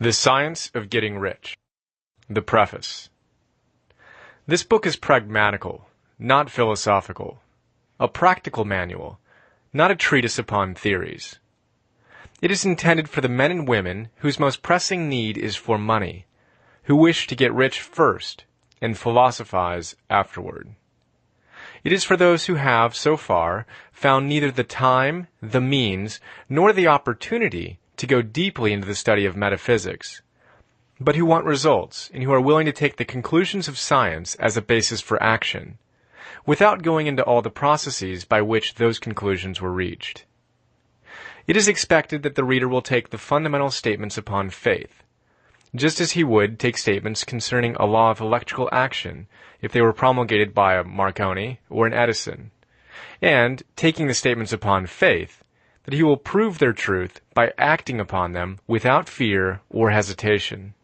The Science of Getting Rich. The Preface. This book is pragmatical, not philosophical. A practical manual, not a treatise upon theories. It is intended for the men and women whose most pressing need is for money, who wish to get rich first and philosophize afterward. It is for those who have, so far, found neither the time, the means, nor the opportunity to go deeply into the study of metaphysics, but who want results and who are willing to take the conclusions of science as a basis for action, without going into all the processes by which those conclusions were reached. It is expected that the reader will take the fundamental statements upon faith, just as he would take statements concerning a law of electrical action if they were promulgated by a Marconi or an Edison, and, taking the statements upon faith, that he will prove their truth by acting upon them without fear or hesitation.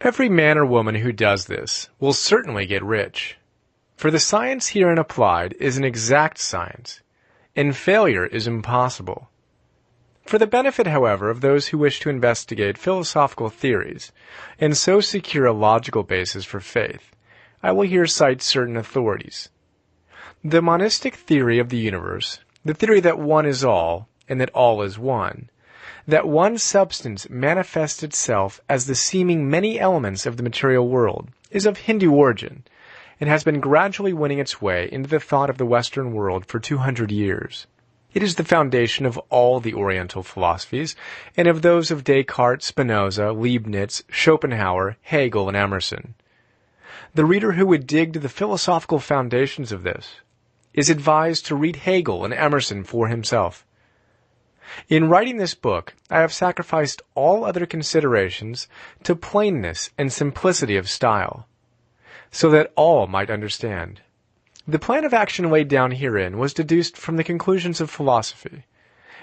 Every man or woman who does this will certainly get rich, for the science herein applied is an exact science, and failure is impossible. For the benefit, however, of those who wish to investigate philosophical theories, and so secure a logical basis for faith, I will here cite certain authorities. The monistic theory of the universe, the theory that one is all, and that all is one, that one substance manifests itself as the seeming many elements of the material world, is of Hindu origin, and has been gradually winning its way into the thought of the Western world for 200 years. It is the foundation of all the Oriental philosophies, and of those of Descartes, Spinoza, Leibniz, Schopenhauer, Hegel, and Emerson. The reader who would dig to the philosophical foundations of this is advised to read Hegel and Emerson for himself. In writing this book, I have sacrificed all other considerations to plainness and simplicity of style, so that all might understand. The plan of action laid down herein was deduced from the conclusions of philosophy.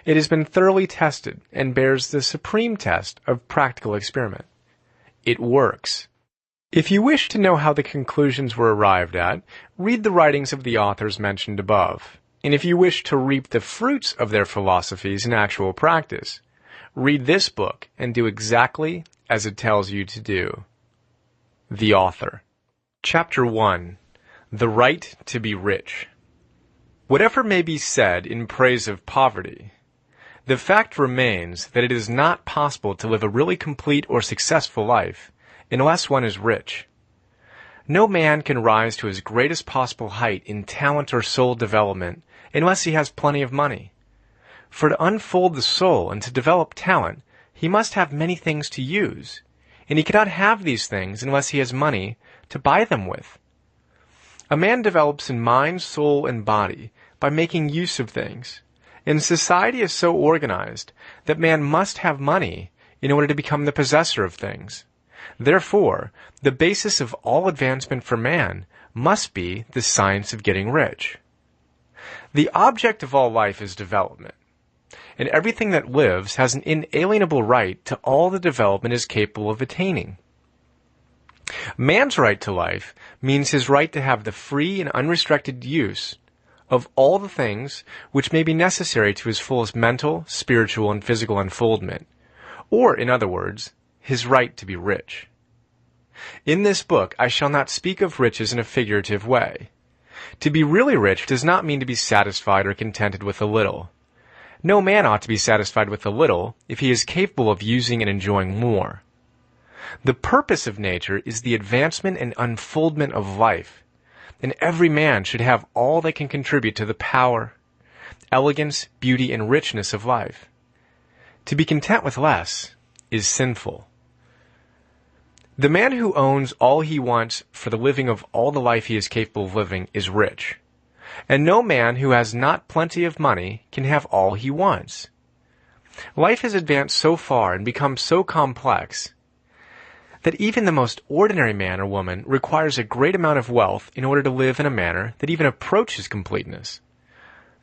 It has been thoroughly tested and bears the supreme test of practical experiment. It works. If you wish to know how the conclusions were arrived at, read the writings of the authors mentioned above. And if you wish to reap the fruits of their philosophies in actual practice, read this book and do exactly as it tells you to do. The Author. Chapter 1. The Right to be Rich. Whatever may be said in praise of poverty, the fact remains that it is not possible to live a really complete or successful life unless one is rich. No man can rise to his greatest possible height in talent or soul development unless he has plenty of money. For to unfold the soul and to develop talent, he must have many things to use, and he cannot have these things unless he has money to buy them with. A man develops in mind, soul, and body by making use of things, and society is so organized that man must have money in order to become the possessor of things. Therefore, the basis of all advancement for man must be the science of getting rich. The object of all life is development, and everything that lives has an inalienable right to all the development is capable of attaining. Man's right to life means his right to have the free and unrestricted use of all the things which may be necessary to his fullest mental, spiritual, and physical unfoldment, or, in other words, his right to be rich. In this book, I shall not speak of riches in a figurative way. To be really rich does not mean to be satisfied or contented with a little. No man ought to be satisfied with a little if he is capable of using and enjoying more. The purpose of nature is the advancement and unfoldment of life, and every man should have all that can contribute to the power, elegance, beauty, and richness of life. To be content with less is sinful. The man who owns all he wants for the living of all the life he is capable of living is rich, and no man who has not plenty of money can have all he wants. Life has advanced so far and become so complex that even the most ordinary man or woman requires a great amount of wealth in order to live in a manner that even approaches completeness.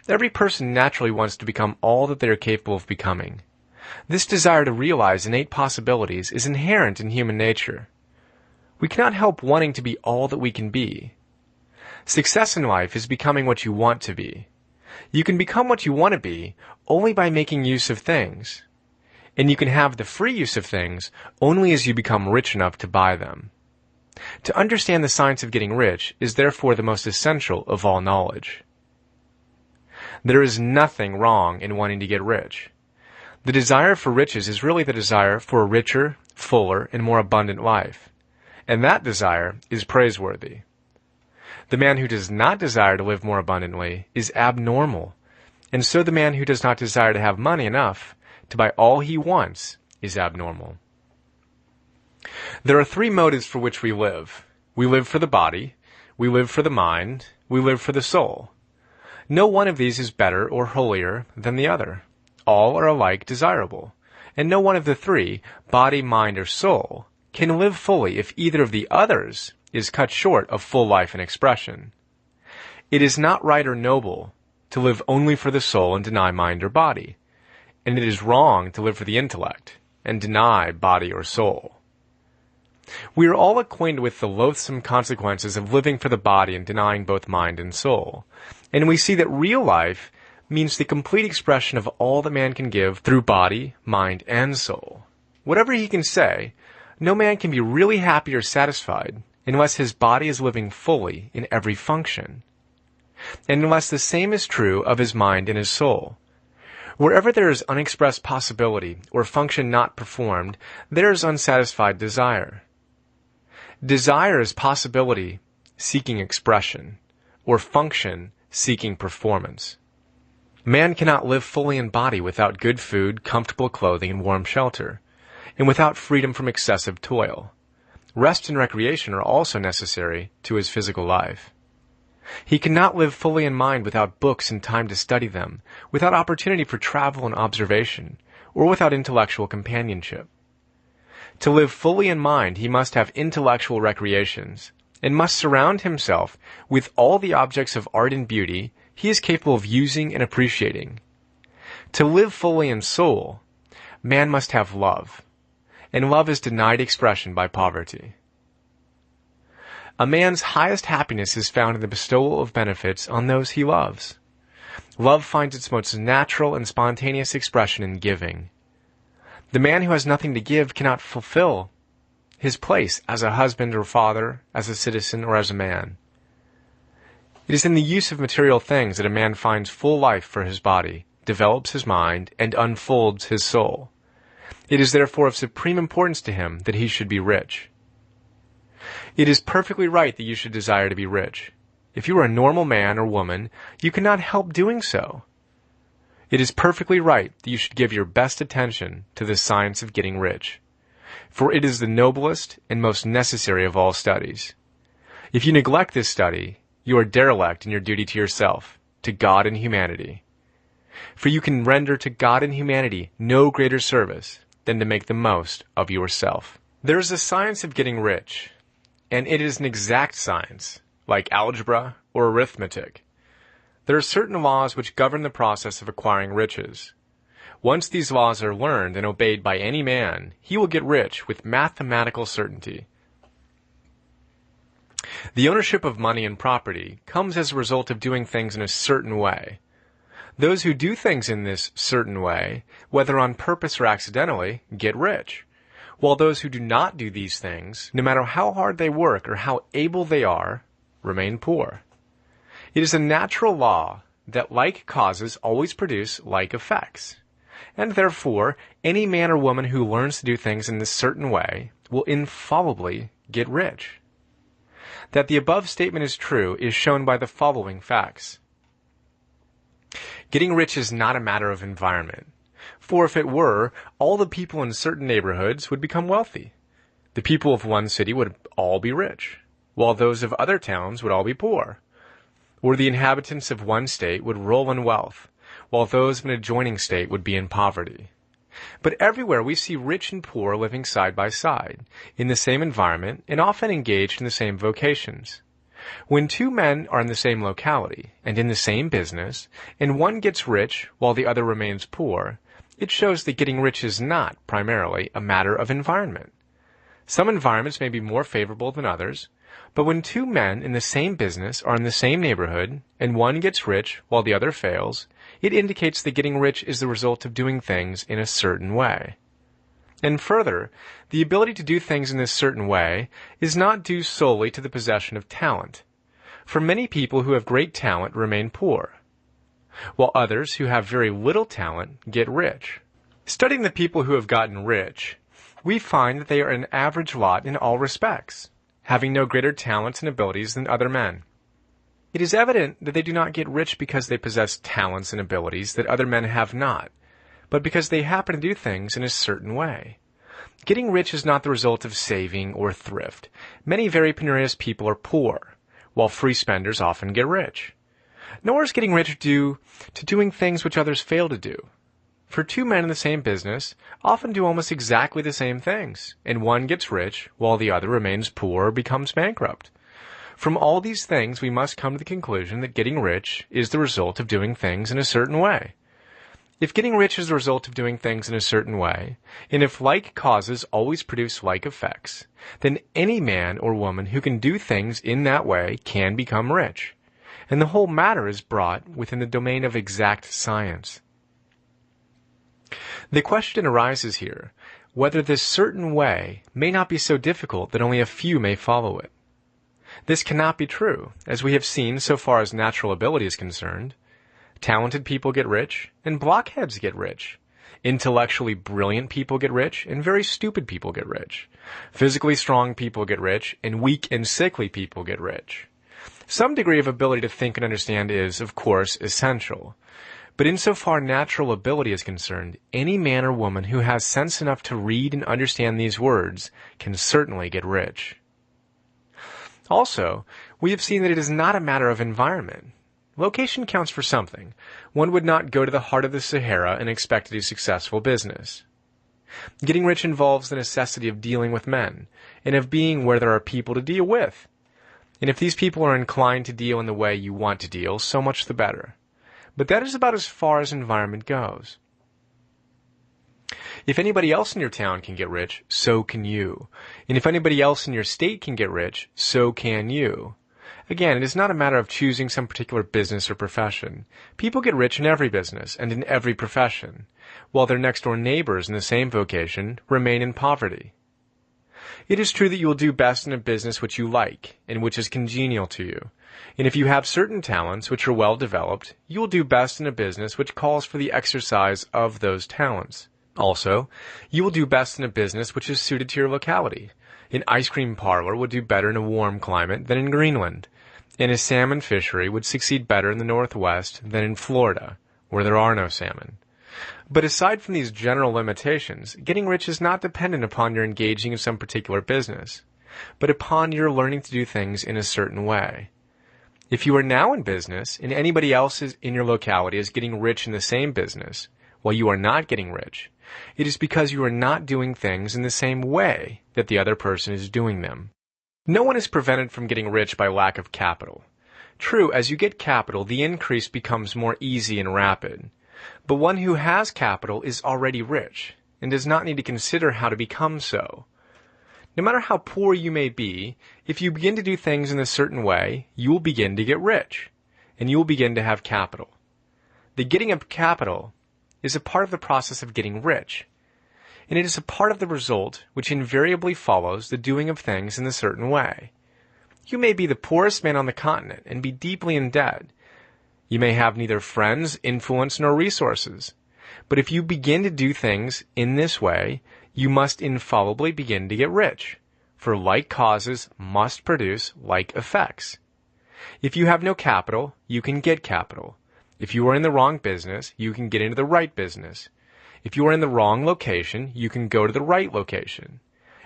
Every person naturally wants to become all that they are capable of becoming. This desire to realize innate possibilities is inherent in human nature. We cannot help wanting to be all that we can be. Success in life is becoming what you want to be. You can become what you want to be only by making use of things. and you can have the free use of things only as you become rich enough to buy them. To understand the science of getting rich is therefore the most essential of all knowledge. There is nothing wrong in wanting to get rich. The desire for riches is really the desire for a richer, fuller, and more abundant life, and that desire is praiseworthy. The man who does not desire to live more abundantly is abnormal, and so the man who does not desire to have money enough to buy all he wants is abnormal. There are three motives for which we live. We live for the body, we live for the mind, we live for the soul. No one of these is better or holier than the other. All are alike desirable, and no one of the three, body, mind, or soul, can live fully if either of the others is cut short of full life and expression. It is not right or noble to live only for the soul and deny mind or body, and it is wrong to live for the intellect and deny body or soul. We are all acquainted with the loathsome consequences of living for the body and denying both mind and soul, and we see that real life means the complete expression of all that man can give through body, mind, and soul. Whatever he can say, no man can be really happy or satisfied unless his body is living fully in every function, and unless the same is true of his mind and his soul. Wherever there is unexpressed possibility or function not performed, there is unsatisfied desire. Desire is possibility seeking expression, or function seeking performance. Man cannot live fully in body without good food, comfortable clothing, and warm shelter, and without freedom from excessive toil. Rest and recreation are also necessary to his physical life. He cannot live fully in mind without books and time to study them, without opportunity for travel and observation, or without intellectual companionship. To live fully in mind, he must have intellectual recreations, and must surround himself with all the objects of art and beauty he is capable of using and appreciating. To live fully in soul, man must have love, and love is denied expression by poverty. A man's highest happiness is found in the bestowal of benefits on those he loves. Love finds its most natural and spontaneous expression in giving. The man who has nothing to give cannot fulfill his place as a husband or father, as a citizen, or as a man. It is in the use of material things that a man finds full life for his body, develops his mind, and unfolds his soul. It is therefore of supreme importance to him that he should be rich. It is perfectly right that you should desire to be rich. If you are a normal man or woman, you cannot help doing so. It is perfectly right that you should give your best attention to the science of getting rich, for it is the noblest and most necessary of all studies. If you neglect this study, you are derelict in your duty to yourself, to God and humanity. For you can render to God and humanity no greater service than to make the most of yourself. There is a science of getting rich, and it is an exact science, like algebra or arithmetic. There are certain laws which govern the process of acquiring riches. Once these laws are learned and obeyed by any man, he will get rich with mathematical certainty. The ownership of money and property comes as a result of doing things in a certain way. Those who do things in this certain way, whether on purpose or accidentally, get rich, while those who do not do these things, no matter how hard they work or how able they are, remain poor. It is a natural law that like causes always produce like effects, and therefore any man or woman who learns to do things in this certain way will infallibly get rich. That the above statement is true is shown by the following facts. Getting rich is not a matter of environment, for if it were, all the people in certain neighborhoods would become wealthy. The people of one city would all be rich, while those of other towns would all be poor. Or the inhabitants of one state would roll in wealth, while those of an adjoining state would be in poverty. But everywhere we see rich and poor living side by side, in the same environment, and often engaged in the same vocations. When two men are in the same locality, and in the same business, and one gets rich while the other remains poor, it shows that getting rich is not, primarily, a matter of environment. Some environments may be more favorable than others, but when two men in the same business are in the same neighborhood, and one gets rich while the other fails, it indicates that getting rich is the result of doing things in a certain way. And further, the ability to do things in this certain way is not due solely to the possession of talent. For many people who have great talent remain poor, while others who have very little talent get rich. Studying the people who have gotten rich, we find that they are an average lot in all respects, having no greater talents and abilities than other men. It is evident that they do not get rich because they possess talents and abilities that other men have not, but because they happen to do things in a certain way. Getting rich is not the result of saving or thrift. Many very penurious people are poor, while free spenders often get rich. Nor is getting rich due to doing things which others fail to do. For two men in the same business often do almost exactly the same things, and one gets rich while the other remains poor or becomes bankrupt. From all these things, we must come to the conclusion that getting rich is the result of doing things in a certain way. If getting rich is the result of doing things in a certain way, and if like causes always produce like effects, then any man or woman who can do things in that way can become rich, and the whole matter is brought within the domain of exact science. The question arises here, whether this certain way may not be so difficult that only a few may follow it. This cannot be true, as we have seen so far as natural ability is concerned. Talented people get rich, and blockheads get rich. Intellectually brilliant people get rich, and very stupid people get rich. Physically strong people get rich, and weak and sickly people get rich. Some degree of ability to think and understand is, of course, essential. But insofar natural ability is concerned, any man or woman who has sense enough to read and understand these words can certainly get rich. Also, we have seen that it is not a matter of environment. Location counts for something. One would not go to the heart of the Sahara and expect to do successful business. Getting rich involves the necessity of dealing with men, and of being where there are people to deal with. And if these people are inclined to deal in the way you want to deal, so much the better. But that is about as far as environment goes. If anybody else in your town can get rich, so can you. And if anybody else in your state can get rich, so can you. Again, it is not a matter of choosing some particular business or profession. People get rich in every business and in every profession, while their next-door neighbors in the same vocation remain in poverty. It is true that you will do best in a business which you like and which is congenial to you. And if you have certain talents which are well developed, you will do best in a business which calls for the exercise of those talents. Also, you will do best in a business which is suited to your locality. An ice cream parlor would do better in a warm climate than in Greenland, and a salmon fishery would succeed better in the Northwest than in Florida, where there are no salmon. But aside from these general limitations, getting rich is not dependent upon your engaging in some particular business, but upon your learning to do things in a certain way. If you are now in business, and anybody else in your locality is getting rich in the same business, while you are not getting rich, it is because you are not doing things in the same way that the other person is doing them. No one is prevented from getting rich by lack of capital. True, as you get capital, the increase becomes more easy and rapid. But one who has capital is already rich, and does not need to consider how to become so. No matter how poor you may be, if you begin to do things in a certain way, you will begin to get rich, and you will begin to have capital. The getting of capital is a part of the process of getting rich, and it is a part of the result which invariably follows the doing of things in a certain way. You may be the poorest man on the continent and be deeply in debt. You may have neither friends, influence, nor resources. But if you begin to do things in this way, you must infallibly begin to get rich, for like causes must produce like effects. If you have no capital, you can get capital. If you are in the wrong business, you can get into the right business. If you are in the wrong location, you can go to the right location.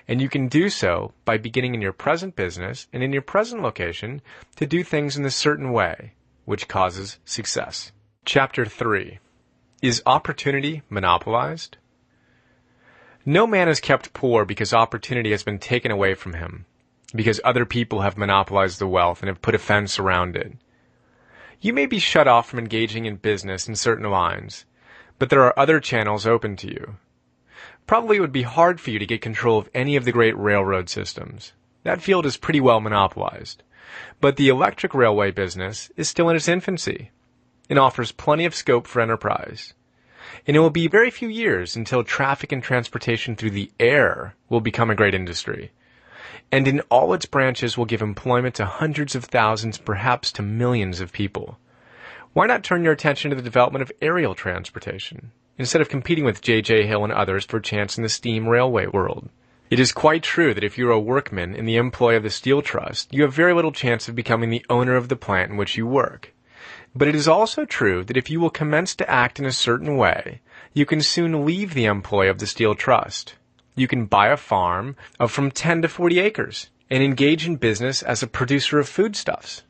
And you can do so by beginning in your present business and in your present location to do things in a certain way, which causes success. Chapter 3. Is opportunity monopolized? No man is kept poor because opportunity has been taken away from him, because other people have monopolized the wealth and have put a fence around it. You may be shut off from engaging in business in certain lines, but there are other channels open to you. Probably it would be hard for you to get control of any of the great railroad systems. That field is pretty well monopolized. But the electric railway business is still in its infancy and offers plenty of scope for enterprise. And it will be very few years until traffic and transportation through the air will become a great industry. And in all its branches will give employment to hundreds of thousands, perhaps to millions of people. Why not turn your attention to the development of aerial transportation, instead of competing with J.J. Hill and others for a chance in the steam railway world? It is quite true that if you are a workman in the employ of the Steel Trust, you have very little chance of becoming the owner of the plant in which you work. But it is also true that if you will commence to act in a certain way, you can soon leave the employ of the Steel Trust. You can buy a farm of from 10 to 40 acres and engage in business as a producer of foodstuffs.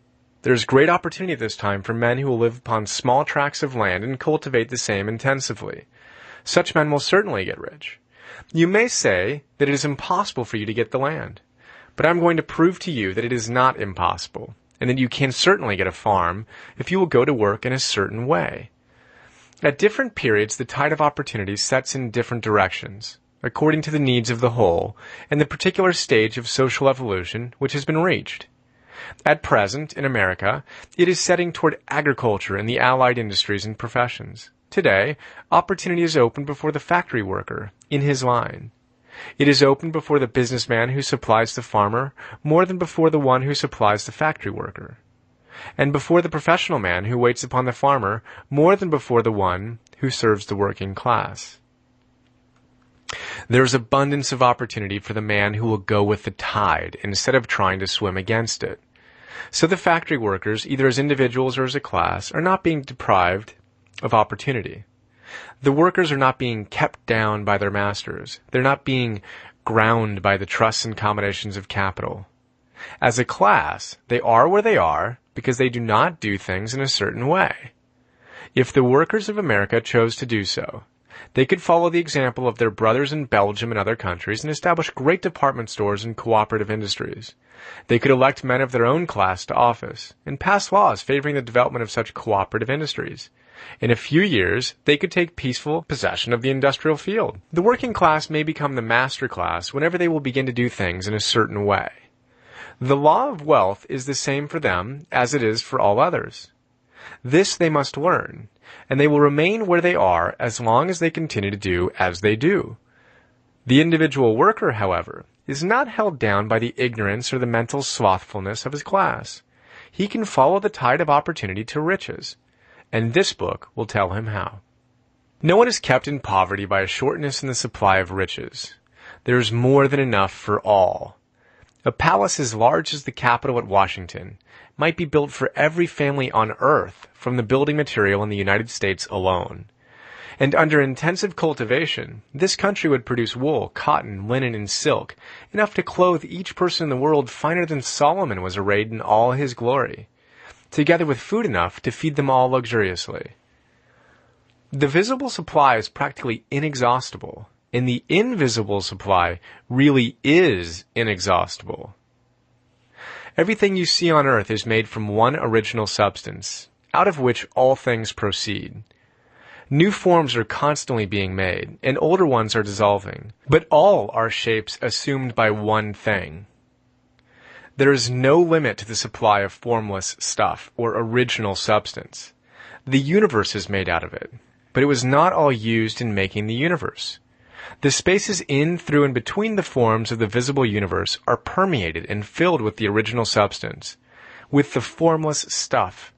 There is great opportunity at this time for men who will live upon small tracts of land and cultivate the same intensively. Such men will certainly get rich. You may say that it is impossible for you to get the land, but I'm going to prove to you that it is not impossible, and that you can certainly get a farm if you will go to work in a certain way. At different periods, the tide of opportunity sets in different directions, according to the needs of the whole and the particular stage of social evolution which has been reached. At present, in America, it is setting toward agriculture and the allied industries and professions. Today, opportunity is open before the factory worker, in his line. It is open before the businessman who supplies the farmer more than before the one who supplies the factory worker, and before the professional man who waits upon the farmer more than before the one who serves the working class. There is abundance of opportunity for the man who will go with the tide instead of trying to swim against it. So the factory workers, either as individuals or as a class, are not being deprived of opportunity. The workers are not being kept down by their masters. They're not being ground by the trusts and combinations of capital. As a class, they are where they are because they do not do things in a certain way. If the workers of America chose to do so, they could follow the example of their brothers in Belgium and other countries and establish great department stores and cooperative industries. They could elect men of their own class to office and pass laws favoring the development of such cooperative industries. In a few years, they could take peaceful possession of the industrial field. The working class may become the master class whenever they will begin to do things in a certain way. The law of wealth is the same for them as it is for all others. This they must learn, and they will remain where they are as long as they continue to do as they do. The individual worker, however, is not held down by the ignorance or the mental slothfulness of his class. He can follow the tide of opportunity to riches, and this book will tell him how. No one is kept in poverty by a shortness in the supply of riches. There is more than enough for all. A palace as large as the Capitol at Washington might be built for every family on earth from the building material in the United States alone. And under intensive cultivation, this country would produce wool, cotton, linen, and silk, enough to clothe each person in the world finer than Solomon was arrayed in all his glory, together with food enough to feed them all luxuriously. The visible supply is practically inexhaustible, and the invisible supply really is inexhaustible. Everything you see on earth is made from one original substance, out of which all things proceed. New forms are constantly being made, and older ones are dissolving, but all are shapes assumed by one thing. There is no limit to the supply of formless stuff or original substance. The universe is made out of it, but it was not all used in making the universe. The spaces in, through, and between the forms of the visible universe are permeated and filled with the original substance, with the formless stuff,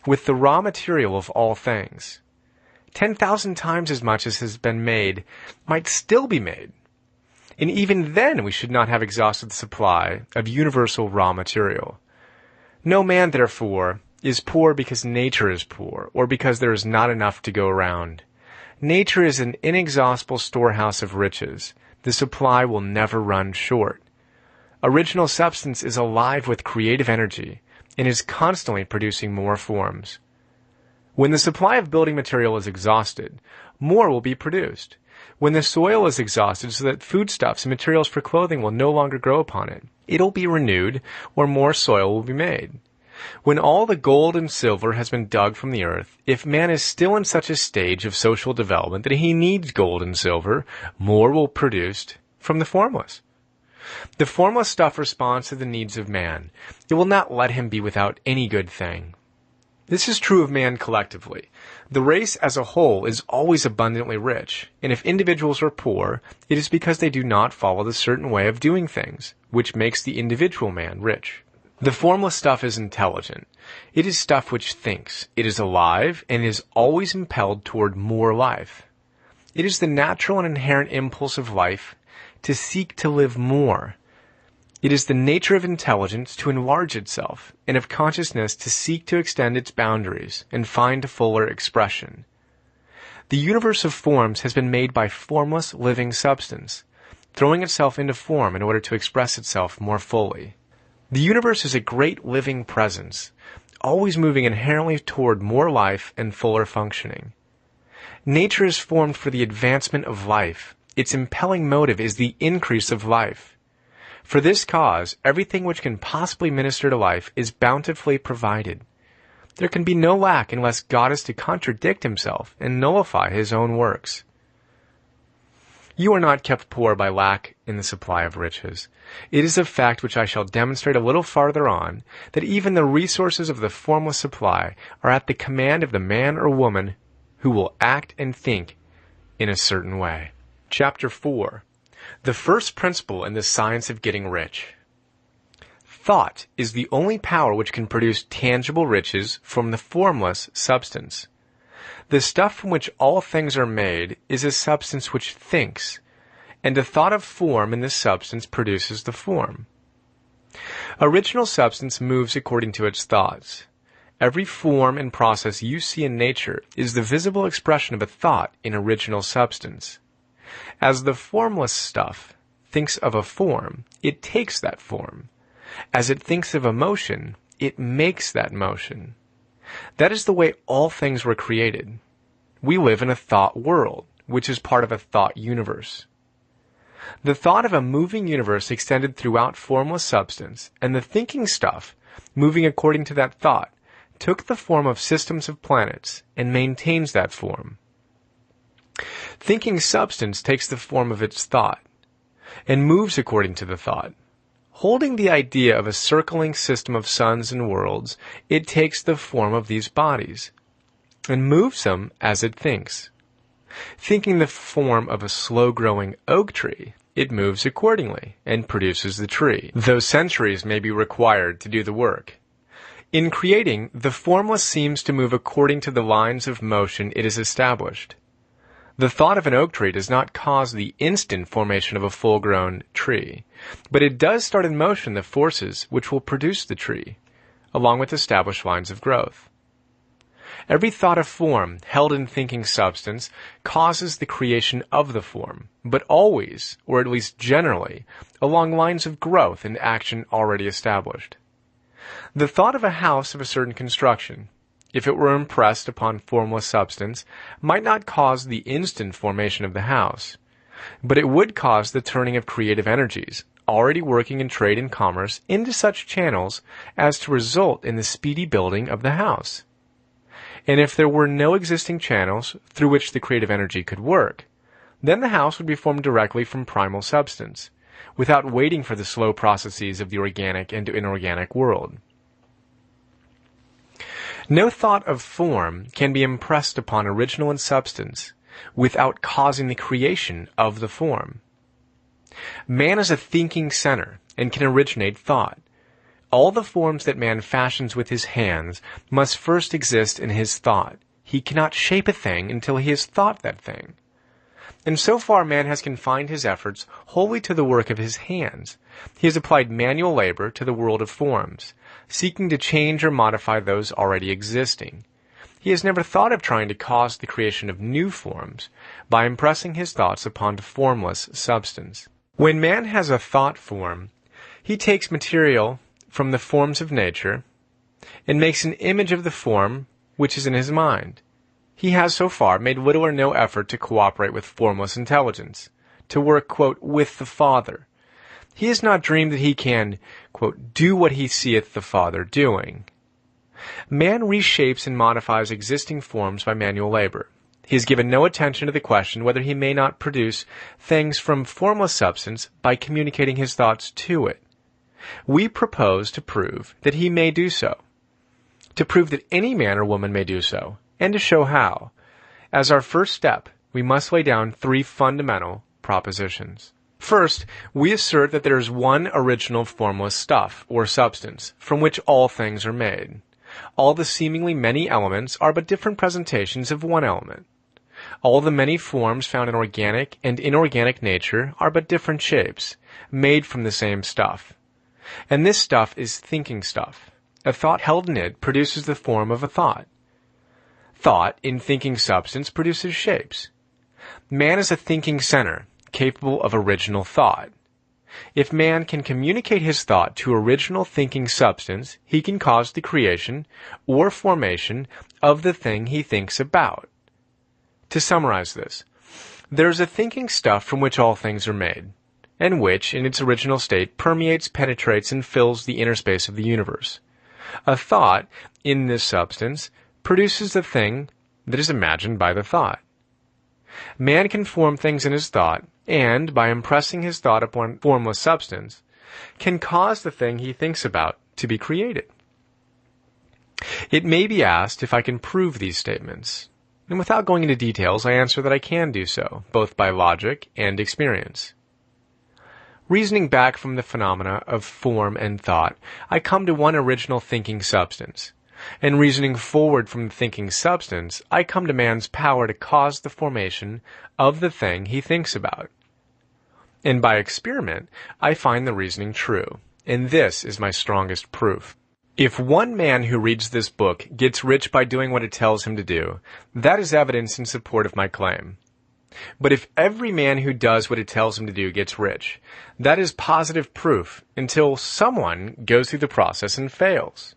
with the raw material of all things. 10,000 times as much as has been made might still be made. And even then we should not have exhausted the supply of universal raw material. No man, therefore, is poor because nature is poor, or because there is not enough to go around. Nature is an inexhaustible storehouse of riches. The supply will never run short. Original substance is alive with creative energy and is constantly producing more forms. When the supply of building material is exhausted, more will be produced. When the soil is exhausted so that foodstuffs and materials for clothing will no longer grow upon it, it'll be renewed or more soil will be made. When all the gold and silver has been dug from the earth, if man is still in such a stage of social development that he needs gold and silver, more will be produced from the formless. The formless stuff responds to the needs of man. It will not let him be without any good thing. This is true of man collectively. The race as a whole is always abundantly rich, and if individuals are poor, it is because they do not follow the certain way of doing things, which makes the individual man rich. The formless stuff is intelligent. It is stuff which thinks. It is alive, and is always impelled toward more life. It is the natural and inherent impulse of life to seek to live more. It is the nature of intelligence to enlarge itself, and of consciousness to seek to extend its boundaries and find a fuller expression. The universe of forms has been made by formless living substance, throwing itself into form in order to express itself more fully. The universe is a great living presence, always moving inherently toward more life and fuller functioning. Nature is formed for the advancement of life. Its impelling motive is the increase of life. For this cause, everything which can possibly minister to life is bountifully provided. There can be no lack unless God is to contradict himself and nullify his own works. You are not kept poor by lack in the supply of riches. It is a fact which I shall demonstrate a little farther on, that even the resources of the formless supply are at the command of the man or woman who will act and think in a certain way. Chapter 4. The first principle in the science of getting rich. Thought is the only power which can produce tangible riches from the formless substance. The stuff from which all things are made is a substance which thinks, and a thought of form in this substance produces the form. Original substance moves according to its thoughts. Every form and process you see in nature is the visible expression of a thought in original substance. As the formless stuff thinks of a form, it takes that form. As it thinks of a motion, it makes that motion. That is the way all things were created. We live in a thought world, which is part of a thought universe. The thought of a moving universe extended throughout formless substance, and the thinking stuff, moving according to that thought, took the form of systems of planets and maintains that form. Thinking substance takes the form of its thought and moves according to the thought. Holding the idea of a circling system of suns and worlds, it takes the form of these bodies and moves them as it thinks. Thinking the form of a slow-growing oak tree, it moves accordingly and produces the tree, though centuries may be required to do the work. In creating, the formless seems to move according to the lines of motion it has established. The thought of an oak tree does not cause the instant formation of a full-grown tree, but it does start in motion the forces which will produce the tree, along with established lines of growth. Every thought of form held in thinking substance causes the creation of the form, but always, or at least generally, along lines of growth and action already established. The thought of a house of a certain construction, if it were impressed upon formless substance, might not cause the instant formation of the house, but it would cause the turning of creative energies, already working in trade and commerce, into such channels as to result in the speedy building of the house. And if there were no existing channels through which the creative energy could work, then the house would be formed directly from primal substance, without waiting for the slow processes of the organic and inorganic world. No thought of form can be impressed upon original in substance without causing the creation of the form. Man is a thinking center and can originate thought. All the forms that man fashions with his hands must first exist in his thought. He cannot shape a thing until he has thought that thing. And so far man has confined his efforts wholly to the work of his hands. He has applied manual labor to the world of forms, seeking to change or modify those already existing. He has never thought of trying to cause the creation of new forms by impressing his thoughts upon formless substance. When man has a thought form, he takes material from the forms of nature and makes an image of the form which is in his mind. He has so far made little or no effort to cooperate with formless intelligence, to work, quote, with the Father. He has not dreamed that he can, quote, do what he seeth the Father doing. Man reshapes and modifies existing forms by manual labor. He has given no attention to the question whether he may not produce things from formless substance by communicating his thoughts to it. We propose to prove that he may do so. to prove that any man or woman may do so, and to show how. As our first step, we must lay down 3 fundamental propositions. First, we assert that there is one original formless stuff, or substance, from which all things are made. All the seemingly many elements are but different presentations of one element. All the many forms found in organic and inorganic nature are but different shapes, made from the same stuff. And this stuff is thinking stuff. A thought held in it produces the form of a thought. Thought, in thinking substance, produces shapes. Man is a thinking center, capable of original thought. If man can communicate his thought to original thinking substance, he can cause the creation or formation of the thing he thinks about. To summarize this, there is a thinking stuff from which all things are made, and which, in its original state, permeates, penetrates, and fills the inner space of the universe. A thought, in this substance, produces the thing that is imagined by the thought. Man can form things in his thought, and, by impressing his thought upon formless substance, can cause the thing he thinks about to be created. It may be asked if I can prove these statements, and without going into details, I answer that I can do so, both by logic and experience. Reasoning back from the phenomena of form and thought, I come to one original thinking substance. And reasoning forward from the thinking substance, I come to man's power to cause the formation of the thing he thinks about. And by experiment, I find the reasoning true, and this is my strongest proof. If one man who reads this book gets rich by doing what it tells him to do, that is evidence in support of my claim. But if every man who does what it tells him to do gets rich, that is positive proof until someone goes through the process and fails.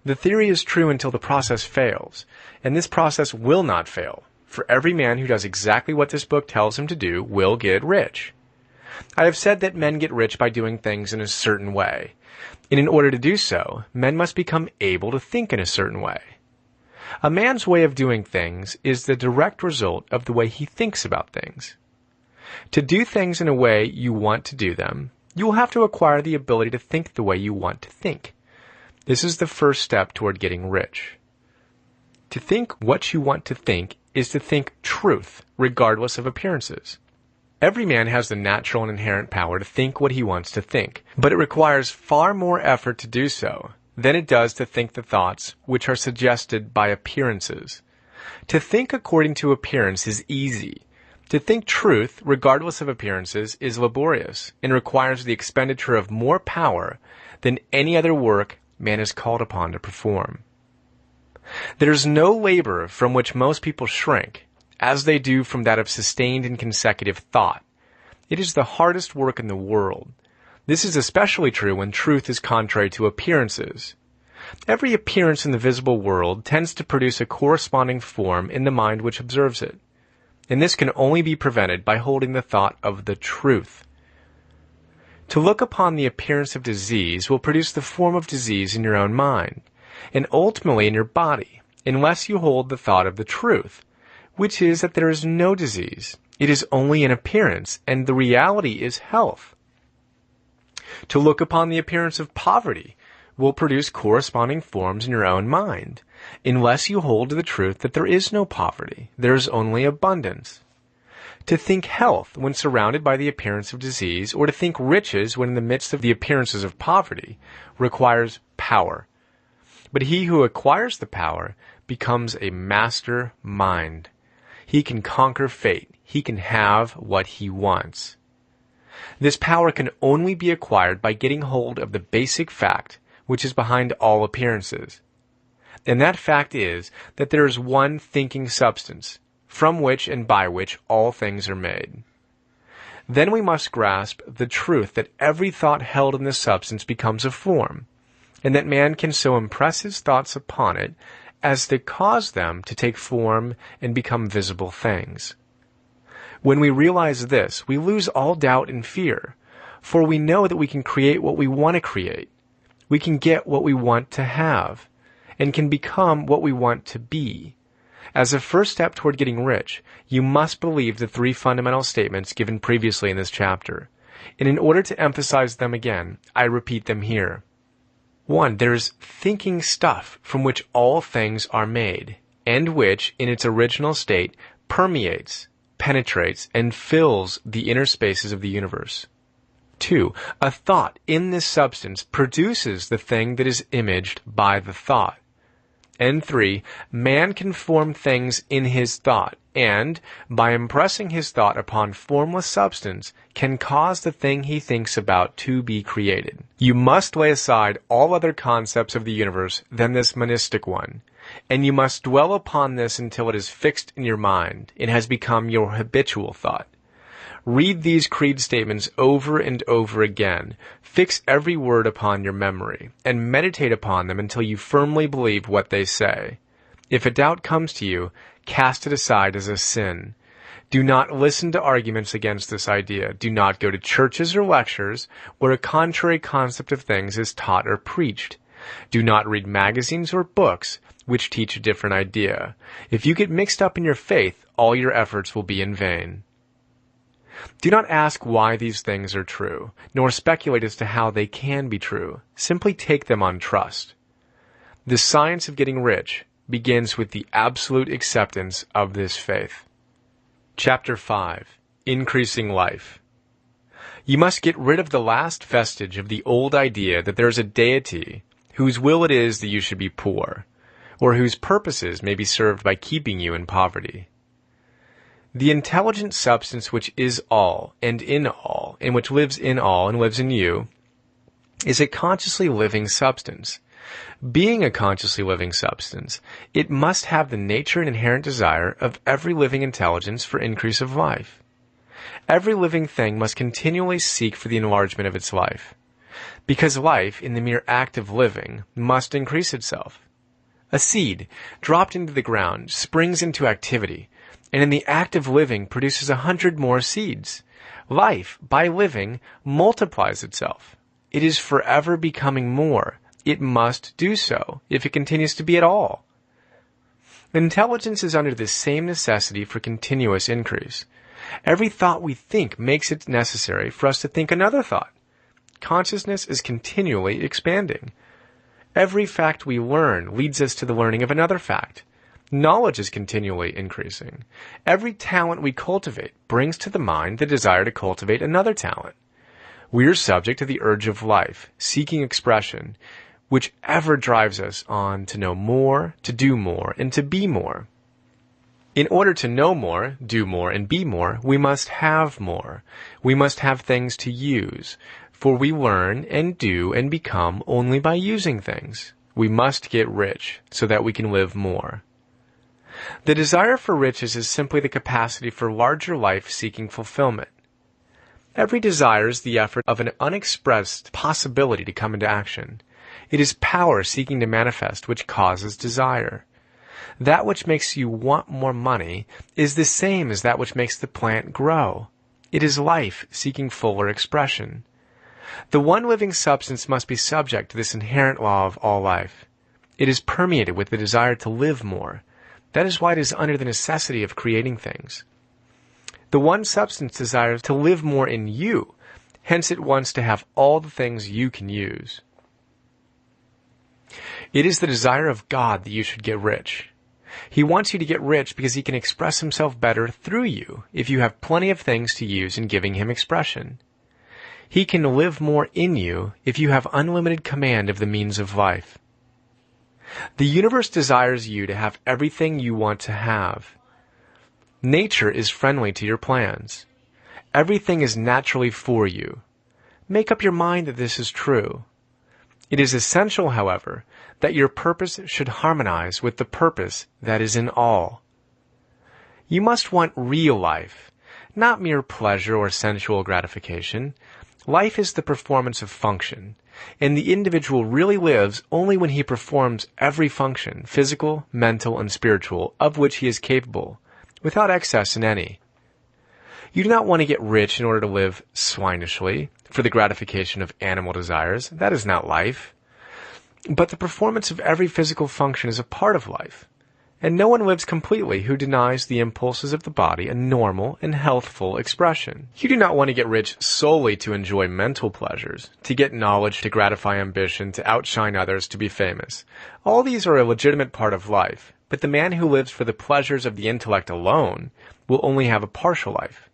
The theory is true until the process fails, and this process will not fail, for every man who does exactly what this book tells him to do will get rich. I have said that men get rich by doing things in a certain way, and in order to do so, men must become able to think in a certain way. A man's way of doing things is the direct result of the way he thinks about things. To do things in a way you want to do them, you will have to acquire the ability to think the way you want to think. This is the first step toward getting rich. To think what you want to think is to think truth, regardless of appearances. Every man has the natural and inherent power to think what he wants to think, but it requires far more effort to do so than it does to think the thoughts which are suggested by appearances. To think according to appearance is easy. To think truth, regardless of appearances, is laborious and requires the expenditure of more power than any other work man is called upon to perform. There is no labor from which most people shrink, as they do from that of sustained and consecutive thought. It is the hardest work in the world. This is especially true when truth is contrary to appearances. Every appearance in the visible world tends to produce a corresponding form in the mind which observes it, and this can only be prevented by holding the thought of the truth. To look upon the appearance of disease will produce the form of disease in your own mind, and ultimately in your body, unless you hold the thought of the truth, which is that there is no disease. It is only an appearance, and the reality is health. To look upon the appearance of poverty will produce corresponding forms in your own mind, unless you hold to the truth that there is no poverty, there is only abundance. To think health when surrounded by the appearance of disease, or to think riches when in the midst of the appearances of poverty, requires power. But he who acquires the power becomes a master mind. He can conquer fate. He can have what he wants. This power can only be acquired by getting hold of the basic fact which is behind all appearances. And that fact is that there is one thinking substance, from which and by which all things are made. Then we must grasp the truth that every thought held in this substance becomes a form, and that man can so impress his thoughts upon it as to cause them to take form and become visible things. When we realize this, we lose all doubt and fear, for we know that we can create what we want to create. We can get what we want to have, and can become what we want to be. As a first step toward getting rich, you must believe the 3 fundamental statements given previously in this chapter. And in order to emphasize them again, I repeat them here. 1. There is thinking stuff from which all things are made, and which, in its original state, permeates, penetrates, and fills the inner spaces of the universe. 2. A thought in this substance produces the thing that is imaged by the thought. And 3. Man can form things in his thought, and, by impressing his thought upon formless substance, can cause the thing he thinks about to be created. You must lay aside all other concepts of the universe than this monistic one, and you must dwell upon this until it is fixed in your mind and has become your habitual thought. Read these creed statements over and over again, fix every word upon your memory, and meditate upon them until you firmly believe what they say. If a doubt comes to you, cast it aside as a sin. Do not listen to arguments against this idea. Do not go to churches or lectures where a contrary concept of things is taught or preached. Do not read magazines or books which teach a different idea. If you get mixed up in your faith, all your efforts will be in vain. Do not ask why these things are true, nor speculate as to how they can be true. Simply take them on trust. The science of getting rich begins with the absolute acceptance of this faith. Chapter 5. Increasing Life. You must get rid of the last vestige of the old idea that there is a deity whose will it is that you should be poor, or whose purposes may be served by keeping you in poverty. The intelligent substance which is all, and which lives in all and lives in you, is a consciously living substance. Being a consciously living substance, it must have the nature and inherent desire of every living intelligence for increase of life. Every living thing must continually seek for the enlargement of its life, because life, in the mere act of living, must increase itself. A seed, dropped into the ground, springs into activity, and in the act of living produces 100 more seeds. Life, by living, multiplies itself. It is forever becoming more. It must do so, if it continues to be at all. Intelligence is under the same necessity for continuous increase. Every thought we think makes it necessary for us to think another thought. Consciousness is continually expanding. Every fact we learn leads us to the learning of another fact. Knowledge is continually increasing. Every talent we cultivate brings to the mind the desire to cultivate another talent. We are subject to the urge of life, seeking expression, which ever drives us on to know more, to do more, and to be more. In order to know more, do more, and be more, we must have more. We must have things to use, for we learn and do and become only by using things. We must get rich so that we can live more. The desire for riches is simply the capacity for larger life seeking fulfillment. Every desire is the effort of an unexpressed possibility to come into action. It is power seeking to manifest which causes desire. That which makes you want more money is the same as that which makes the plant grow. It is life seeking fuller expression. The one living substance must be subject to this inherent law of all life. It is permeated with the desire to live more. That is why it is under the necessity of creating things. The one substance desires to live more in you, hence it wants to have all the things you can use. It is the desire of God that you should get rich. He wants you to get rich because he can express himself better through you if you have plenty of things to use in giving him expression. He can live more in you if you have unlimited command of the means of life. The universe desires you to have everything you want to have. Nature is friendly to your plans. Everything is naturally for you. Make up your mind that this is true. It is essential, however, that your purpose should harmonize with the purpose that is in all. You must want real life, not mere pleasure or sensual gratification. Life is the performance of function, and the individual really lives only when he performs every function, physical, mental, and spiritual, of which he is capable, without excess in any. You do not want to get rich in order to live swinishly, for the gratification of animal desires. That is not life. But the performance of every physical function is a part of life, and no one lives completely who denies the impulses of the body a normal and healthful expression. You do not want to get rich solely to enjoy mental pleasures, to get knowledge, to gratify ambition, to outshine others, to be famous. All these are a legitimate part of life, but the man who lives for the pleasures of the intellect alone will only have a partial life,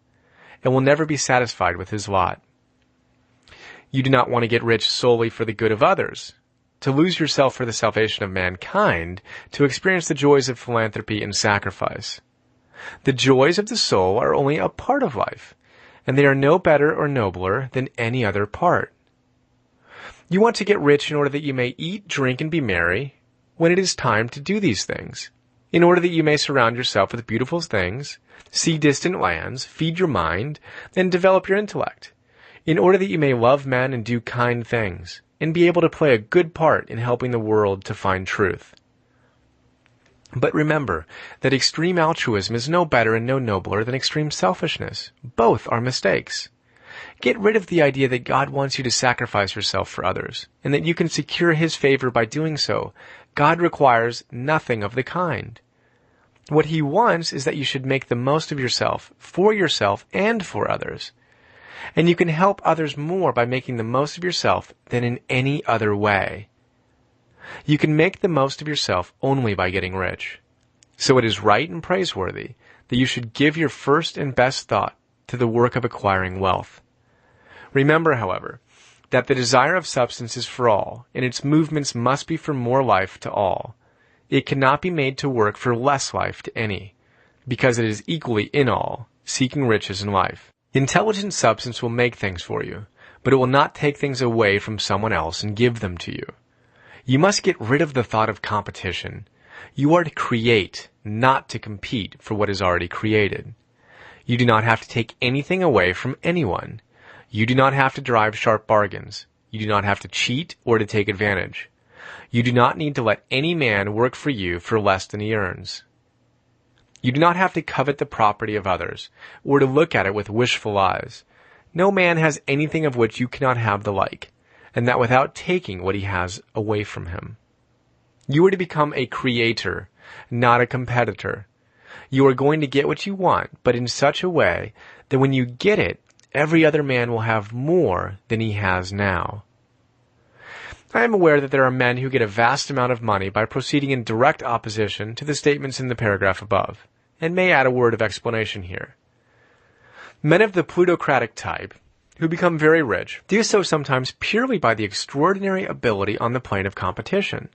and will never be satisfied with his lot. You do not want to get rich solely for the good of others, to lose yourself for the salvation of mankind, to experience the joys of philanthropy and sacrifice. The joys of the soul are only a part of life, and they are no better or nobler than any other part. You want to get rich in order that you may eat, drink, and be merry when it is time to do these things, in order that you may surround yourself with beautiful things, see distant lands, feed your mind, and develop your intellect, in order that you may love men and do kind things, and be able to play a good part in helping the world to find truth. But remember that extreme altruism is no better and no nobler than extreme selfishness. Both are mistakes. Get rid of the idea that God wants you to sacrifice yourself for others, and that you can secure His favor by doing so. God requires nothing of the kind. What He wants is that you should make the most of yourself, and for others. And you can help others more by making the most of yourself than in any other way. You can make the most of yourself only by getting rich. So it is right and praiseworthy that you should give your first and best thought to the work of acquiring wealth. Remember, however, that the desire of substance is for all, and its movements must be for more life to all. It cannot be made to work for less life to any, because it is equally in all, seeking riches in life. Intelligent substance will make things for you, but it will not take things away from someone else and give them to you. You must get rid of the thought of competition. You are to create, not to compete for what is already created. You do not have to take anything away from anyone. You do not have to drive sharp bargains. You do not have to cheat or to take advantage. You do not need to let any man work for you for less than he earns. You do not have to covet the property of others, or to look at it with wishful eyes. No man has anything of which you cannot have the like, and that without taking what he has away from him. You are to become a creator, not a competitor. You are going to get what you want, but in such a way that when you get it, every other man will have more than he has now. I am aware that there are men who get a vast amount of money by proceeding in direct opposition to the statements in the paragraph above, and may add a word of explanation here. Men of the plutocratic type, who become very rich, do so sometimes purely by the extraordinary ability on the plane of competition,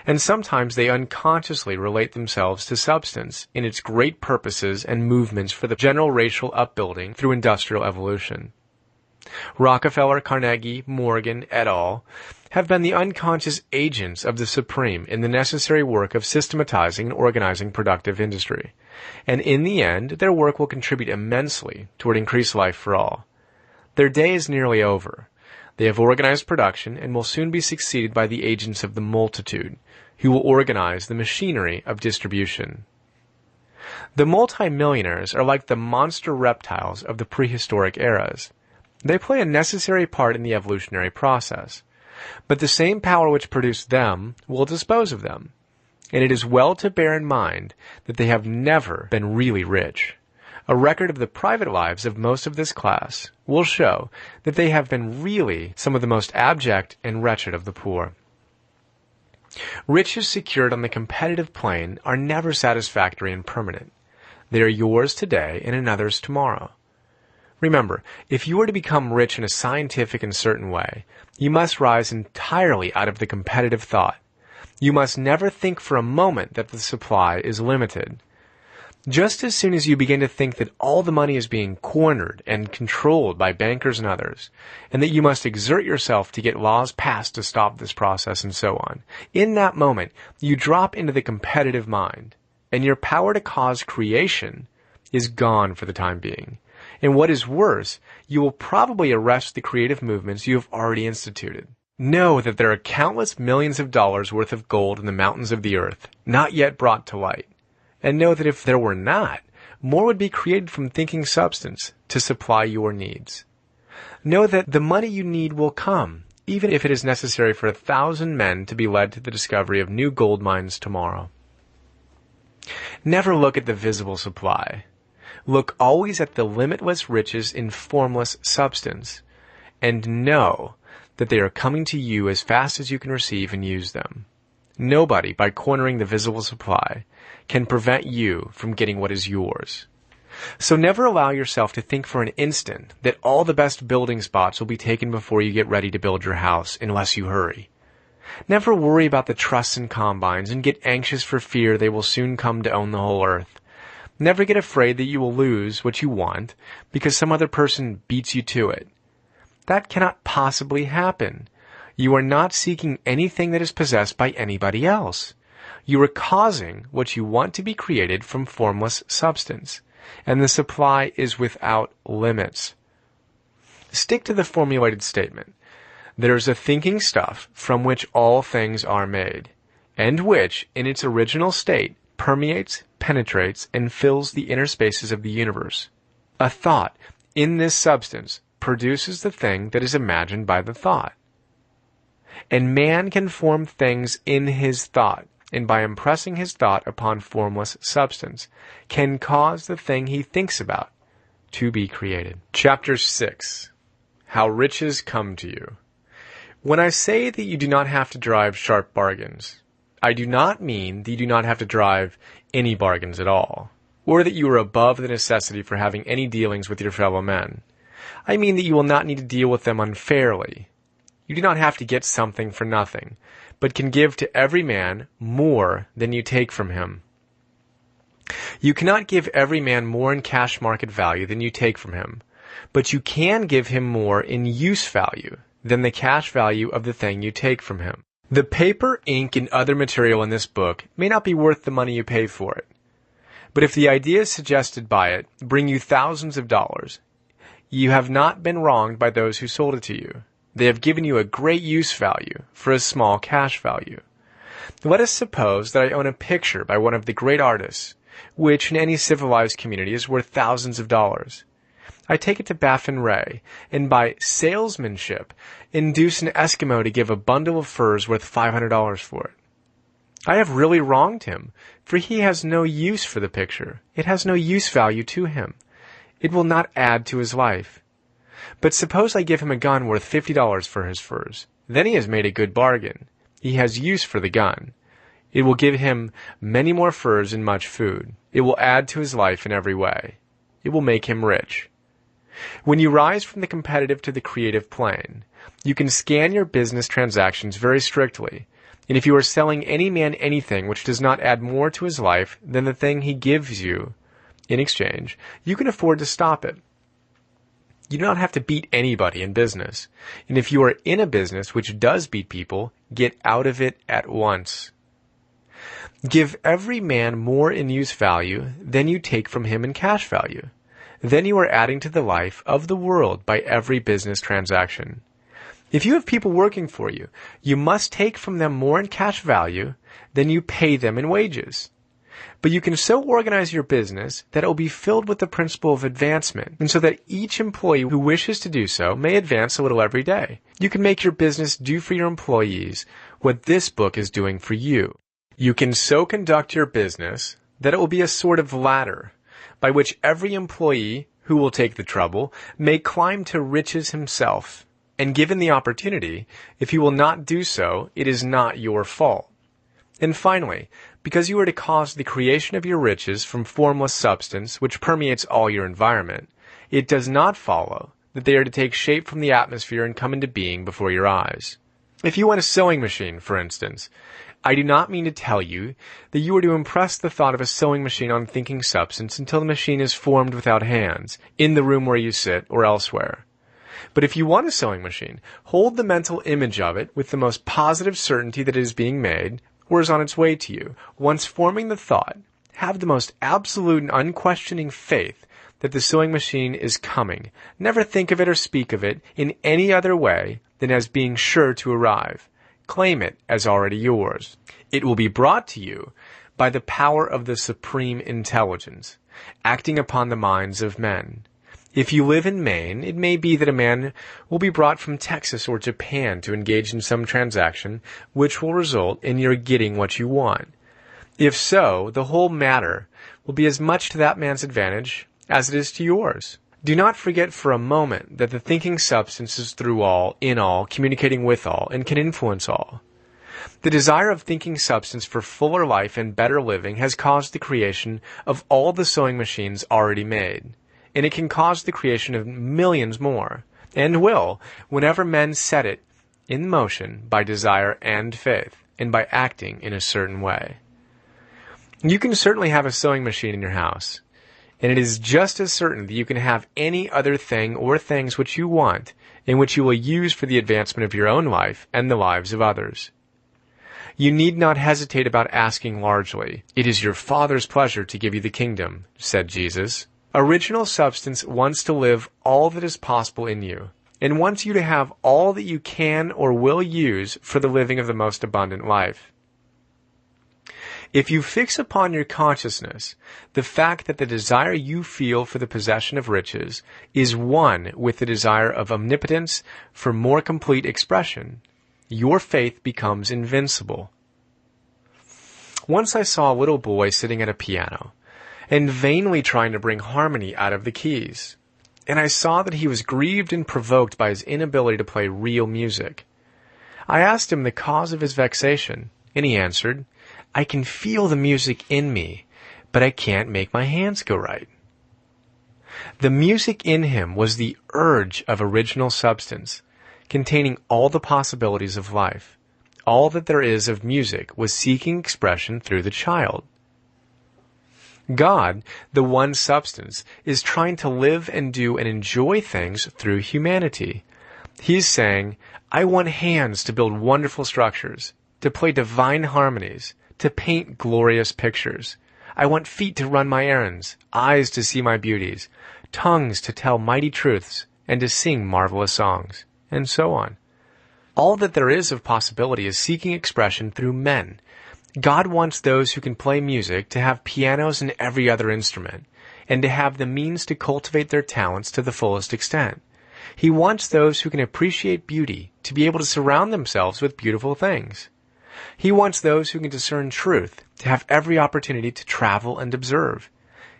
and sometimes they unconsciously relate themselves to substance in its great purposes and movements for the general racial upbuilding through industrial evolution. Rockefeller, Carnegie, Morgan, et al. Have been the unconscious agents of the Supreme in the necessary work of systematizing and organizing productive industry, and in the end their work will contribute immensely toward increased life for all. Their day is nearly over. They have organized production and will soon be succeeded by the agents of the multitude, who will organize the machinery of distribution. The multimillionaires are like the monster reptiles of the prehistoric eras. They play a necessary part in the evolutionary process, but the same power which produced them will dispose of them, and it is well to bear in mind that they have never been really rich. A record of the private lives of most of this class will show that they have been really some of the most abject and wretched of the poor. Riches secured on the competitive plane are never satisfactory and permanent. They are yours today and another's tomorrow. Remember, if you are to become rich in a scientific and certain way, you must rise entirely out of the competitive thought. You must never think for a moment that the supply is limited. Just as soon as you begin to think that all the money is being cornered and controlled by bankers and others, and that you must exert yourself to get laws passed to stop this process and so on, in that moment you drop into the competitive mind, and your power to cause creation is gone for the time being. And what is worse, you will probably arrest the creative movements you have already instituted. Know that there are countless millions of dollars worth of gold in the mountains of the earth, not yet brought to light. And know that if there were not, more would be created from thinking substance to supply your needs. Know that the money you need will come, even if it is necessary for 1,000 men to be led to the discovery of new gold mines tomorrow. Never look at the visible supply. Look always at the limitless riches in formless substance, and know that they are coming to you as fast as you can receive and use them. Nobody, by cornering the visible supply, can prevent you from getting what is yours. So never allow yourself to think for an instant that all the best building spots will be taken before you get ready to build your house unless you hurry. Never worry about the trusts and combines and get anxious for fear they will soon come to own the whole earth. Never get afraid that you will lose what you want because some other person beats you to it. That cannot possibly happen. You are not seeking anything that is possessed by anybody else. You are causing what you want to be created from formless substance, and the supply is without limits. Stick to the formulated statement. There is a thinking stuff from which all things are made, and which, in its original state, permeates, penetrates, and fills the inner spaces of the universe. A thought in this substance produces the thing that is imagined by the thought. And man can form things in his thought, and by impressing his thought upon formless substance, can cause the thing he thinks about to be created. Chapter 6. How Riches Come to You. When I say that you do not have to drive sharp bargains, I do not mean that you do not have to drive any bargains at all, or that you are above the necessity for having any dealings with your fellow men. I mean that you will not need to deal with them unfairly. You do not have to get something for nothing, but can give to every man more than you take from him. You cannot give every man more in cash market value than you take from him, but you can give him more in use value than the cash value of the thing you take from him. The paper, ink, and other material in this book may not be worth the money you pay for it, but if the ideas suggested by it bring you thousands of dollars, you have not been wronged by those who sold it to you. They have given you a great use value for a small cash value. Let us suppose that I own a picture by one of the great artists, which in any civilized community is worth thousands of dollars. I take it to Baffin Ray, and by salesmanship, induce an Eskimo to give a bundle of furs worth $500 for it. I have really wronged him, for he has no use for the picture. It has no use value to him. It will not add to his life. But suppose I give him a gun worth $50 for his furs. Then he has made a good bargain. He has use for the gun. It will give him many more furs and much food. It will add to his life in every way. It will make him rich. When you rise from the competitive to the creative plane, you can scan your business transactions very strictly, and if you are selling any man anything which does not add more to his life than the thing he gives you in exchange, you can afford to stop it. You do not have to beat anybody in business, and if you are in a business which does beat people, get out of it at once. Give every man more in use value than you take from him in cash value. Then you are adding to the life of the world by every business transaction. If you have people working for you, you must take from them more in cash value than you pay them in wages. But you can so organize your business that it will be filled with the principle of advancement, and so that each employee who wishes to do so may advance a little every day. You can make your business do for your employees what this book is doing for you. You can so conduct your business that it will be a sort of ladder by which every employee who will take the trouble may climb to riches himself. And given the opportunity, if he will not do so, it is not your fault. And finally, because you are to cause the creation of your riches from formless substance which permeates all your environment, it does not follow that they are to take shape from the atmosphere and come into being before your eyes. If you want a sewing machine, for instance, I do not mean to tell you that you are to impress the thought of a sewing machine on thinking substance until the machine is formed without hands, in the room where you sit or elsewhere. But if you want a sewing machine, hold the mental image of it with the most positive certainty that it is being made, or is on its way to you. Once forming the thought, have the most absolute and unquestioning faith that the sewing machine is coming. Never think of it or speak of it in any other way than as being sure to arrive. Claim it as already yours. It will be brought to you by the power of the supreme intelligence, acting upon the minds of men. If you live in Maine, it may be that a man will be brought from Texas or Japan to engage in some transaction which will result in your getting what you want. If so, the whole matter will be as much to that man's advantage as it is to yours. Do not forget for a moment that the thinking substance is through all, in all, communicating with all, and can influence all. The desire of thinking substance for fuller life and better living has caused the creation of all the sewing machines already made, and it can cause the creation of millions more, and will, whenever men set it in motion by desire and faith, and by acting in a certain way. You can certainly have a sewing machine in your house, and it is just as certain that you can have any other thing or things which you want, and which you will use for the advancement of your own life and the lives of others. You need not hesitate about asking largely. It is your Father's pleasure to give you the kingdom, said Jesus. Original substance wants to live all that is possible in you, and wants you to have all that you can or will use for the living of the most abundant life. If you fix upon your consciousness the fact that the desire you feel for the possession of riches is one with the desire of omnipotence for more complete expression, your faith becomes invincible. Once I saw a little boy sitting at a piano and vainly trying to bring harmony out of the keys, and I saw that he was grieved and provoked by his inability to play real music. I asked him the cause of his vexation, and he answered, "I can feel the music in me, but I can't make my hands go right." The music in him was the urge of original substance, containing all the possibilities of life. All that there is of music was seeking expression through the child. God, the one substance, is trying to live and do and enjoy things through humanity. He is saying, I want hands to build wonderful structures, to play divine harmonies, to paint glorious pictures. I want feet to run my errands, eyes to see my beauties, tongues to tell mighty truths, and to sing marvelous songs, and so on. All that there is of possibility is seeking expression through men. God wants those who can play music to have pianos and every other instrument, and to have the means to cultivate their talents to the fullest extent. He wants those who can appreciate beauty to be able to surround themselves with beautiful things. He wants those who can discern truth to have every opportunity to travel and observe.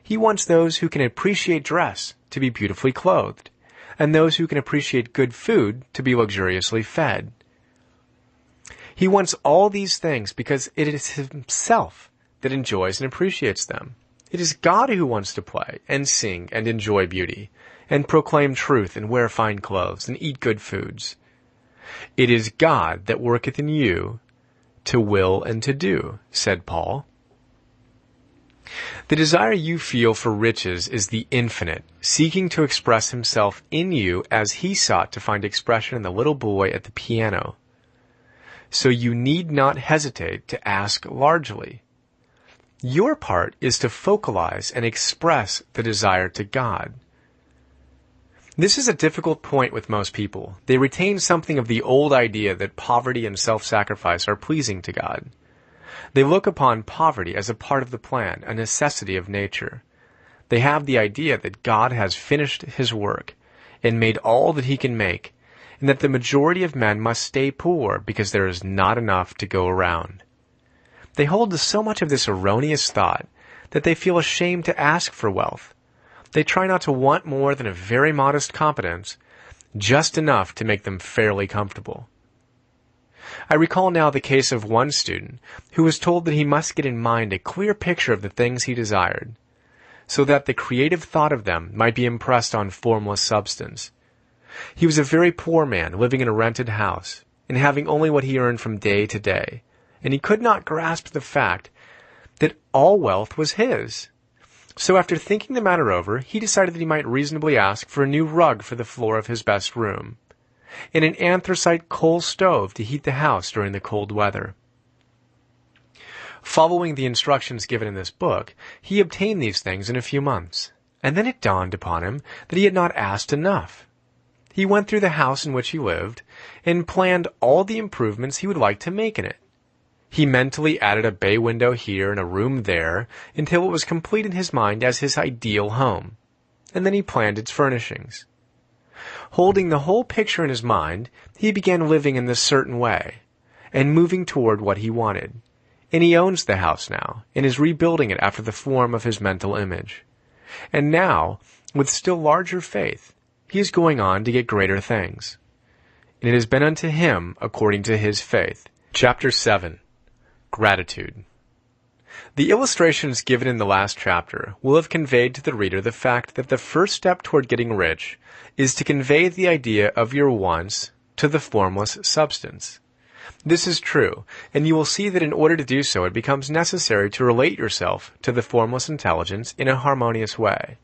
He wants those who can appreciate dress to be beautifully clothed, and those who can appreciate good food to be luxuriously fed. He wants all these things because it is himself that enjoys and appreciates them. It is God who wants to play and sing and enjoy beauty, and proclaim truth and wear fine clothes and eat good foods. It is God that worketh in you to will and to do, said Paul. The desire you feel for riches is the infinite, seeking to express himself in you as he sought to find expression in the little boy at the piano. So you need not hesitate to ask largely. Your part is to focalize and express the desire to God. This is a difficult point with most people. They retain something of the old idea that poverty and self-sacrifice are pleasing to God. They look upon poverty as a part of the plan, a necessity of nature. They have the idea that God has finished his work and made all that he can make, and that the majority of men must stay poor because there is not enough to go around. They hold to so much of this erroneous thought that they feel ashamed to ask for wealth. They try not to want more than a very modest competence, just enough to make them fairly comfortable. I recall now the case of one student who was told that he must get in mind a clear picture of the things he desired, so that the creative thought of them might be impressed on formless substance. He was a very poor man living in a rented house, and having only what he earned from day to day, and he could not grasp the fact that all wealth was his. So after thinking the matter over, he decided that he might reasonably ask for a new rug for the floor of his best room, and an anthracite coal stove to heat the house during the cold weather. Following the instructions given in this book, he obtained these things in a few months, and then it dawned upon him that he had not asked enough. He went through the house in which he lived, and planned all the improvements he would like to make in it. He mentally added a bay window here and a room there until it was complete in his mind as his ideal home, and then he planned its furnishings. Holding the whole picture in his mind, he began living in this certain way, and moving toward what he wanted. and he owns the house now, and is rebuilding it after the form of his mental image. And now, with still larger faith, he is going on to get greater things. And it has been unto him according to his faith. Chapter 7. Gratitude. The illustrations given in the last chapter will have conveyed to the reader the fact that the first step toward getting rich is to convey the idea of your wants to the formless substance. This is true, and you will see that in order to do so, it becomes necessary to relate yourself to the formless intelligence in a harmonious way.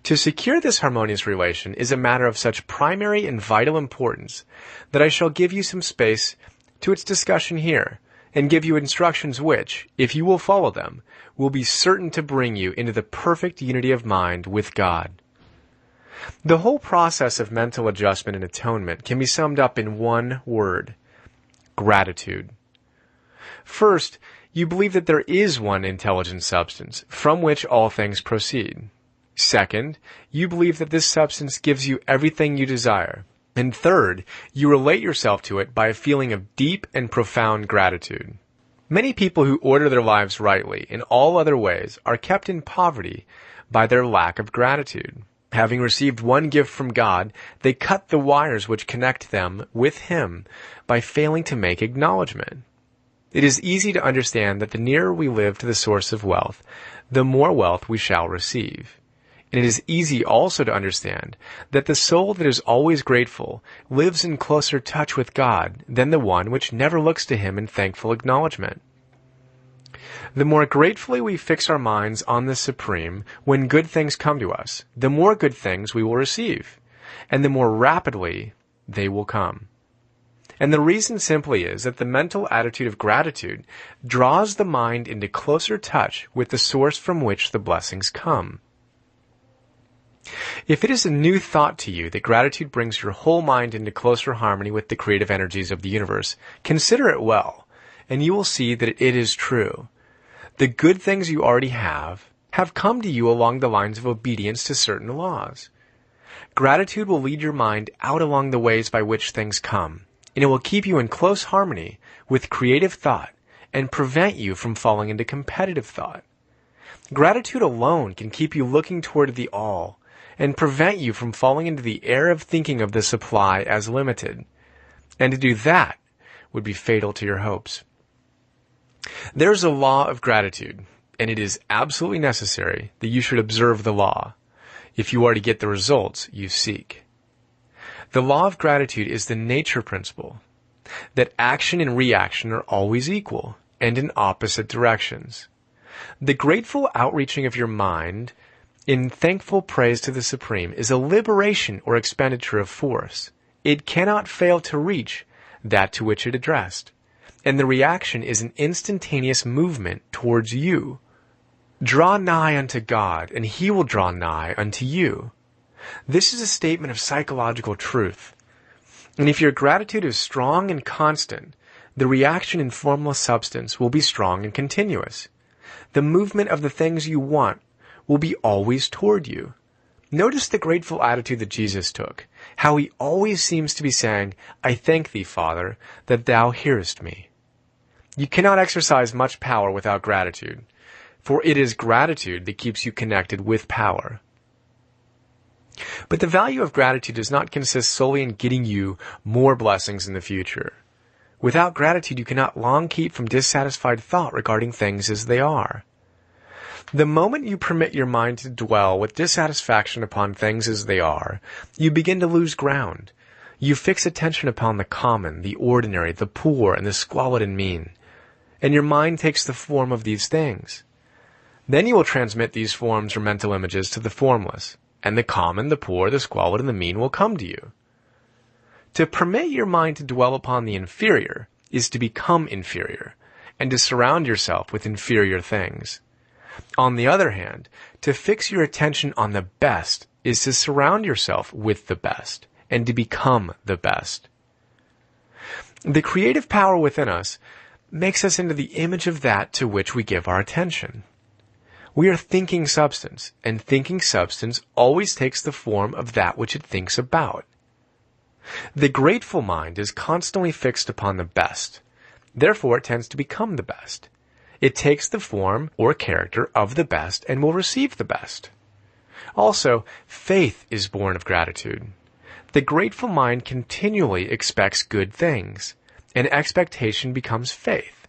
To secure this harmonious relation is a matter of such primary and vital importance that I shall give you some space to its discussion here, and give you instructions which, if you will follow them, will be certain to bring you into the perfect unity of mind with God. The whole process of mental adjustment and atonement can be summed up in one word: gratitude. First, you believe that there is one intelligent substance from which all things proceed. Second, you believe that this substance gives you everything you desire. And third, you relate yourself to it by a feeling of deep and profound gratitude. Many people who order their lives rightly in all other ways are kept in poverty by their lack of gratitude. Having received one gift from God, they cut the wires which connect them with Him by failing to make acknowledgement. It is easy to understand that the nearer we live to the source of wealth, the more wealth we shall receive. And it is easy also to understand that the soul that is always grateful lives in closer touch with God than the one which never looks to Him in thankful acknowledgement. The more gratefully we fix our minds on the Supreme when good things come to us, the more good things we will receive, and the more rapidly they will come. And the reason simply is that the mental attitude of gratitude draws the mind into closer touch with the source from which the blessings come. If it is a new thought to you that gratitude brings your whole mind into closer harmony with the creative energies of the universe, consider it well, and you will see that it is true. The good things you already have come to you along the lines of obedience to certain laws. Gratitude will lead your mind out along the ways by which things come, and it will keep you in close harmony with creative thought and prevent you from falling into competitive thought. Gratitude alone can keep you looking toward the all and prevent you from falling into the error of thinking of the supply as limited. And to do that would be fatal to your hopes. There's a law of gratitude, and it is absolutely necessary that you should observe the law if you are to get the results you seek. The law of gratitude is the nature principle that action and reaction are always equal and in opposite directions. The grateful outreaching of your mind in thankful praise to the Supreme is a liberation or expenditure of force. It cannot fail to reach that to which it addressed, and the reaction is an instantaneous movement towards you. Draw nigh unto God, and He will draw nigh unto you. This is a statement of psychological truth. And if your gratitude is strong and constant, the reaction in formless substance will be strong and continuous. The movement of the things you want will be always toward you. Notice the grateful attitude that Jesus took, how He always seems to be saying, "I thank Thee, Father, that Thou hearest me." You cannot exercise much power without gratitude, for it is gratitude that keeps you connected with power. But the value of gratitude does not consist solely in getting you more blessings in the future. Without gratitude, you cannot long keep from dissatisfied thought regarding things as they are. The moment you permit your mind to dwell with dissatisfaction upon things as they are, you begin to lose ground. You fix attention upon the common, the ordinary, the poor, and the squalid and mean, and your mind takes the form of these things. Then you will transmit these forms or mental images to the formless, and the common, the poor, the squalid, and the mean will come to you. To permit your mind to dwell upon the inferior is to become inferior, and to surround yourself with inferior things. On the other hand, to fix your attention on the best is to surround yourself with the best, and to become the best. The creative power within us makes us into the image of that to which we give our attention. We are thinking substance, and thinking substance always takes the form of that which it thinks about. The grateful mind is constantly fixed upon the best, Therefore, it tends to become the best. It takes the form or character of the best and will receive the best. Also, faith is born of gratitude. The grateful mind continually expects good things, and expectation becomes faith.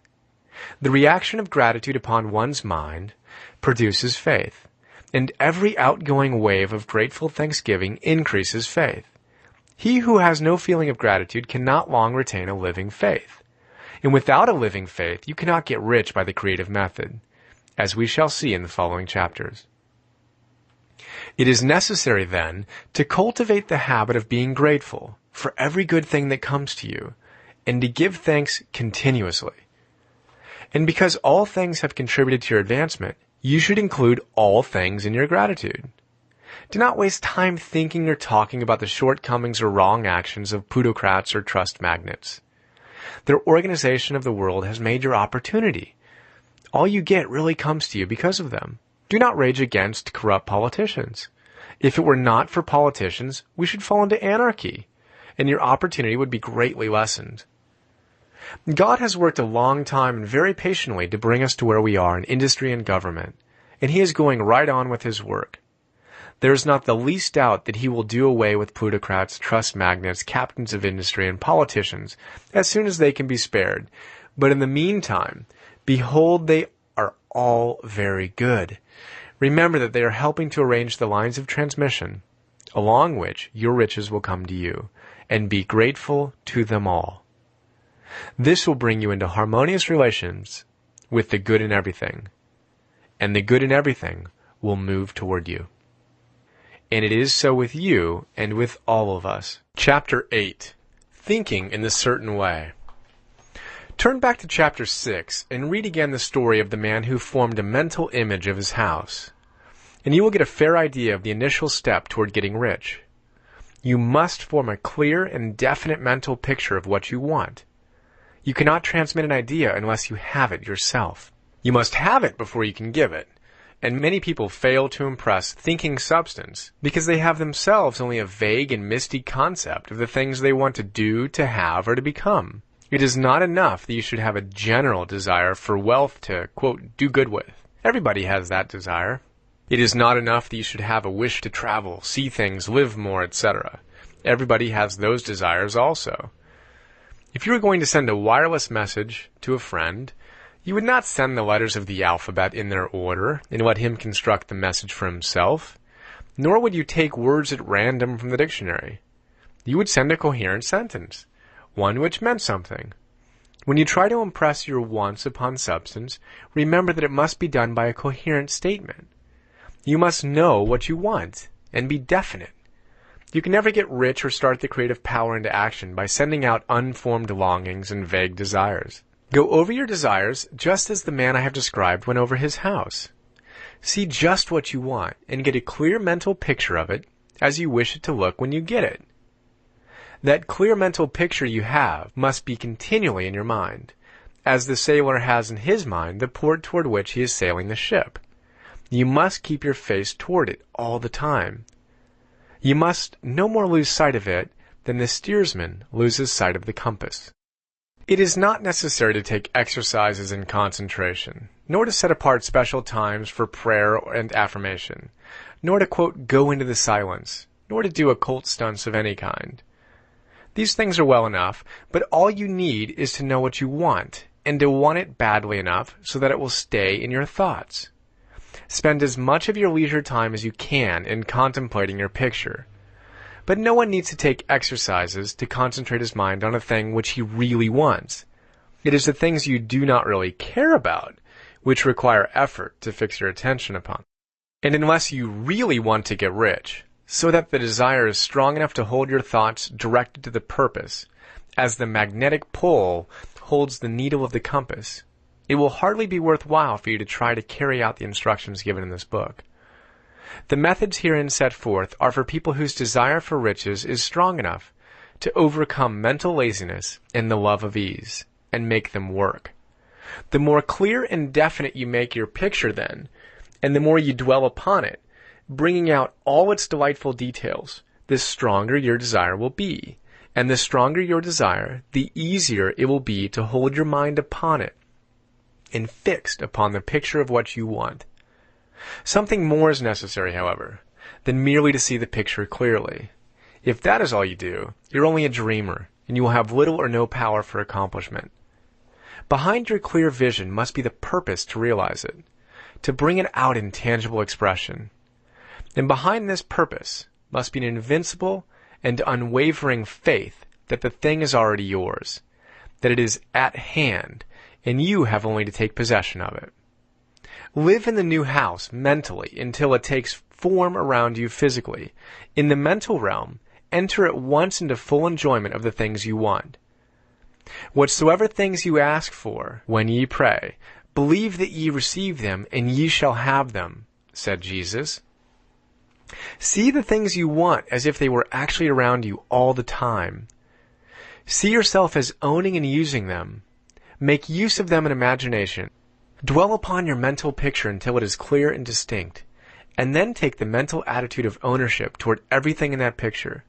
The reaction of gratitude upon one's mind produces faith, and every outgoing wave of grateful thanksgiving increases faith. He who has no feeling of gratitude cannot long retain a living faith. And without a living faith, you cannot get rich by the creative method, as we shall see in the following chapters. It is necessary, then, to cultivate the habit of being grateful for every good thing that comes to you, and to give thanks continuously. And because all things have contributed to your advancement, you should include all things in your gratitude. Do not waste time thinking or talking about the shortcomings or wrong actions of plutocrats or trust magnates. Their organization of the world has made your opportunity. All you get really comes to you because of them. Do not rage against corrupt politicians. If it were not for politicians, we should fall into anarchy, and your opportunity would be greatly lessened. God has worked a long time and very patiently to bring us to where we are in industry and government, and He is going right on with His work. There is not the least doubt that He will do away with plutocrats, trust magnates, captains of industry, and politicians as soon as they can be spared. But in the meantime, behold, they are all very good. Remember that they are helping to arrange the lines of transmission, along which your riches will come to you, and be grateful to them all. This will bring you into harmonious relations with the good in everything, and the good in everything will move toward you. And it is so with you and with all of us. Chapter 8. Thinking in the Certain Way. Turn back to Chapter 6 and read again the story of the man who formed a mental image of his house, and you will get a fair idea of the initial step toward getting rich. You must form a clear and definite mental picture of what you want. You cannot transmit an idea unless you have it yourself. You must have it before you can give it. And many people fail to impress thinking substance because they have themselves only a vague and misty concept of the things they want to do, to have, or to become. It is not enough that you should have a general desire for wealth to, quote, do good with. Everybody has that desire. It is not enough that you should have a wish to travel, see things, live more, etc. Everybody has those desires also. If you were going to send a wireless message to a friend, you would not send the letters of the alphabet in their order and let him construct the message for himself, nor would you take words at random from the dictionary. You would send a coherent sentence, one which meant something. When you try to impress your wants upon substance, remember that it must be done by a coherent statement. You must know what you want and be definite. You can never get rich or start the creative power into action by sending out unformed longings and vague desires. Go over your desires just as the man I have described went over his house. See just what you want and get a clear mental picture of it as you wish it to look when you get it. That clear mental picture you have must be continually in your mind, as the sailor has in his mind the port toward which he is sailing the ship. You must keep your face toward it all the time. You must no more lose sight of it than the steersman loses sight of the compass. It is not necessary to take exercises in concentration, nor to set apart special times for prayer and affirmation, nor to, quote, go into the silence, nor to do occult stunts of any kind. These things are well enough, but all you need is to know what you want, and to want it badly enough so that it will stay in your thoughts. Spend as much of your leisure time as you can in contemplating your picture. But no one needs to take exercises to concentrate his mind on a thing which he really wants. It is the things you do not really care about which require effort to fix your attention upon. And unless you really want to get rich, so that the desire is strong enough to hold your thoughts directed to the purpose, as the magnetic pole holds the needle of the compass, it will hardly be worthwhile for you to try to carry out the instructions given in this book. The methods herein set forth are for people whose desire for riches is strong enough to overcome mental laziness and the love of ease, and make them work. The more clear and definite you make your picture then, and the more you dwell upon it, bringing out all its delightful details, the stronger your desire will be, And the stronger your desire, the easier it will be to hold your mind upon it and fixed upon the picture of what you want. Something more is necessary, however, than merely to see the picture clearly. If that is all you do, you're only a dreamer, and you will have little or no power for accomplishment. Behind your clear vision must be the purpose to realize it, to bring it out in tangible expression. And behind this purpose must be an invincible and unwavering faith that the thing is already yours, that it is at hand, and you have only to take possession of it. Live in the new house mentally until it takes form around you physically. In the mental realm, enter at once into full enjoyment of the things you want. Whatsoever things you ask for when ye pray, believe that ye receive them, and ye shall have them, said Jesus. See the things you want as if they were actually around you all the time. See yourself as owning and using them. Make use of them in imagination. Dwell upon your mental picture until it is clear and distinct, and then take the mental attitude of ownership toward everything in that picture.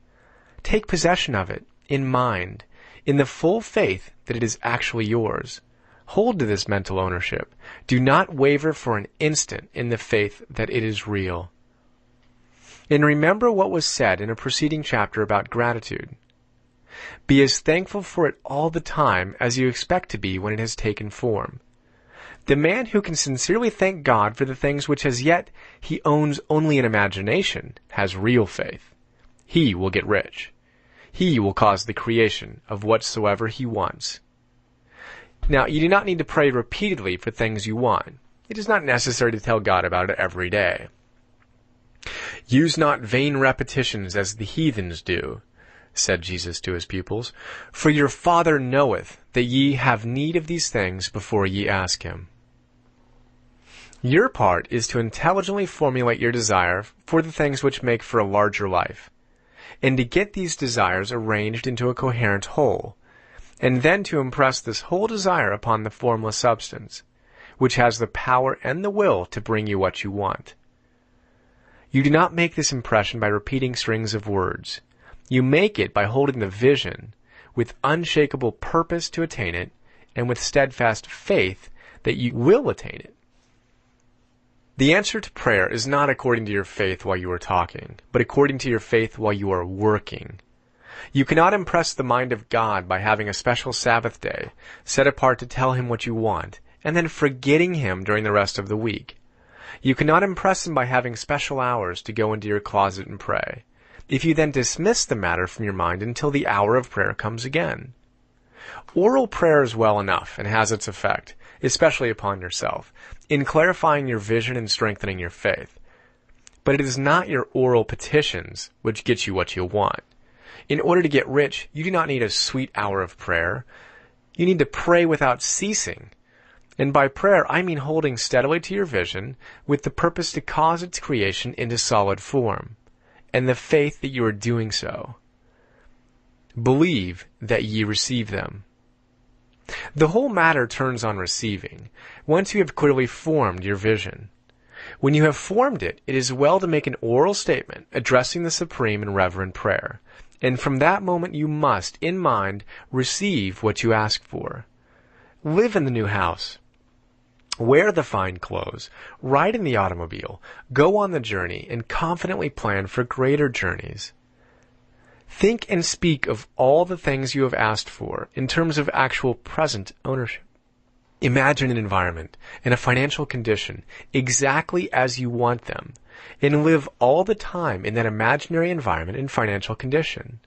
Take possession of it, in mind, in the full faith that it is actually yours. Hold to this mental ownership. Do not waver for an instant in the faith that it is real. And remember what was said in a preceding chapter about gratitude. Be as thankful for it all the time as you expect to be when it has taken form. The man who can sincerely thank God for the things which as yet he owns only in imagination has real faith. He will get rich. He will cause the creation of whatsoever he wants. Now, you do not need to pray repeatedly for things you want. It is not necessary to tell God about it every day. Use not vain repetitions as the heathens do, said Jesus to his pupils, for your Father knoweth that ye have need of these things before ye ask him. Your part is to intelligently formulate your desire for the things which make for a larger life, and to get these desires arranged into a coherent whole, and then to impress this whole desire upon the formless substance, which has the power and the will to bring you what you want. You do not make this impression by repeating strings of words. You make it by holding the vision with unshakable purpose to attain it, and with steadfast faith that you will attain it. The answer to prayer is not according to your faith while you are talking, but according to your faith while you are working. You cannot impress the mind of God by having a special Sabbath day set apart to tell him what you want, and then forgetting him during the rest of the week. You cannot impress him by having special hours to go into your closet and pray, if you then dismiss the matter from your mind until the hour of prayer comes again. Oral prayer is well enough and has its effect, especially upon yourself, in clarifying your vision and strengthening your faith. But it is not your oral petitions which get you what you want. In order to get rich, you do not need a sweet hour of prayer. You need to pray without ceasing. And by prayer, I mean holding steadily to your vision with the purpose to cause its creation into solid form, and the faith that you are doing so. Believe that ye receive them. The whole matter turns on receiving, once you have clearly formed your vision. When you have formed it, it is well to make an oral statement addressing the Supreme in reverent prayer, and from that moment you must, in mind, receive what you ask for. Live in the new house. Wear the fine clothes, ride in the automobile, go on the journey, and confidently plan for greater journeys. Think and speak of all the things you have asked for in terms of actual present ownership. Imagine an environment and a financial condition exactly as you want them, and live all the time in that imaginary environment and financial condition.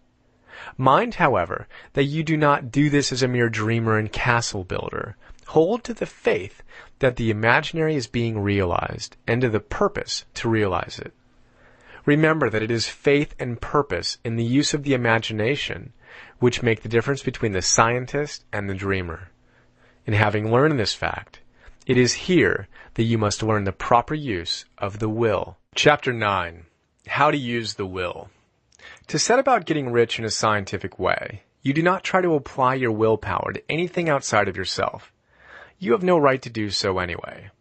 Mind, however, that you do not do this as a mere dreamer and castle builder. Hold to the faith that the imaginary is being realized, and to the purpose to realize it. Remember that it is faith and purpose in the use of the imagination which make the difference between the scientist and the dreamer. And having learned this fact, it is here that you must learn the proper use of the will. Chapter 9. How to use the will. To set about getting rich in a scientific way, you do not try to apply your willpower to anything outside of yourself. You have no right to do so anyway.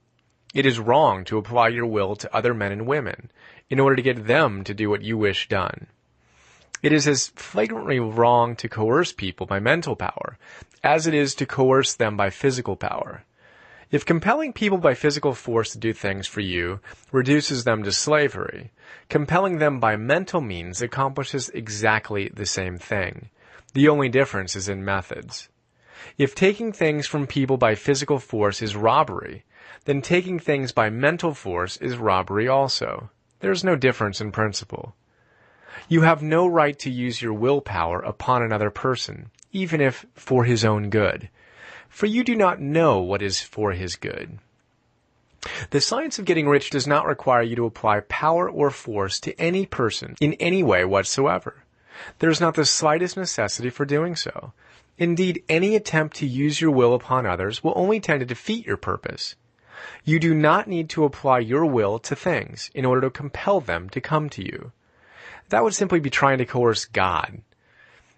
It is wrong to apply your will to other men and women in order to get them to do what you wish done. It is as flagrantly wrong to coerce people by mental power as it is to coerce them by physical power. If compelling people by physical force to do things for you reduces them to slavery, compelling them by mental means accomplishes exactly the same thing. The only difference is in methods. If taking things from people by physical force is robbery, then taking things by mental force is robbery also. There is no difference in principle. You have no right to use your willpower upon another person, even if for his own good, for you do not know what is for his good. The science of getting rich does not require you to apply power or force to any person in any way whatsoever. There is not the slightest necessity for doing so. Indeed, any attempt to use your will upon others will only tend to defeat your purpose. You do not need to apply your will to things in order to compel them to come to you. That would simply be trying to coerce God,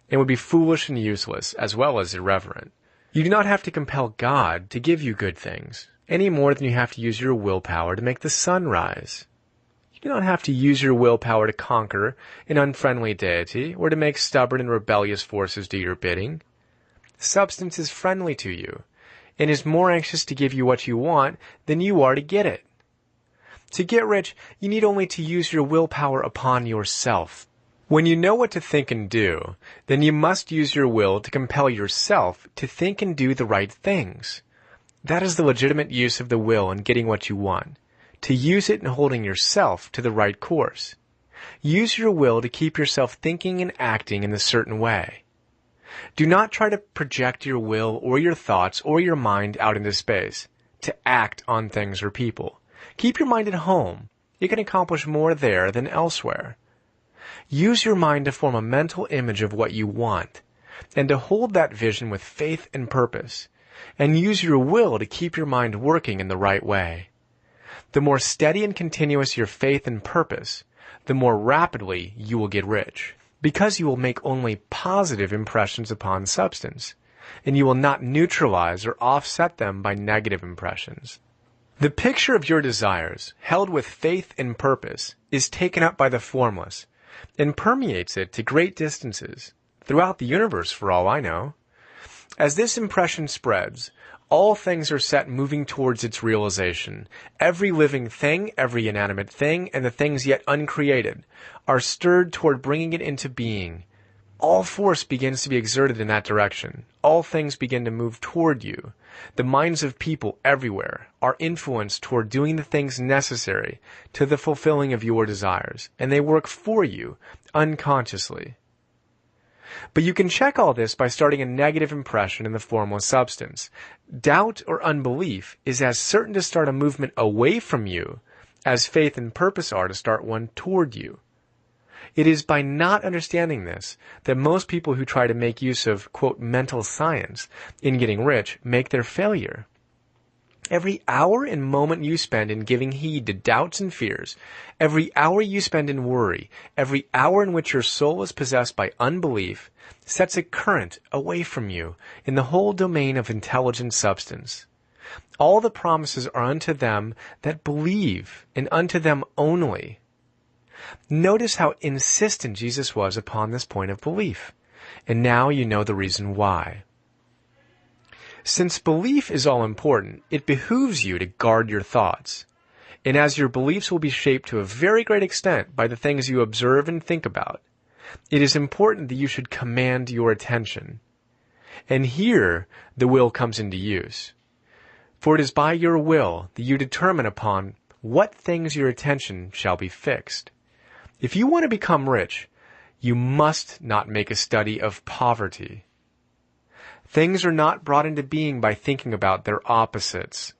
and would be foolish and useless, as well as irreverent. You do not have to compel God to give you good things, any more than you have to use your willpower to make the sun rise. You do not have to use your willpower to conquer an unfriendly deity, or to make stubborn and rebellious forces do your bidding. Substance is friendly to you, and is more anxious to give you what you want than you are to get it. To get rich, you need only to use your willpower upon yourself. When you know what to think and do, then you must use your will to compel yourself to think and do the right things. That is the legitimate use of the will in getting what you want, to use it in holding yourself to the right course. Use your will to keep yourself thinking and acting in a certain way. Do not try to project your will or your thoughts or your mind out into space, to act on things or people. Keep your mind at home. You can accomplish more there than elsewhere. Use your mind to form a mental image of what you want, and to hold that vision with faith and purpose, and use your will to keep your mind working in the right way. The more steady and continuous your faith and purpose, the more rapidly you will get rich, because you will make only positive impressions upon substance, and you will not neutralize or offset them by negative impressions. The picture of your desires, held with faith and purpose, is taken up by the formless, and permeates it to great distances, throughout the universe for all I know. As this impression spreads, all things are set moving towards its realization. Every living thing, every inanimate thing, and the things yet uncreated are stirred toward bringing it into being. All force begins to be exerted in that direction. All things begin to move toward you. The minds of people everywhere are influenced toward doing the things necessary to the fulfilling of your desires, and they work for you unconsciously. But you can check all this by starting a negative impression in the formless substance. Doubt or unbelief is as certain to start a movement away from you as faith and purpose are to start one toward you. It is by not understanding this that most people who try to make use of, quote, mental science in getting rich make their failure. Every hour and moment you spend in giving heed to doubts and fears, every hour you spend in worry, every hour in which your soul is possessed by unbelief, sets a current away from you in the whole domain of intelligent substance. All the promises are unto them that believe, and unto them only. Notice how insistent Jesus was upon this point of belief, and now you know the reason why. Since belief is all important, it behooves you to guard your thoughts. And as your beliefs will be shaped to a very great extent by the things you observe and think about, it is important that you should command your attention. And here the will comes into use. For it is by your will that you determine upon what things your attention shall be fixed. If you want to become rich, you must not make a study of poverty. Things are not brought into being by thinking about their opposites.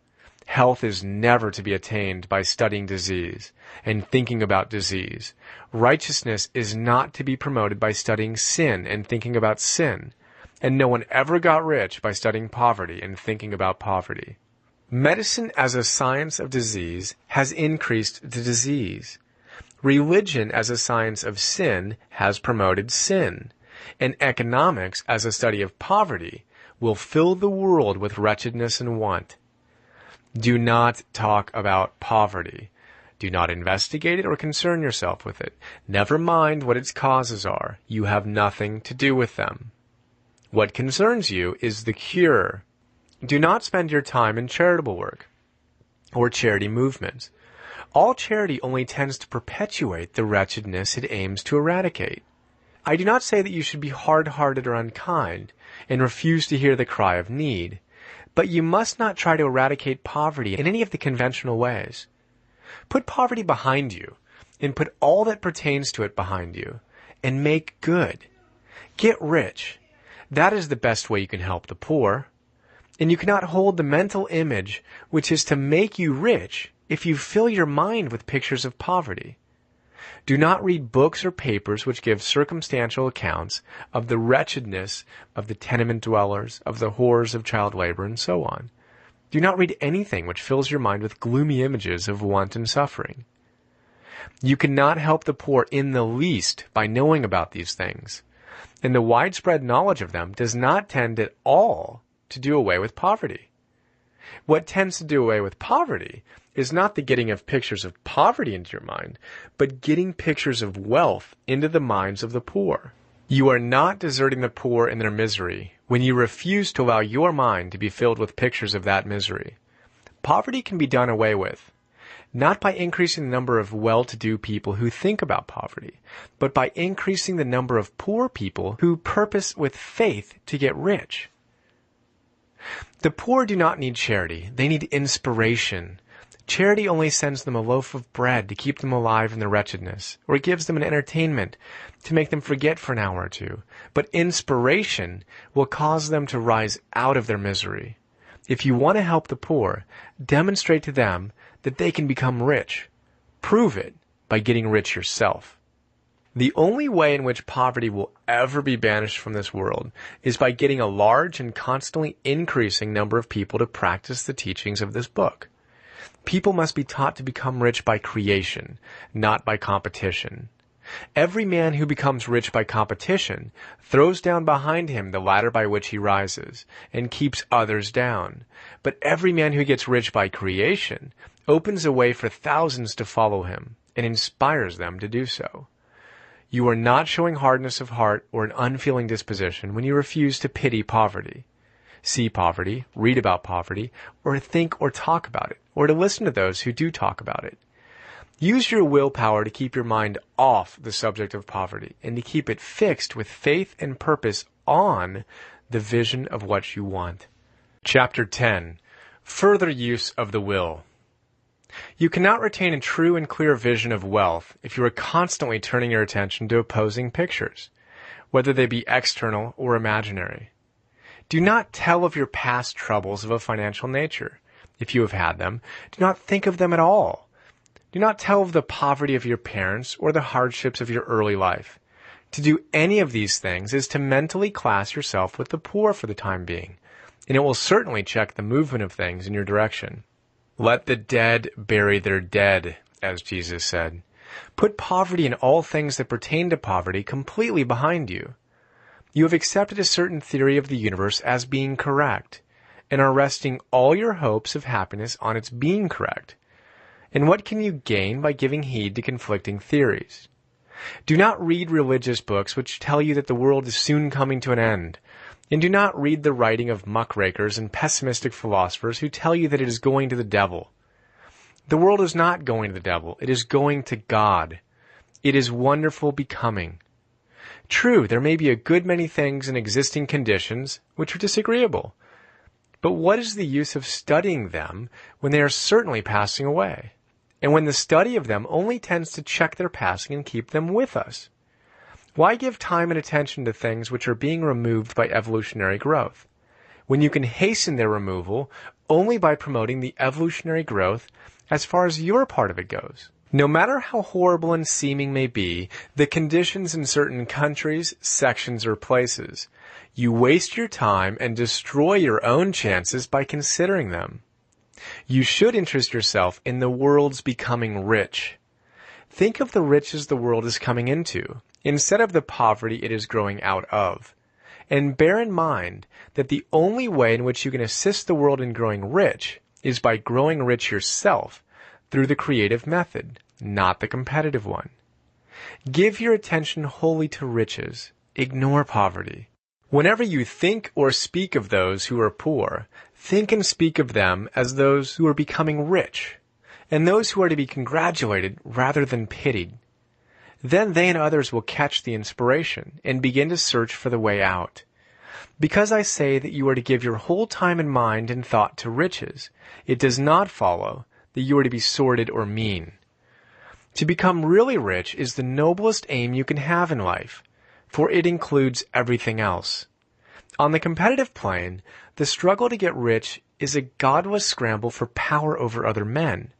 Health is never to be attained by studying disease and thinking about disease. Righteousness is not to be promoted by studying sin and thinking about sin. And no one ever got rich by studying poverty and thinking about poverty. Medicine as a science of disease has increased the disease. Religion as a science of sin has promoted sin. And economics as a study of poverty will fill the world with wretchedness and want. Do not talk about poverty. Do not investigate it or concern yourself with it. Never mind what its causes are. You have nothing to do with them. What concerns you is the cure. Do not spend your time in charitable work or charity movements. All charity only tends to perpetuate the wretchedness it aims to eradicate. I do not say that you should be hard-hearted or unkind and refuse to hear the cry of need, but you must not try to eradicate poverty in any of the conventional ways. Put poverty behind you, and put all that pertains to it behind you, and make good. Get rich. That is the best way you can help the poor. And you cannot hold the mental image which is to make you rich if you fill your mind with pictures of poverty. Do not read books or papers which give circumstantial accounts of the wretchedness of the tenement dwellers, of the horrors of child labor, and so on. Do not read anything which fills your mind with gloomy images of want and suffering. You cannot help the poor in the least by knowing about these things, and the widespread knowledge of them does not tend at all to do away with poverty. What tends to do away with poverty is not the getting of pictures of poverty into your mind, but getting pictures of wealth into the minds of the poor. You are not deserting the poor in their misery when you refuse to allow your mind to be filled with pictures of that misery. Poverty can be done away with, not by increasing the number of well-to-do people who think about poverty, but by increasing the number of poor people who purpose with faith to get rich. The poor do not need charity. They need inspiration. Charity only sends them a loaf of bread to keep them alive in their wretchedness, or gives them an entertainment to make them forget for an hour or two. But inspiration will cause them to rise out of their misery. If you want to help the poor, demonstrate to them that they can become rich. Prove it by getting rich yourself. The only way in which poverty will ever be banished from this world is by getting a large and constantly increasing number of people to practice the teachings of this book. People must be taught to become rich by creation, not by competition. Every man who becomes rich by competition throws down behind him the ladder by which he rises, and keeps others down. But every man who gets rich by creation opens a way for thousands to follow him, and inspires them to do so. You are not showing hardness of heart or an unfeeling disposition when you refuse to pity poverty, see poverty, read about poverty, or think or talk about it, or to listen to those who do talk about it. Use your willpower to keep your mind off the subject of poverty and to keep it fixed with faith and purpose on the vision of what you want. Chapter 10. Further use of the will. You cannot retain a true and clear vision of wealth if you are constantly turning your attention to opposing pictures, whether they be external or imaginary. Do not tell of your past troubles of a financial nature. If you have had them, do not think of them at all. Do not tell of the poverty of your parents or the hardships of your early life. To do any of these things is to mentally class yourself with the poor for the time being, and it will certainly check the movement of things in your direction. Let the dead bury their dead, as Jesus said. Put poverty and all things that pertain to poverty completely behind you. You have accepted a certain theory of the universe as being correct, and are resting all your hopes of happiness on its being correct. And what can you gain by giving heed to conflicting theories? Do not read religious books which tell you that the world is soon coming to an end, and do not read the writing of muckrakers and pessimistic philosophers who tell you that it is going to the devil. The world is not going to the devil. It is going to God. It is wonderful becoming. True, there may be a good many things in existing conditions which are disagreeable. But what is the use of studying them when they are certainly passing away, and when the study of them only tends to check their passing and keep them with us? Why give time and attention to things which are being removed by evolutionary growth, when you can hasten their removal only by promoting the evolutionary growth as far as your part of it goes? No matter how horrible and seeming may be the conditions in certain countries, sections, or places, you waste your time and destroy your own chances by considering them. You should interest yourself in the world's becoming rich. Think of the riches the world is coming into, instead of the poverty it is growing out of. And bear in mind that the only way in which you can assist the world in growing rich is by growing rich yourself through the creative method, not the competitive one. Give your attention wholly to riches. Ignore poverty. Whenever you think or speak of those who are poor, think and speak of them as those who are becoming rich, and those who are to be congratulated rather than pitied. Then they and others will catch the inspiration and begin to search for the way out. Because I say that you are to give your whole time and mind and thought to riches, it does not follow that you are to be sordid or mean. To become really rich is the noblest aim you can have in life, for it includes everything else. On the competitive plane, the struggle to get rich is a godless scramble for power over other men.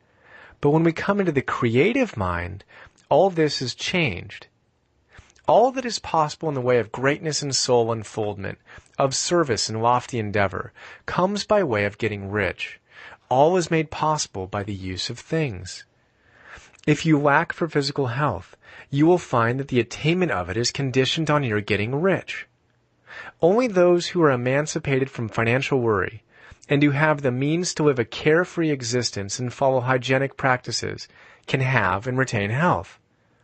But when we come into the creative mind, all this is changed. All that is possible in the way of greatness and soul unfoldment, of service and lofty endeavor, comes by way of getting rich. All is made possible by the use of things. If you lack for physical health, you will find that the attainment of it is conditioned on your getting rich. Only those who are emancipated from financial worry, and who have the means to live a carefree existence and follow hygienic practices, can have and retain health.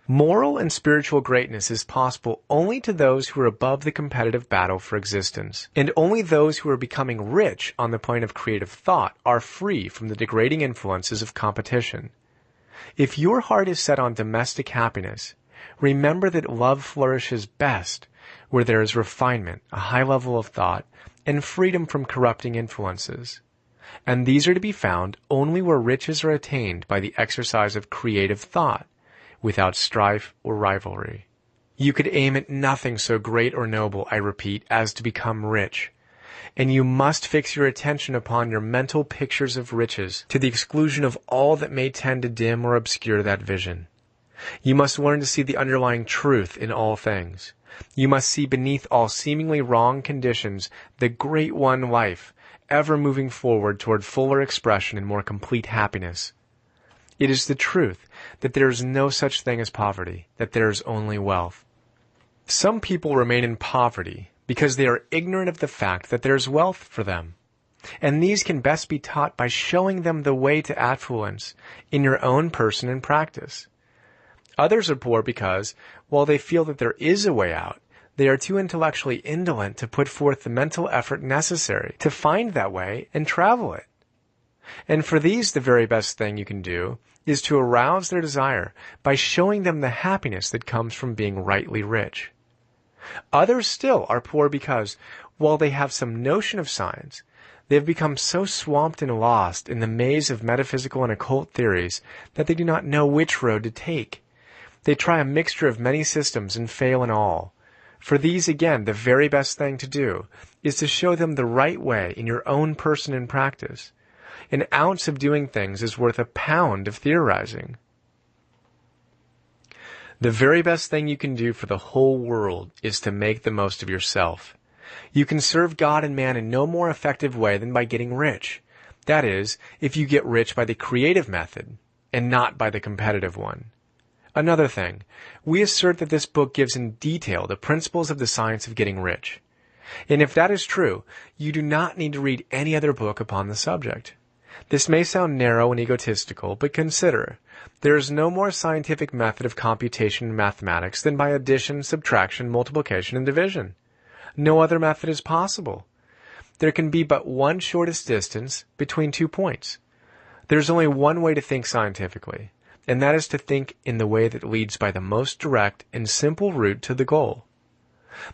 Moral and spiritual greatness is possible only to those who are above the competitive battle for existence, and only those who are becoming rich on the plane of creative thought are free from the degrading influences of competition. If your heart is set on domestic happiness, remember that love flourishes best where there is refinement, a high level of thought, and freedom from corrupting influences. And these are to be found only where riches are attained by the exercise of creative thought, without strife or rivalry. You could aim at nothing so great or noble, I repeat, as to become rich. And you must fix your attention upon your mental pictures of riches, to the exclusion of all that may tend to dim or obscure that vision. You must learn to see the underlying truth in all things. You must see beneath all seemingly wrong conditions the great one life, ever moving forward toward fuller expression and more complete happiness. It is the truth that there is no such thing as poverty, that there is only wealth. Some people remain in poverty because they are ignorant of the fact that there is wealth for them, and these can best be taught by showing them the way to affluence in your own person and practice. Others are poor because, while they feel that there is a way out, they are too intellectually indolent to put forth the mental effort necessary to find that way and travel it. And for these, the very best thing you can do is to arouse their desire by showing them the happiness that comes from being rightly rich. Others still are poor because, while they have some notion of science, they have become so swamped and lost in the maze of metaphysical and occult theories that they do not know which road to take. They try a mixture of many systems and fail in all. For these, again, the very best thing to do is to show them the right way in your own person and practice. An ounce of doing things is worth a pound of theorizing. The very best thing you can do for the whole world is to make the most of yourself. You can serve God and man in no more effective way than by getting rich. That is, if you get rich by the creative method, and not by the competitive one. Another thing, we assert that this book gives in detail the principles of the science of getting rich. And if that is true, you do not need to read any other book upon the subject. This may sound narrow and egotistical, but consider, there is no more scientific method of computation in mathematics than by addition, subtraction, multiplication, and division. No other method is possible. There can be but one shortest distance between 2 points. There is only one way to think scientifically, and that is to think in the way that leads by the most direct and simple route to the goal.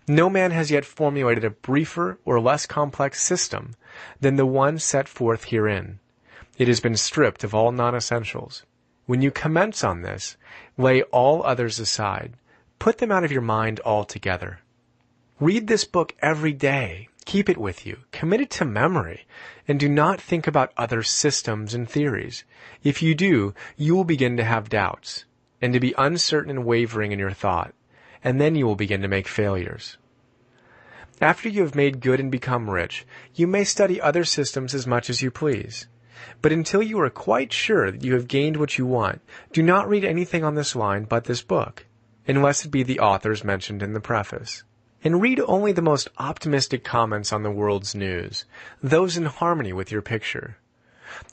No man has yet formulated a briefer or less complex system than the one set forth herein. It has been stripped of all non-essentials. When you commence on this, lay all others aside. Put them out of your mind altogether. Read this book every day. Keep it with you. Commit it to memory. And do not think about other systems and theories. If you do, you will begin to have doubts, and to be uncertain and wavering in your thought, and then you will begin to make failures. After you have made good and become rich, you may study other systems as much as you please. But until you are quite sure that you have gained what you want, do not read anything on this line but this book, unless it be the authors mentioned in the preface. And read only the most optimistic comments on the world's news, those in harmony with your picture.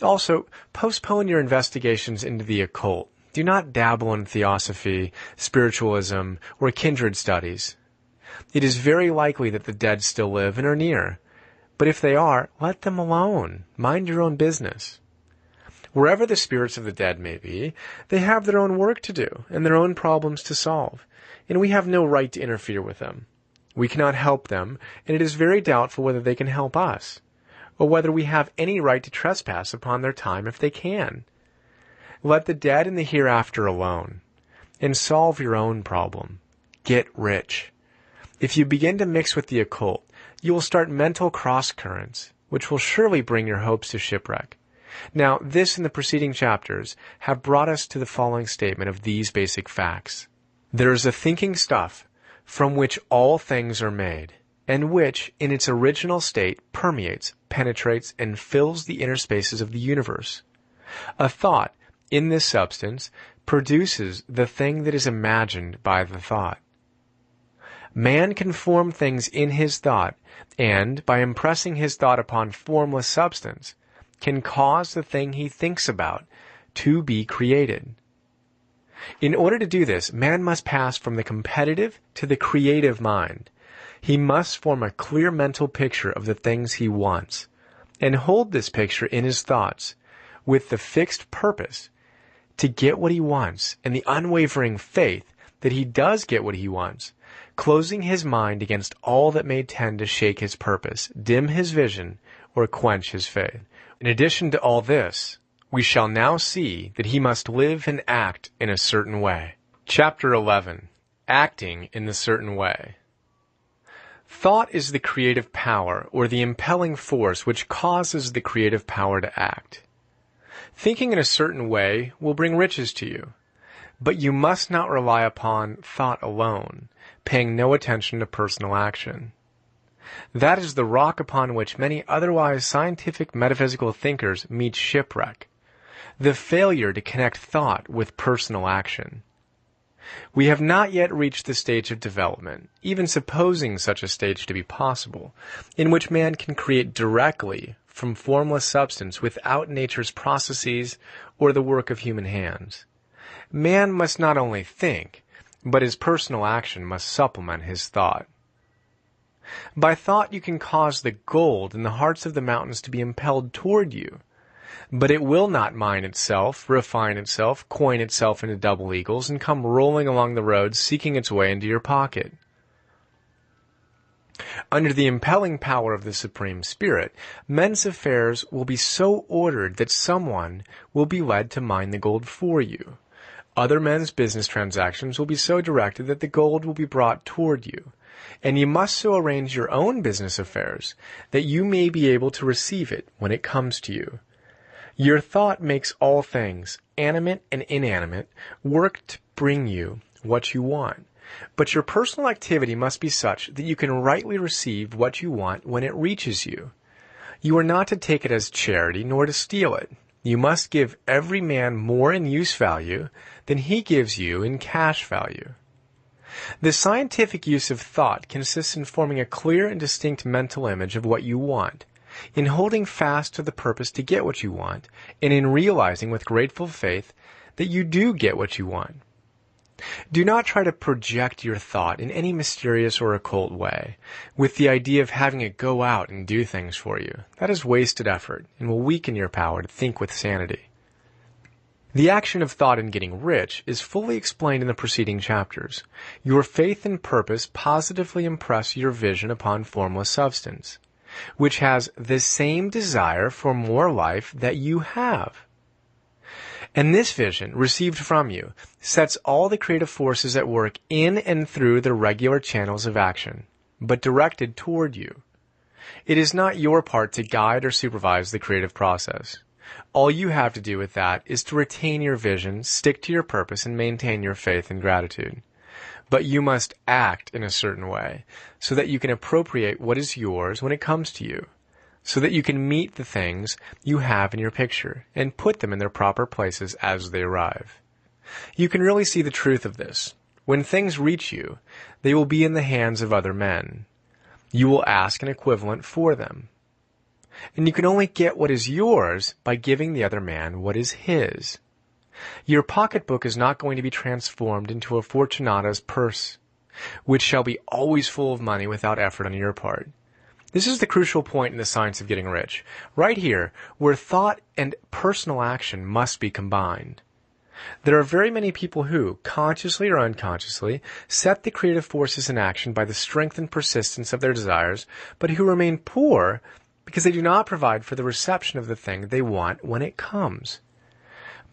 Also, postpone your investigations into the occult. Do not dabble in theosophy, spiritualism, or kindred studies. It is very likely that the dead still live and are near. But if they are, let them alone. Mind your own business. Wherever the spirits of the dead may be, they have their own work to do and their own problems to solve, and we have no right to interfere with them. We cannot help them, and it is very doubtful whether they can help us, or whether we have any right to trespass upon their time if they can. Let the dead and the hereafter alone, and solve your own problem. Get rich. If you begin to mix with the occult, you will start mental cross-currents, which will surely bring your hopes to shipwreck. Now, this and the preceding chapters have brought us to the following statement of these basic facts. There is a thinking stuff from which all things are made, and which, in its original state, permeates, penetrates, and fills the inner spaces of the universe. A thought, in this substance, produces the thing that is imagined by the thought. Man can form things in his thought, and, by impressing his thought upon formless substance, can cause the thing he thinks about to be created. In order to do this, man must pass from the competitive to the creative mind. He must form a clear mental picture of the things he wants, and hold this picture in his thoughts, with the fixed purpose to get what he wants, and the unwavering faith that he does get what he wants, closing his mind against all that may tend to shake his purpose, dim his vision, or quench his faith. In addition to all this, we shall now see that he must live and act in a certain way. Chapter 11. Acting in a certain way. Thought is the creative power, or the impelling force which causes the creative power to act. Thinking in a certain way will bring riches to you, but you must not rely upon thought alone, paying no attention to personal action. That is the rock upon which many otherwise scientific metaphysical thinkers meet shipwreck, the failure to connect thought with personal action. We have not yet reached the stage of development, even supposing such a stage to be possible, in which man can create directly from formless substance without nature's processes or the work of human hands. Man must not only think, but his personal action must supplement his thought. By thought you can cause the gold in the hearts of the mountains to be impelled toward you, but it will not mine itself, refine itself, coin itself into double eagles, and come rolling along the road seeking its way into your pocket. Under the impelling power of the Supreme Spirit, men's affairs will be so ordered that someone will be led to mine the gold for you. Other men's business transactions will be so directed that the gold will be brought toward you, and you must so arrange your own business affairs that you may be able to receive it when it comes to you. Your thought makes all things, animate and inanimate, work to bring you what you want. But your personal activity must be such that you can rightly receive what you want when it reaches you. You are not to take it as charity, nor to steal it. You must give every man more in use value than he gives you in cash value. The scientific use of thought consists in forming a clear and distinct mental image of what you want, in holding fast to the purpose to get what you want, and in realizing with grateful faith that you do get what you want. Do not try to project your thought in any mysterious or occult way, with the idea of having it go out and do things for you. That is wasted effort, and will weaken your power to think with sanity. The action of thought in getting rich is fully explained in the preceding chapters. Your faith and purpose positively impress your vision upon formless substance, which has the same desire for more life that you have. And this vision, received from you, sets all the creative forces at work in and through the regular channels of action, but directed toward you. It is not your part to guide or supervise the creative process. All you have to do with that is to retain your vision, stick to your purpose, and maintain your faith and gratitude. But you must act in a certain way, so that you can appropriate what is yours when it comes to you, so that you can meet the things you have in your picture and put them in their proper places as they arrive. You can really see the truth of this. When things reach you, they will be in the hands of other men. You will ask an equivalent for them. And you can only get what is yours by giving the other man what is his. Your pocketbook is not going to be transformed into a Fortunata's purse, which shall be always full of money without effort on your part. This is the crucial point in the science of getting rich, right here, where thought and personal action must be combined. There are very many people who, consciously or unconsciously, set the creative forces in action by the strength and persistence of their desires, but who remain poor because they do not provide for the reception of the thing they want when it comes.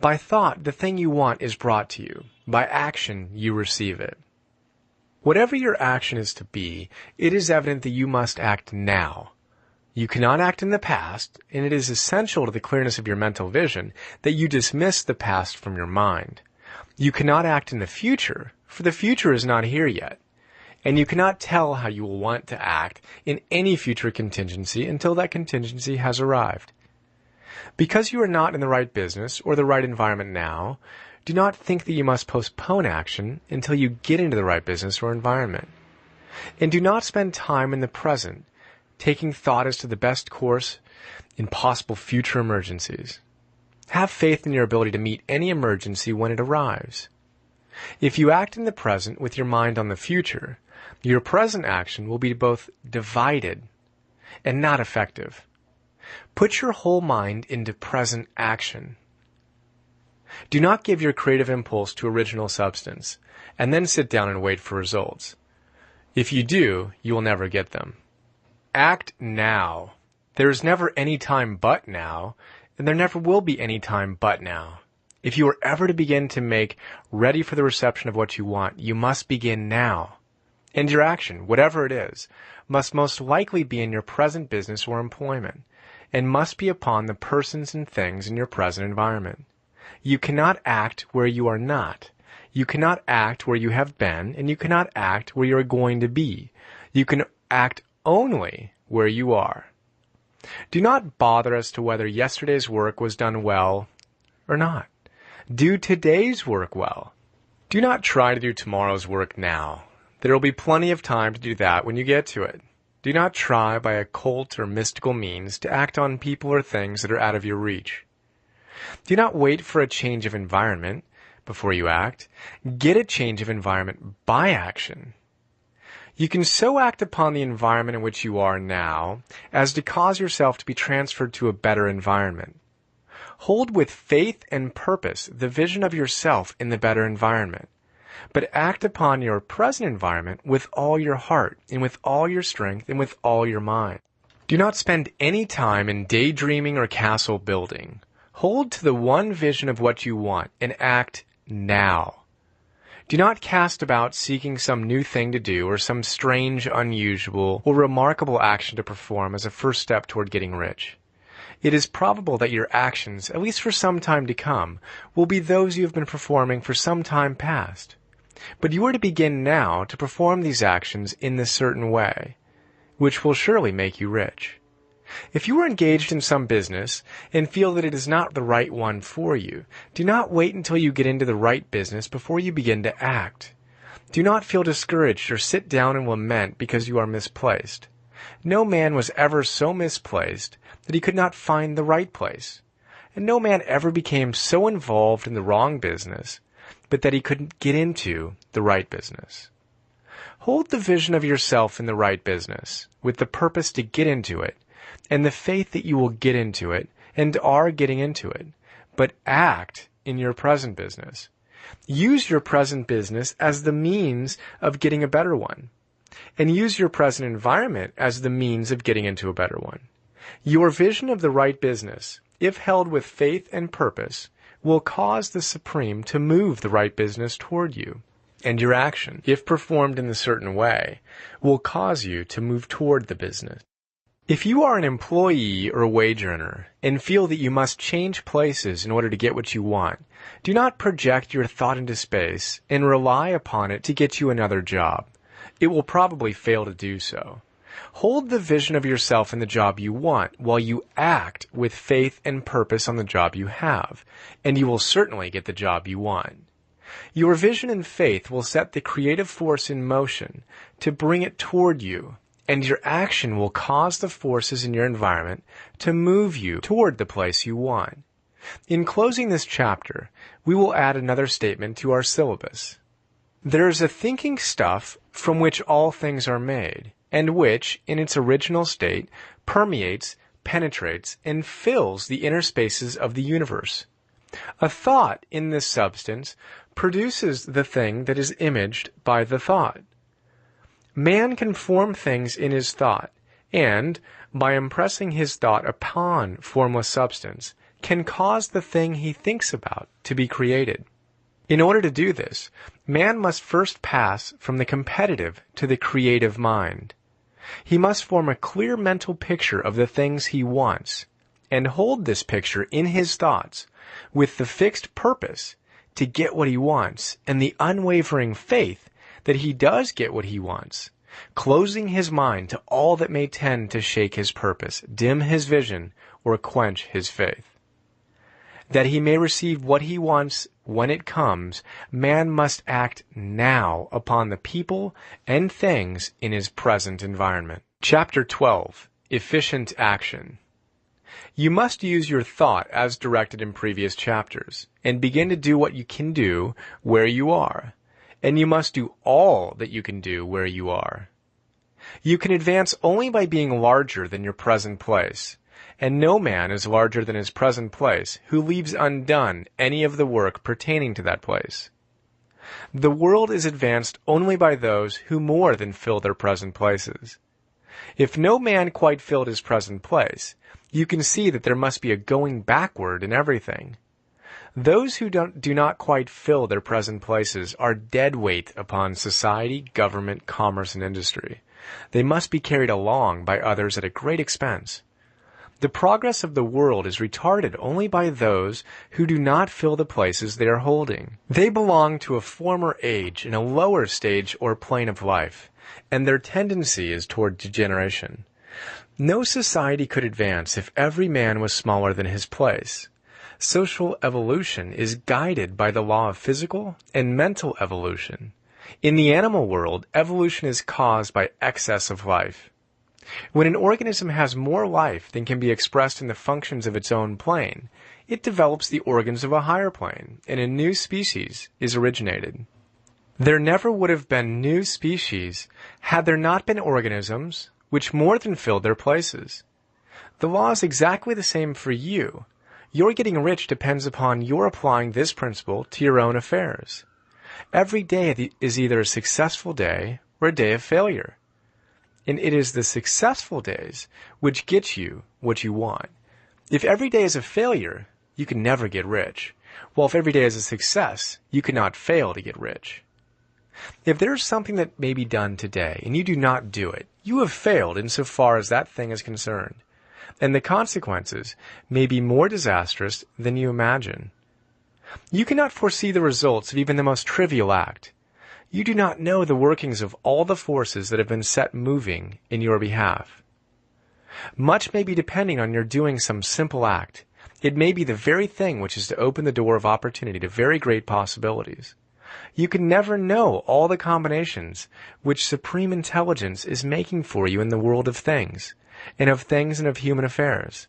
By thought, the thing you want is brought to you. By action, you receive it. Whatever your action is to be, it is evident that you must act now. You cannot act in the past, and it is essential to the clearness of your mental vision that you dismiss the past from your mind. You cannot act in the future, for the future is not here yet. And you cannot tell how you will want to act in any future contingency until that contingency has arrived. Because you are not in the right business or the right environment now, do not think that you must postpone action until you get into the right business or environment. And do not spend time in the present, taking thought as to the best course in possible future emergencies. Have faith in your ability to meet any emergency when it arrives. If you act in the present with your mind on the future, your present action will be both divided and not effective. Put your whole mind into present action. Do not give your creative impulse to original substance, and then sit down and wait for results. If you do, you will never get them. Act now. There is never any time but now, and there never will be any time but now. If you are ever to begin to make ready for the reception of what you want, you must begin now. And your action, whatever it is, must most likely be in your present business or employment, and must be upon the persons and things in your present environment. You cannot act where you are not. You cannot act where you have been, and you cannot act where you are going to be. You can act only where you are. Do not bother as to whether yesterday's work was done well or not. Do today's work well. Do not try to do tomorrow's work now. There will be plenty of time to do that when you get to it. Do not try by occult or mystical means to act on people or things that are out of your reach. Do not wait for a change of environment before you act. Get a change of environment by action. You can so act upon the environment in which you are now as to cause yourself to be transferred to a better environment. Hold with faith and purpose the vision of yourself in the better environment, but act upon your present environment with all your heart and with all your strength and with all your mind. Do not spend any time in daydreaming or castle building. Hold to the one vision of what you want and act now. Do not cast about seeking some new thing to do or some strange, unusual, or remarkable action to perform as a first step toward getting rich. It is probable that your actions, at least for some time to come, will be those you have been performing for some time past. But you are to begin now to perform these actions in this certain way, which will surely make you rich. If you are engaged in some business and feel that it is not the right one for you, do not wait until you get into the right business before you begin to act. Do not feel discouraged or sit down and lament because you are misplaced. No man was ever so misplaced that he could not find the right place, and no man ever became so involved in the wrong business but that he couldn't get into the right business. Hold the vision of yourself in the right business with the purpose to get into it, and the faith that you will get into it and are getting into it, but act in your present business. Use your present business as the means of getting a better one, and use your present environment as the means of getting into a better one. Your vision of the right business, if held with faith and purpose, will cause the Supreme to move the right business toward you, and your action, if performed in a certain way, will cause you to move toward the business. If you are an employee or a wage earner and feel that you must change places in order to get what you want, do not project your thought into space and rely upon it to get you another job. It will probably fail to do so. Hold the vision of yourself in the job you want while you act with faith and purpose on the job you have, and you will certainly get the job you want. Your vision and faith will set the creative force in motion to bring it toward you, and your action will cause the forces in your environment to move you toward the place you want. In closing this chapter, we will add another statement to our syllabus. There is a thinking stuff from which all things are made, and which, in its original state, permeates, penetrates, and fills the inner spaces of the universe. A thought in this substance produces the thing that is imaged by the thought. Man can form things in his thought, and, by impressing his thought upon formless substance, can cause the thing he thinks about to be created. In order to do this, man must first pass from the competitive to the creative mind. He must form a clear mental picture of the things he wants, and hold this picture in his thoughts, with the fixed purpose to get what he wants, and the unwavering faith that he does get what he wants, closing his mind to all that may tend to shake his purpose, dim his vision, or quench his faith. That he may receive what he wants when it comes, man must act now upon the people and things in his present environment. Chapter 12. Efficient Action. You must use your thought as directed in previous chapters, and begin to do what you can do where you are. And you must do all that you can do where you are. You can advance only by being larger than your present place, and no man is larger than his present place who leaves undone any of the work pertaining to that place. The world is advanced only by those who more than fill their present places. If no man quite filled his present place, you can see that there must be a going backward in everything. Those who do not quite fill their present places are dead weight upon society, government, commerce, and industry. They must be carried along by others at a great expense. The progress of the world is retarded only by those who do not fill the places they are holding. They belong to a former age in a lower stage or plane of life, and their tendency is toward degeneration. No society could advance if every man was smaller than his place. Social evolution is guided by the law of physical and mental evolution. In the animal world, evolution is caused by excess of life. When an organism has more life than can be expressed in the functions of its own plane, it develops the organs of a higher plane, and a new species is originated. There never would have been new species had there not been organisms which more than filled their places. The law is exactly the same for you. Your getting rich depends upon your applying this principle to your own affairs. Every day is either a successful day or a day of failure. And it is the successful days which get you what you want. If every day is a failure, you can never get rich. While if every day is a success, you cannot fail to get rich. If there is something that may be done today and you do not do it, you have failed insofar as that thing is concerned. And the consequences may be more disastrous than you imagine. You cannot foresee the results of even the most trivial act. You do not know the workings of all the forces that have been set moving in your behalf. Much may be depending on your doing some simple act. It may be the very thing which is to open the door of opportunity to very great possibilities. You can never know all the combinations which supreme intelligence is making for you in the world of things and of human affairs.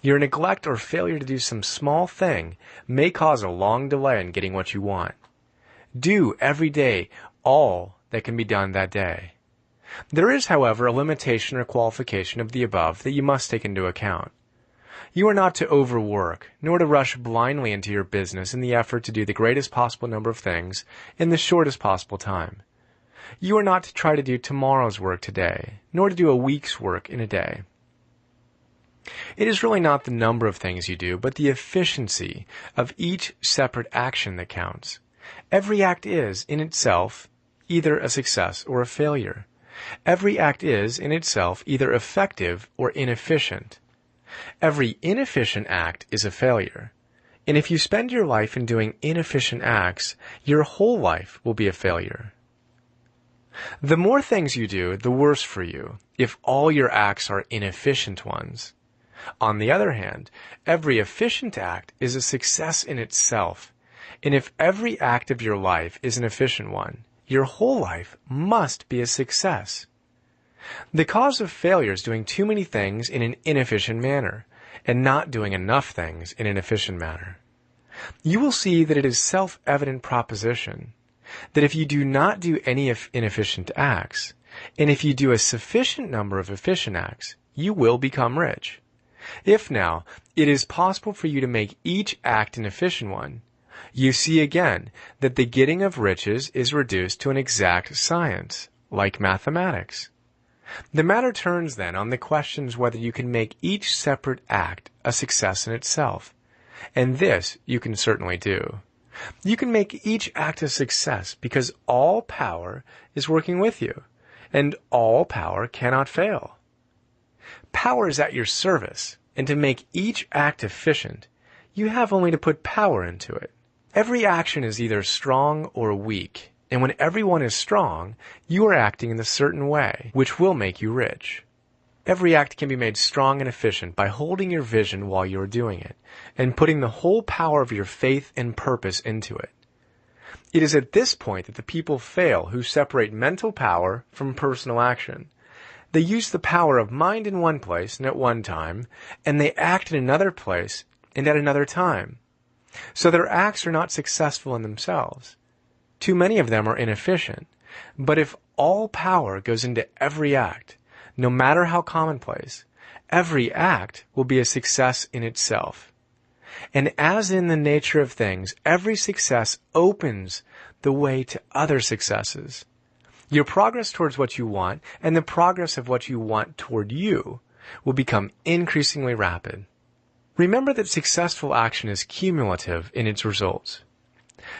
Your neglect or failure to do some small thing may cause a long delay in getting what you want. Do every day all that can be done that day. There is, however, a limitation or qualification of the above that you must take into account. You are not to overwork, nor to rush blindly into your business in the effort to do the greatest possible number of things in the shortest possible time. You are not to try to do tomorrow's work today, nor to do a week's work in a day. It is really not the number of things you do, but the efficiency of each separate action that counts. Every act is, in itself, either a success or a failure. Every act is, in itself, either effective or inefficient. Every inefficient act is a failure. And if you spend your life in doing inefficient acts, your whole life will be a failure. The more things you do, the worse for you, if all your acts are inefficient ones. On the other hand, every efficient act is a success in itself. And if every act of your life is an efficient one, your whole life must be a success. The cause of failure is doing too many things in an inefficient manner, and not doing enough things in an efficient manner. You will see that it is self-evident proposition that if you do not do any inefficient acts, and if you do a sufficient number of efficient acts, you will become rich. If now it is possible for you to make each act an efficient one, you see again that the getting of riches is reduced to an exact science, like mathematics. The matter turns then on the questions whether you can make each separate act a success in itself, and this you can certainly do. You can make each act a success because all power is working with you, and all power cannot fail. Power is at your service, and to make each act efficient, you have only to put power into it. Every action is either strong or weak, and when everyone is strong, you are acting in a certain way, which will make you rich. Every act can be made strong and efficient by holding your vision while you are doing it, and putting the whole power of your faith and purpose into it. It is at this point that the people fail who separate mental power from personal action. They use the power of mind in one place and at one time, and they act in another place and at another time. So their acts are not successful in themselves. Too many of them are inefficient. But if all power goes into every act, no matter how commonplace, every act will be a success in itself. And as in the nature of things, every success opens the way to other successes. Your progress towards what you want and the progress of what you want toward you will become increasingly rapid. Remember that successful action is cumulative in its results.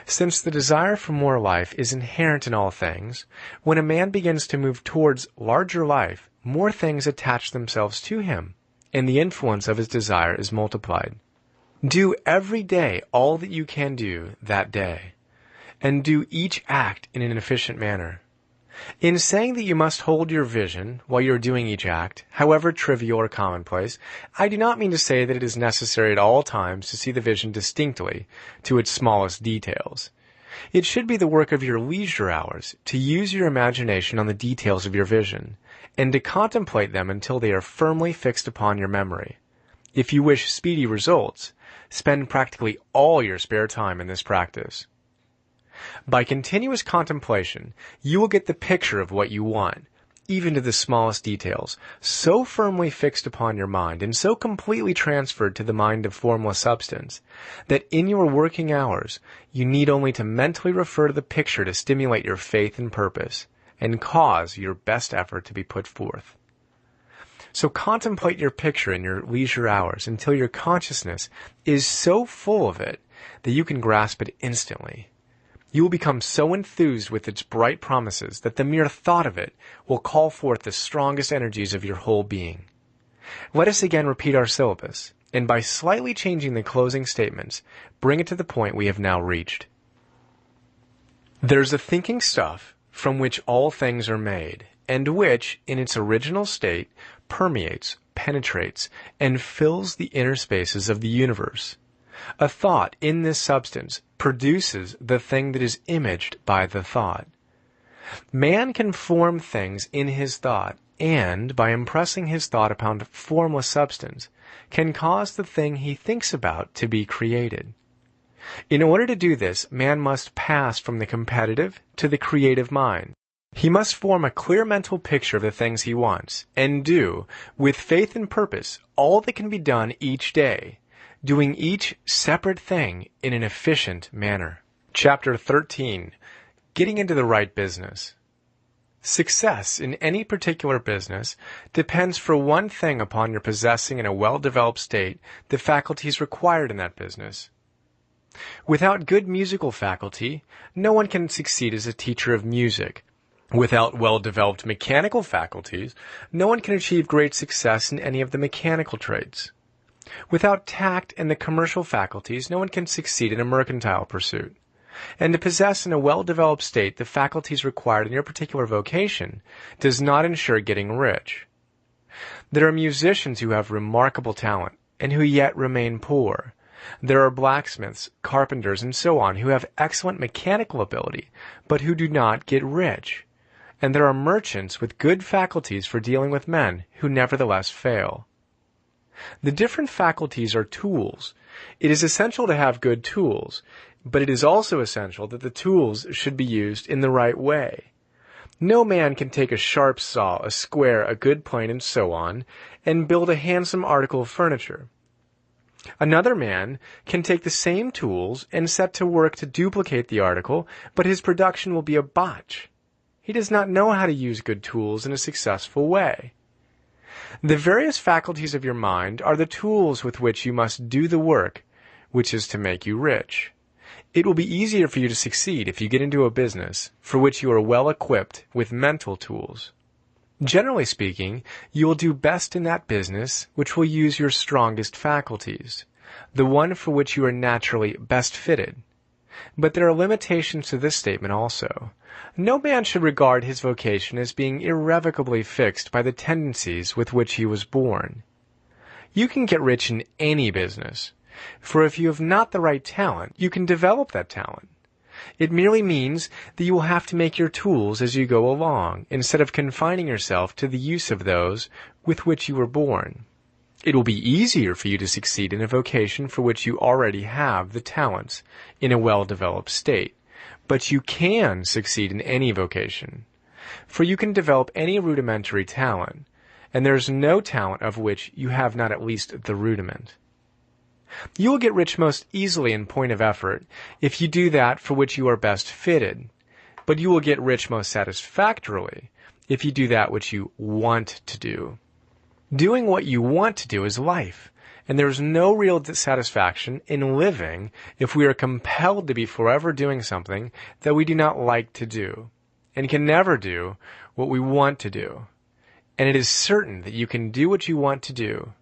Since the desire for more life is inherent in all things, when a man begins to move towards larger life, more things attach themselves to him, and the influence of his desire is multiplied. Do every day all that you can do that day, and do each act in an efficient manner. In saying that you must hold your vision while you are doing each act, however trivial or commonplace, I do not mean to say that it is necessary at all times to see the vision distinctly to its smallest details. It should be the work of your leisure hours to use your imagination on the details of your vision, and to contemplate them until they are firmly fixed upon your memory. If you wish speedy results, spend practically all your spare time in this practice. By continuous contemplation, you will get the picture of what you want, even to the smallest details, so firmly fixed upon your mind and so completely transferred to the mind of formless substance, that in your working hours you need only to mentally refer to the picture to stimulate your faith and purpose, and cause your best effort to be put forth. So contemplate your picture in your leisure hours until your consciousness is so full of it that you can grasp it instantly. You will become so enthused with its bright promises that the mere thought of it will call forth the strongest energies of your whole being. Let us again repeat our syllabus, and by slightly changing the closing statements, bring it to the point we have now reached. There's a thinking stuff from which all things are made, and which, in its original state, permeates, penetrates, and fills the inner spaces of the universe. A thought in this substance produces the thing that is imaged by the thought. Man can form things in his thought, and, by impressing his thought upon formless substance, can cause the thing he thinks about to be created. In order to do this, man must pass from the competitive to the creative mind. He must form a clear mental picture of the things he wants, and do, with faith and purpose, all that can be done each day, doing each separate thing in an efficient manner. Chapter 13. Getting into the right business. Success in any particular business depends for one thing upon your possessing in a well-developed state the faculties required in that business. Without good musical faculty, no one can succeed as a teacher of music. Without well-developed mechanical faculties, no one can achieve great success in any of the mechanical trades. Without tact and the commercial faculties, no one can succeed in a mercantile pursuit. And to possess in a well-developed state the faculties required in your particular vocation does not ensure getting rich. There are musicians who have remarkable talent, and who yet remain poor. There are blacksmiths, carpenters, and so on who have excellent mechanical ability, but who do not get rich. and there are merchants with good faculties for dealing with men who nevertheless fail. The different faculties are tools. It is essential to have good tools, but it is also essential that the tools should be used in the right way. No man can take a sharp saw, a square, a good plane, and so on, and build a handsome article of furniture. Another man can take the same tools and set to work to duplicate the article, but his production will be a botch. He does not know how to use good tools in a successful way. The various faculties of your mind are the tools with which you must do the work, which is to make you rich. It will be easier for you to succeed if you get into a business for which you are well equipped with mental tools. Generally speaking, you will do best in that business which will use your strongest faculties, the one for which you are naturally best fitted. But there are limitations to this statement also. No man should regard his vocation as being irrevocably fixed by the tendencies with which he was born. You can get rich in any business, for if you have not the right talent, you can develop that talent. It merely means that you will have to make your tools as you go along, instead of confining yourself to the use of those with which you were born. It will be easier for you to succeed in a vocation for which you already have the talents in a well-developed state, but you can succeed in any vocation, for you can develop any rudimentary talent, and there is no talent of which you have not at least the rudiment. You will get rich most easily in point of effort if you do that for which you are best fitted, but you will get rich most satisfactorily if you do that which you want to do. Doing what you want to do is life, and there is no real satisfaction in living if we are compelled to be forever doing something that we do not like to do, and can never do what we want to do. And it is certain that you can do what you want to do.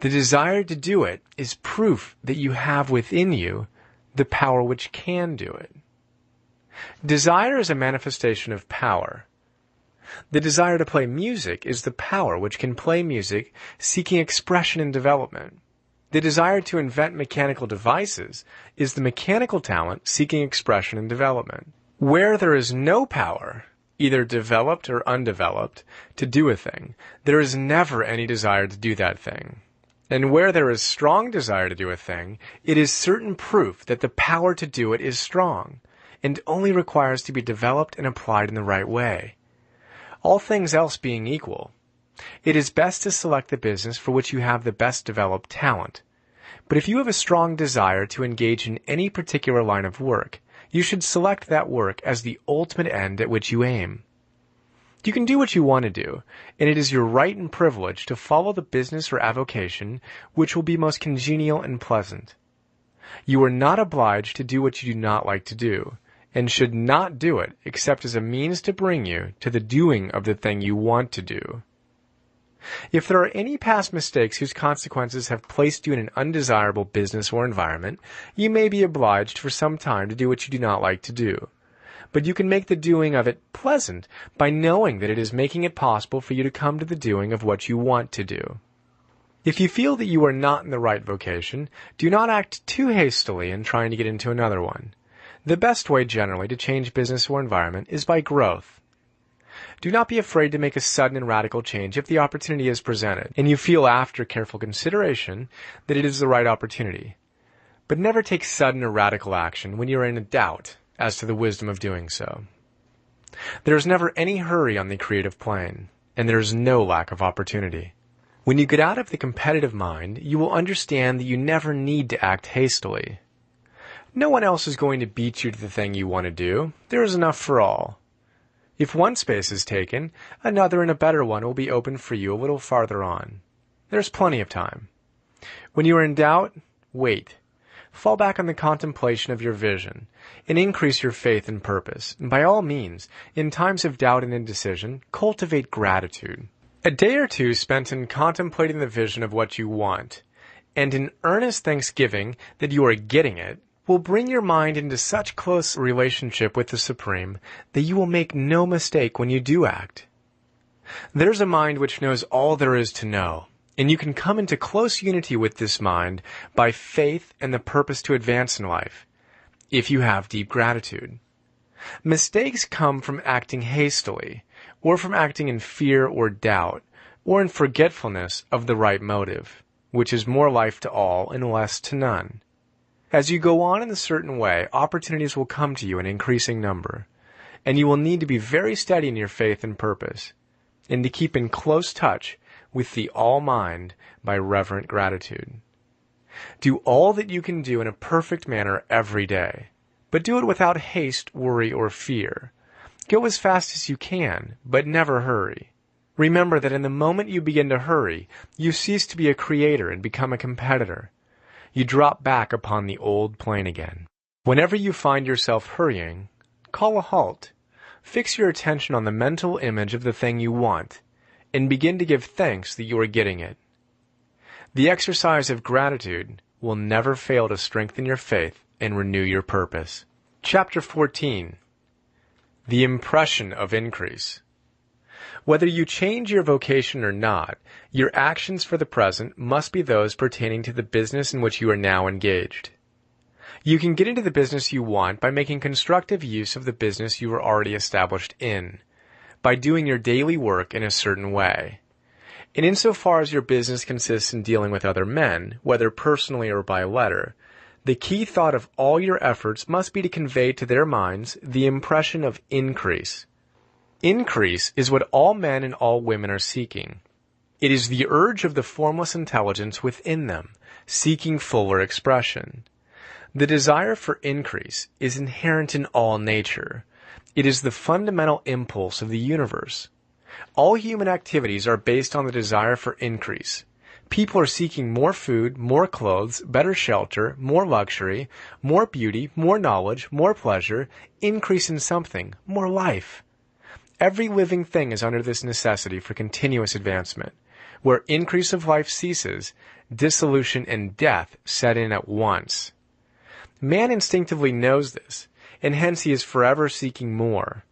The desire to do it is proof that you have within you the power which can do it. Desire is a manifestation of power. The desire to play music is the power which can play music, seeking expression and development. The desire to invent mechanical devices is the mechanical talent seeking expression and development. Where there is no power, either developed or undeveloped, to do a thing, there is never any desire to do that thing. And where there is strong desire to do a thing, it is certain proof that the power to do it is strong, and only requires to be developed and applied in the right way. All things else being equal, it is best to select the business for which you have the best developed talent. But if you have a strong desire to engage in any particular line of work, you should select that work as the ultimate end at which you aim. You can do what you want to do, and it is your right and privilege to follow the business or avocation which will be most congenial and pleasant. You are not obliged to do what you do not like to do, and should not do it except as a means to bring you to the doing of the thing you want to do. If there are any past mistakes whose consequences have placed you in an undesirable business or environment, you may be obliged for some time to do what you do not like to do. But you can make the doing of it pleasant by knowing that it is making it possible for you to come to the doing of what you want to do. If you feel that you are not in the right vocation, do not act too hastily in trying to get into another one. The best way generally to change business or environment is by growth. Do not be afraid to make a sudden and radical change if the opportunity is presented, and you feel after careful consideration that it is the right opportunity. But never take sudden or radical action when you are in a doubt as to the wisdom of doing so. There is never any hurry on the creative plane, and there is no lack of opportunity. When you get out of the competitive mind, you will understand that you never need to act hastily. No one else is going to beat you to the thing you want to do. There is enough for all. If one space is taken, another and a better one will be opened for you a little farther on. There's plenty of time. When you are in doubt, wait. Fall back on the contemplation of your vision, and increase your faith and purpose. And by all means, in times of doubt and indecision, cultivate gratitude. A day or two spent in contemplating the vision of what you want, and in earnest thanksgiving that you are getting it, will bring your mind into such close relationship with the Supreme that you will make no mistake when you do act. There's a mind which knows all there is to know, and you can come into close unity with this mind by faith and the purpose to advance in life, if you have deep gratitude. Mistakes come from acting hastily, or from acting in fear or doubt, or in forgetfulness of the right motive, which is more life to all and less to none. As you go on in a certain way, opportunities will come to you in increasing number, and you will need to be very steady in your faith and purpose, and to keep in close touch with the All-Mind by reverent gratitude. Do all that you can do in a perfect manner every day, but do it without haste, worry, or fear. Go as fast as you can, but never hurry. Remember that in the moment you begin to hurry, you cease to be a creator and become a competitor. You drop back upon the old plane again. Whenever you find yourself hurrying, call a halt. Fix your attention on the mental image of the thing you want, and begin to give thanks that you are getting it. The exercise of gratitude will never fail to strengthen your faith and renew your purpose. Chapter 14. The Impression of Increase. Whether you change your vocation or not, your actions for the present must be those pertaining to the business in which you are now engaged. You can get into the business you want by making constructive use of the business you are already established in, by doing your daily work in a certain way. And insofar as your business consists in dealing with other men, whether personally or by letter, the key thought of all your efforts must be to convey to their minds the impression of increase. Increase is what all men and all women are seeking. It is the urge of the formless intelligence within them, seeking fuller expression. The desire for increase is inherent in all nature. It is the fundamental impulse of the universe. All human activities are based on the desire for increase. People are seeking more food, more clothes, better shelter, more luxury, more beauty, more knowledge, more pleasure, increase in something, more life. Every living thing is under this necessity for continuous advancement. Where increase of life ceases, dissolution and death set in at once. Man instinctively knows this, and hence he is forever seeking more.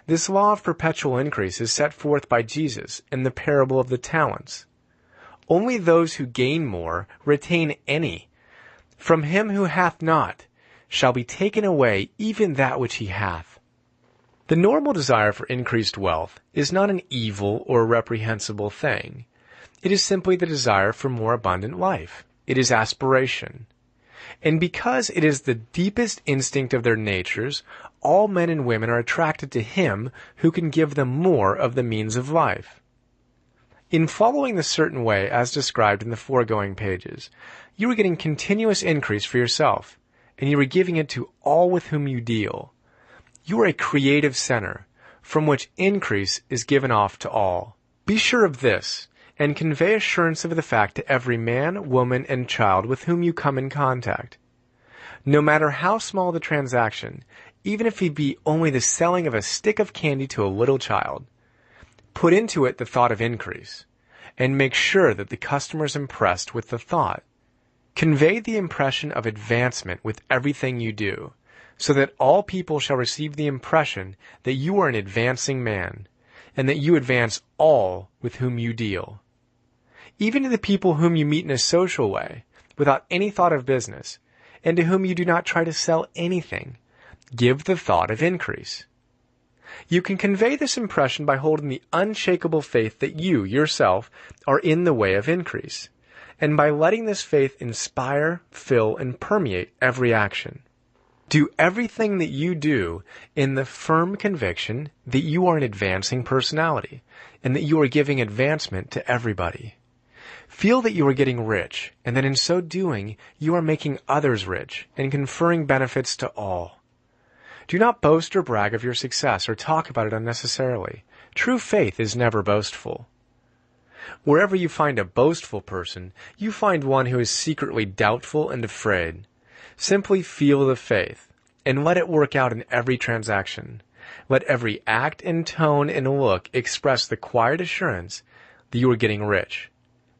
This law of perpetual increase is set forth by Jesus in the parable of the talents. Only those who gain more retain any. From him who hath not shall be taken away even that which he hath. The normal desire for increased wealth is not an evil or reprehensible thing. It is simply the desire for more abundant life. It is aspiration. And because it is the deepest instinct of their natures, all men and women are attracted to him who can give them more of the means of life. In following the certain way as described in the foregoing pages, you are getting continuous increase for yourself, and you are giving it to all with whom you deal. You are a creative center, from which increase is given off to all. Be sure of this, and convey assurance of the fact to every man, woman, and child with whom you come in contact. No matter how small the transaction, even if it be only the selling of a stick of candy to a little child, put into it the thought of increase, and make sure that the customer is impressed with the thought. Convey the impression of advancement with everything you do, so that all people shall receive the impression that you are an advancing man, and that you advance all with whom you deal. Even to the people whom you meet in a social way, without any thought of business, and to whom you do not try to sell anything, give the thought of increase. You can convey this impression by holding the unshakable faith that you, yourself, are in the way of increase, and by letting this faith inspire, fill, and permeate every action. Do everything that you do in the firm conviction that you are an advancing personality, and that you are giving advancement to everybody. Feel that you are getting rich, and that in so doing, you are making others rich and conferring benefits to all. Do not boast or brag of your success or talk about it unnecessarily. True faith is never boastful. Wherever you find a boastful person, you find one who is secretly doubtful and afraid. Simply feel the faith, and let it work out in every transaction. Let every act and tone and look express the quiet assurance that you are getting rich,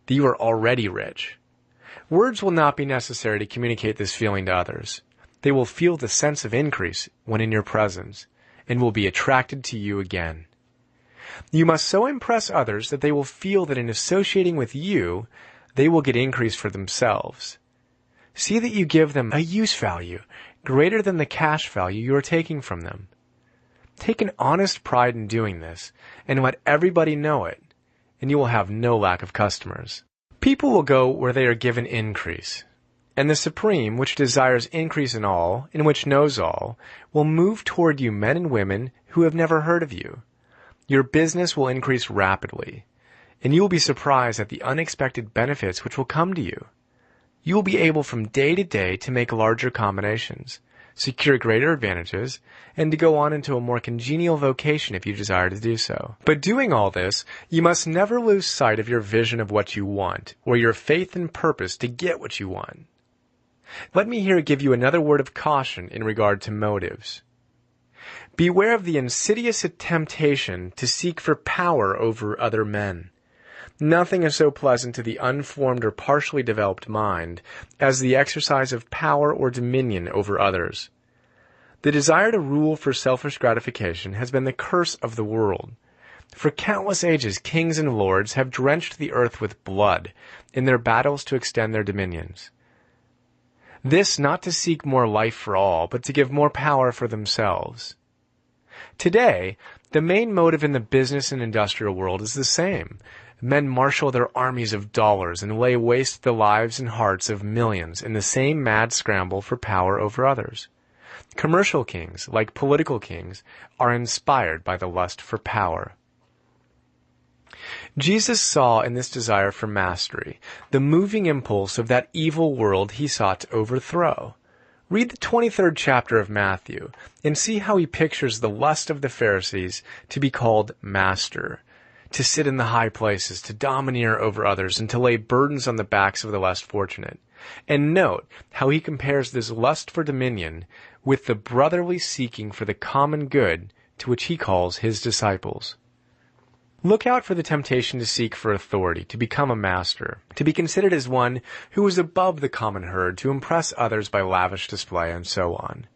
that you are already rich. Words will not be necessary to communicate this feeling to others. They will feel the sense of increase when in your presence, and will be attracted to you again. You must so impress others that they will feel that in associating with you, they will get increase for themselves. See that you give them a use value greater than the cash value you are taking from them. Take an honest pride in doing this, and let everybody know it, and you will have no lack of customers. People will go where they are given increase, and the Supreme, which desires increase in all, and which knows all, will move toward you men and women who have never heard of you. Your business will increase rapidly, and you will be surprised at the unexpected benefits which will come to you. You will be able from day to day to make larger combinations, secure greater advantages, and to go on into a more congenial vocation if you desire to do so. But doing all this, you must never lose sight of your vision of what you want, or your faith and purpose to get what you want. Let me here give you another word of caution in regard to motives. Beware of the insidious temptation to seek for power over other men. Nothing is so pleasant to the unformed or partially developed mind as the exercise of power or dominion over others. The desire to rule for selfish gratification has been the curse of the world. For countless ages, kings and lords have drenched the earth with blood in their battles to extend their dominions. This not to seek more life for all, but to give more power for themselves. Today, the main motive in the business and industrial world is the same. Men marshal their armies of dollars and lay waste the lives and hearts of millions in the same mad scramble for power over others. Commercial kings, like political kings, are inspired by the lust for power. Jesus saw in this desire for mastery the moving impulse of that evil world he sought to overthrow. Read the 23rd chapter of Matthew and see how he pictures the lust of the Pharisees to be called master, to sit in the high places, to domineer over others, and to lay burdens on the backs of the less fortunate. And note how he compares this lust for dominion with the brotherly seeking for the common good to which he calls his disciples. Look out for the temptation to seek for authority, to become a master, to be considered as one who is above the common herd, to impress others by lavish display, and so on.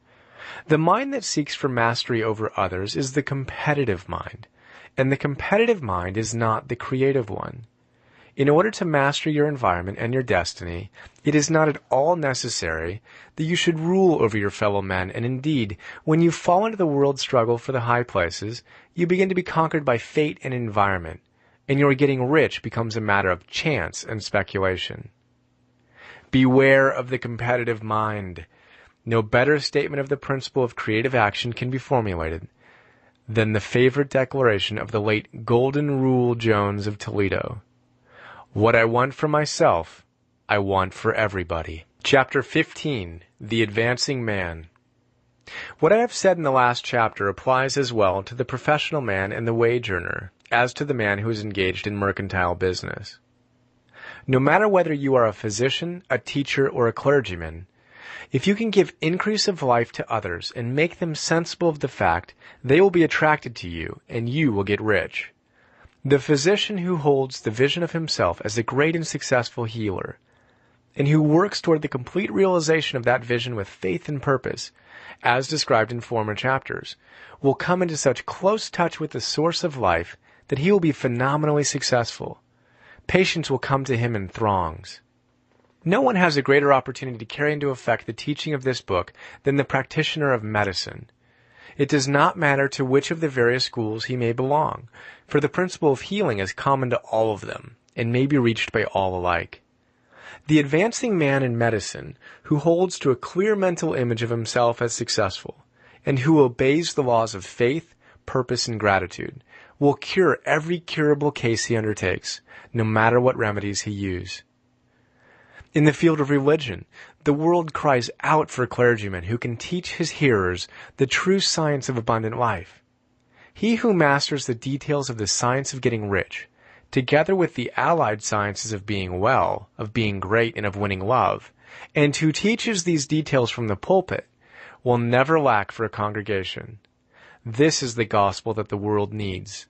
The mind that seeks for mastery over others is the competitive mind, and the competitive mind is not the creative one. In order to master your environment and your destiny, it is not at all necessary that you should rule over your fellow men, and indeed, when you fall into the world struggle for the high places, you begin to be conquered by fate and environment, and your getting rich becomes a matter of chance and speculation. Beware of the competitive mind. No better statement of the principle of creative action can be formulated than the favorite declaration of the late Golden Rule Jones of Toledo. What I want for myself, I want for everybody. Chapter 15, The Advancing Man. What I have said in the last chapter applies as well to the professional man and the wage earner as to the man who is engaged in mercantile business. No matter whether you are a physician, a teacher, or a clergyman, if you can give increase of life to others and make them sensible of the fact, they will be attracted to you, and you will get rich. The physician who holds the vision of himself as a great and successful healer, and who works toward the complete realization of that vision with faith and purpose, as described in former chapters, will come into such close touch with the source of life that he will be phenomenally successful. Patients will come to him in throngs. No one has a greater opportunity to carry into effect the teaching of this book than the practitioner of medicine. It does not matter to which of the various schools he may belong, for the principle of healing is common to all of them, and may be reached by all alike. The advancing man in medicine, who holds to a clear mental image of himself as successful, and who obeys the laws of faith, purpose, and gratitude, will cure every curable case he undertakes, no matter what remedies he use. In the field of religion, the world cries out for clergymen who can teach his hearers the true science of abundant life. He who masters the details of the science of getting rich, together with the allied sciences of being well, of being great, and of winning love, and who teaches these details from the pulpit, will never lack for a congregation. This is the gospel that the world needs.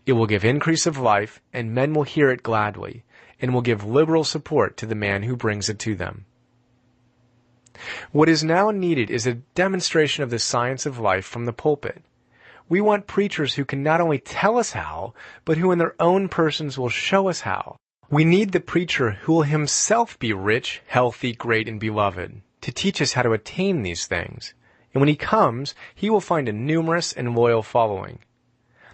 It will give increase of life, and men will hear it gladly, and will give liberal support to the man who brings it to them. What is now needed is a demonstration of the science of life from the pulpit. We want preachers who can not only tell us how, but who in their own persons will show us how. We need the preacher who will himself be rich, healthy, great, and beloved, to teach us how to attain these things. And when he comes, he will find a numerous and loyal following.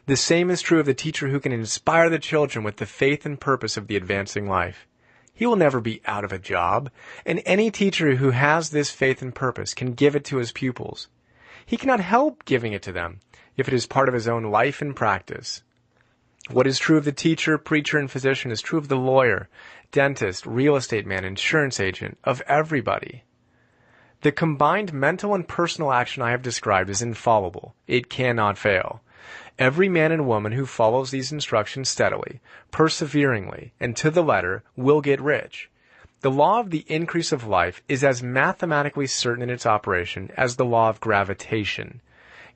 The same is true of the teacher who can inspire the children with the faith and purpose of the advancing life. He will never be out of a job, and any teacher who has this faith and purpose can give it to his pupils. He cannot help giving it to them if it is part of his own life and practice. What is true of the teacher, preacher, and physician is true of the lawyer, dentist, real estate man, insurance agent, of everybody. The combined mental and personal action I have described is infallible. It cannot fail. Every man and woman who follows these instructions steadily, perseveringly, and to the letter will get rich. The law of the increase of life is as mathematically certain in its operation as the law of gravitation.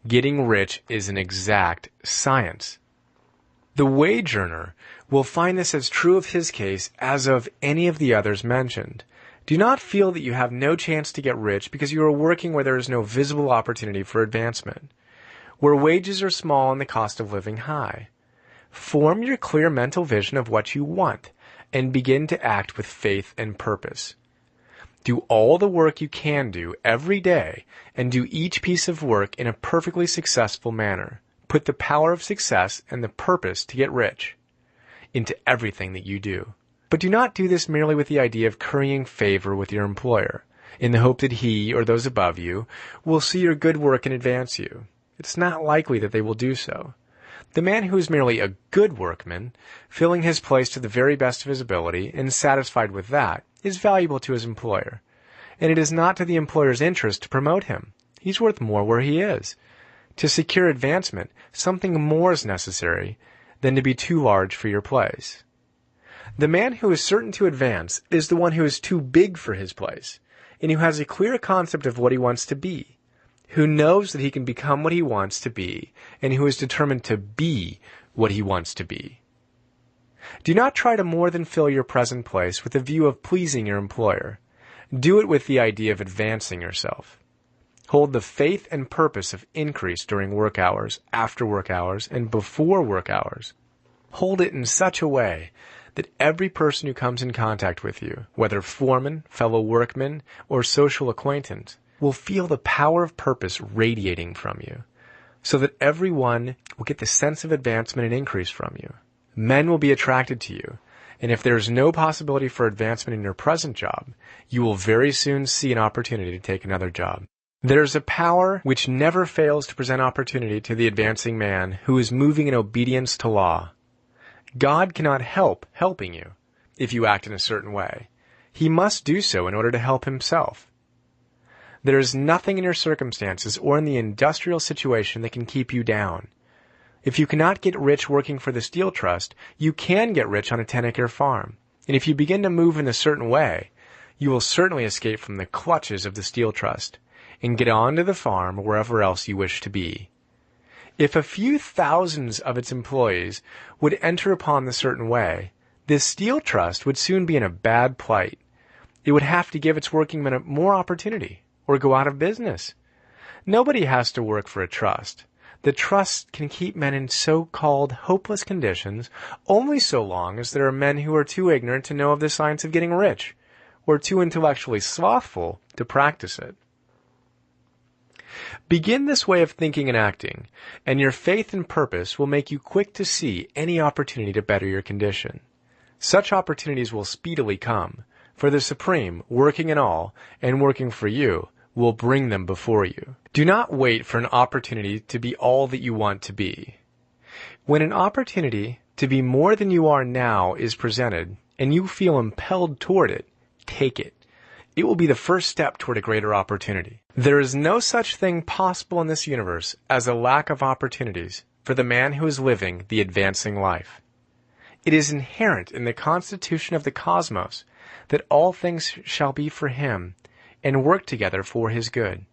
Getting rich is an exact science. The wage earner will find this as true of his case as of any of the others mentioned. Do not feel that you have no chance to get rich because you are working where there is no visible opportunity for advancement, where wages are small and the cost of living high. Form your clear mental vision of what you want and begin to act with faith and purpose. Do all the work you can do every day and do each piece of work in a perfectly successful manner. Put the power of success and the purpose to get rich into everything that you do. But do not do this merely with the idea of currying favor with your employer, in the hope that he or those above you will see your good work and advance you. It's not likely that they will do so. The man who is merely a good workman, filling his place to the very best of his ability and satisfied with that, is valuable to his employer. And it is not to the employer's interest to promote him. He's worth more where he is. To secure advancement, something more is necessary than to be too large for your place. The man who is certain to advance is the one who is too big for his place, and who has a clear concept of what he wants to be, who knows that he can become what he wants to be, and who is determined to be what he wants to be. Do not try to more than fill your present place with a view of pleasing your employer. Do it with the idea of advancing yourself. Hold the faith and purpose of increase during work hours, after work hours, and before work hours. Hold it in such a way that every person who comes in contact with you, whether foreman, fellow workman, or social acquaintance, will feel the power of purpose radiating from you, so that everyone will get the sense of advancement and increase from you. Men will be attracted to you, and if there is no possibility for advancement in your present job, you will very soon see an opportunity to take another job. There is a power which never fails to present opportunity to the advancing man who is moving in obedience to law. God cannot help helping you if you act in a certain way. He must do so in order to help himself. There is nothing in your circumstances or in the industrial situation that can keep you down. If you cannot get rich working for the Steel Trust, you can get rich on a 10-acre farm. And if you begin to move in a certain way, you will certainly escape from the clutches of the Steel Trust and get on to the farm or wherever else you wish to be. If a few thousands of its employees would enter upon the certain way, this Steel Trust would soon be in a bad plight. It would have to give its working men more opportunity or go out of business. Nobody has to work for a trust. The trust can keep men in so-called hopeless conditions only so long as there are men who are too ignorant to know of the science of getting rich, or too intellectually slothful to practice it. Begin this way of thinking and acting, and your faith and purpose will make you quick to see any opportunity to better your condition. Such opportunities will speedily come, for the Supreme, working in all, and working for you, will bring them before you. Do not wait for an opportunity to be all that you want to be. When an opportunity to be more than you are now is presented, and you feel impelled toward it, take it. It will be the first step toward a greater opportunity. There is no such thing possible in this universe as a lack of opportunities for the man who is living the advancing life. It is inherent in the constitution of the cosmos that all things shall be for him and work together for his good.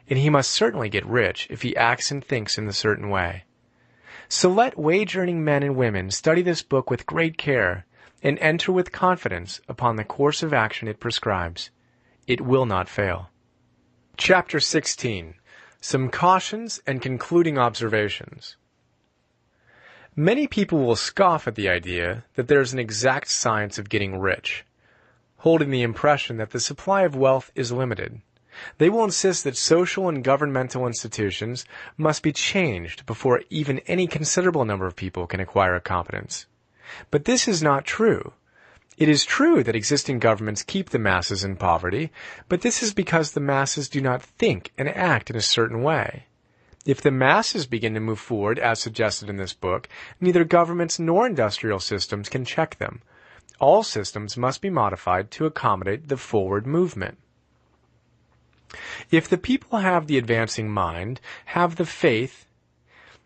And he must certainly get rich if he acts and thinks in a certain way. So let wage-earning men and women study this book with great care and enter with confidence upon the course of action it prescribes. It will not fail. Chapter 16. Some Cautions and Concluding Observations. Many people will scoff at the idea that there is an exact science of getting rich, holding the impression that the supply of wealth is limited, They will insist that social and governmental institutions must be changed before even any considerable number of people can acquire a competence. But this is not true. It is true that existing governments keep the masses in poverty, but this is because the masses do not think and act in a certain way. If the masses begin to move forward, as suggested in this book, neither governments nor industrial systems can check them. All systems must be modified to accommodate the forward movement. If the people have the advancing mind, have the faith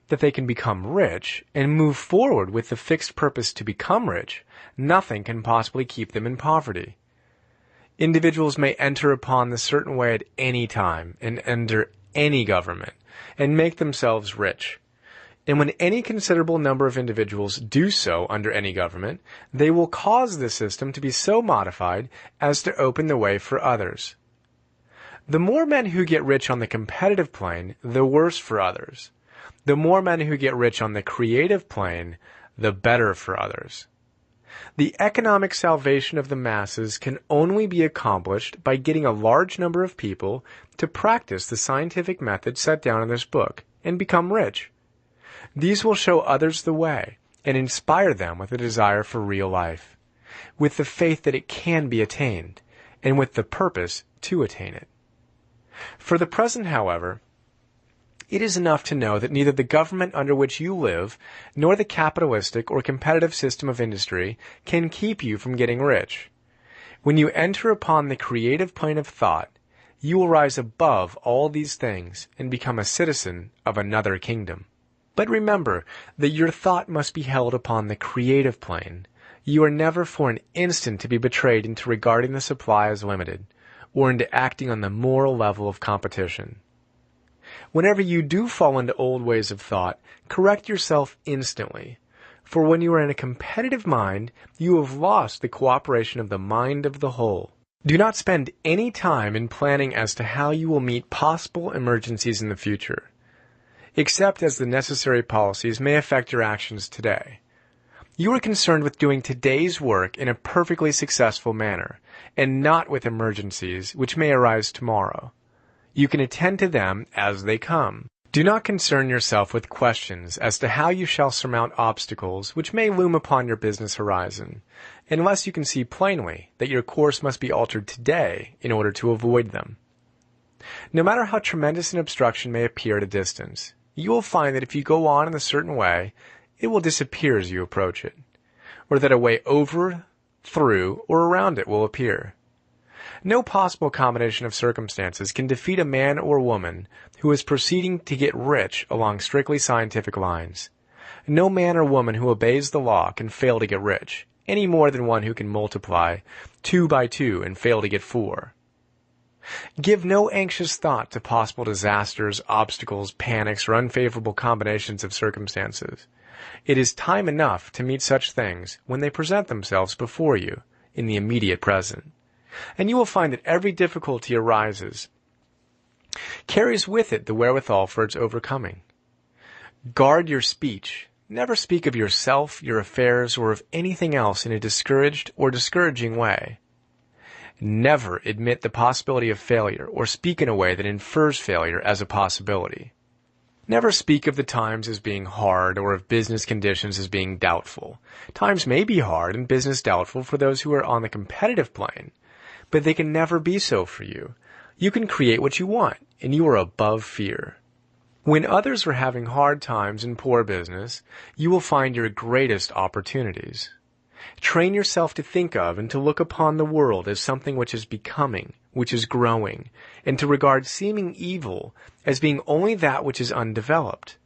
that they can become rich, and move forward with the fixed purpose to become rich, nothing can possibly keep them in poverty. Individuals may enter upon the certain way at any time and under any government and make themselves rich. And when any considerable number of individuals do so under any government, they will cause the system to be so modified as to open the way for others. The more men who get rich on the competitive plane, the worse for others. The more men who get rich on the creative plane, the better for others. The economic salvation of the masses can only be accomplished by getting a large number of people to practice the scientific method set down in this book and become rich. These will show others the way and inspire them with a desire for real life, with the faith that it can be attained, and with the purpose to attain it. For the present, however, it is enough to know that neither the government under which you live nor the capitalistic or competitive system of industry can keep you from getting rich. When you enter upon the creative plane of thought, you will rise above all these things and become a citizen of another kingdom. But remember that your thought must be held upon the creative plane. You are never for an instant to be betrayed into regarding the supply as limited, or into acting on the moral level of competition. Whenever you do fall into old ways of thought, correct yourself instantly, for when you are in a competitive mind, you have lost the cooperation of the mind of the whole. Do not spend any time in planning as to how you will meet possible emergencies in the future, except as the necessary policies may affect your actions today. You are concerned with doing today's work in a perfectly successful manner, and not with emergencies which may arise tomorrow. You can attend to them as they come. Do not concern yourself with questions as to how you shall surmount obstacles which may loom upon your business horizon, unless you can see plainly that your course must be altered today in order to avoid them. No matter how tremendous an obstruction may appear at a distance, you will find that if you go on in a certain way, it will disappear as you approach it, or that a way over, through, or around it will appear. No possible combination of circumstances can defeat a man or woman who is proceeding to get rich along strictly scientific lines. No man or woman who obeys the law can fail to get rich, any more than one who can multiply 2 by 2 and fail to get 4. Give no anxious thought to possible disasters, obstacles, panics, or unfavorable combinations of circumstances. It is time enough to meet such things when they present themselves before you in the immediate present. And you will find that every difficulty carries with it the wherewithal for its overcoming. Guard your speech. Never speak of yourself, your affairs, or of anything else in a discouraged or discouraging way. Never admit the possibility of failure or speak in a way that infers failure as a possibility. Never speak of the times as being hard or of business conditions as being doubtful. Times may be hard and business doubtful for those who are on the competitive plane, but they can never be so for you. You can create what you want, and you are above fear. When others are having hard times and poor business, you will find your greatest opportunities. Train yourself to think of and to look upon the world as something which is becoming, which is growing, and to regard seeming evil as being only that which is undeveloped.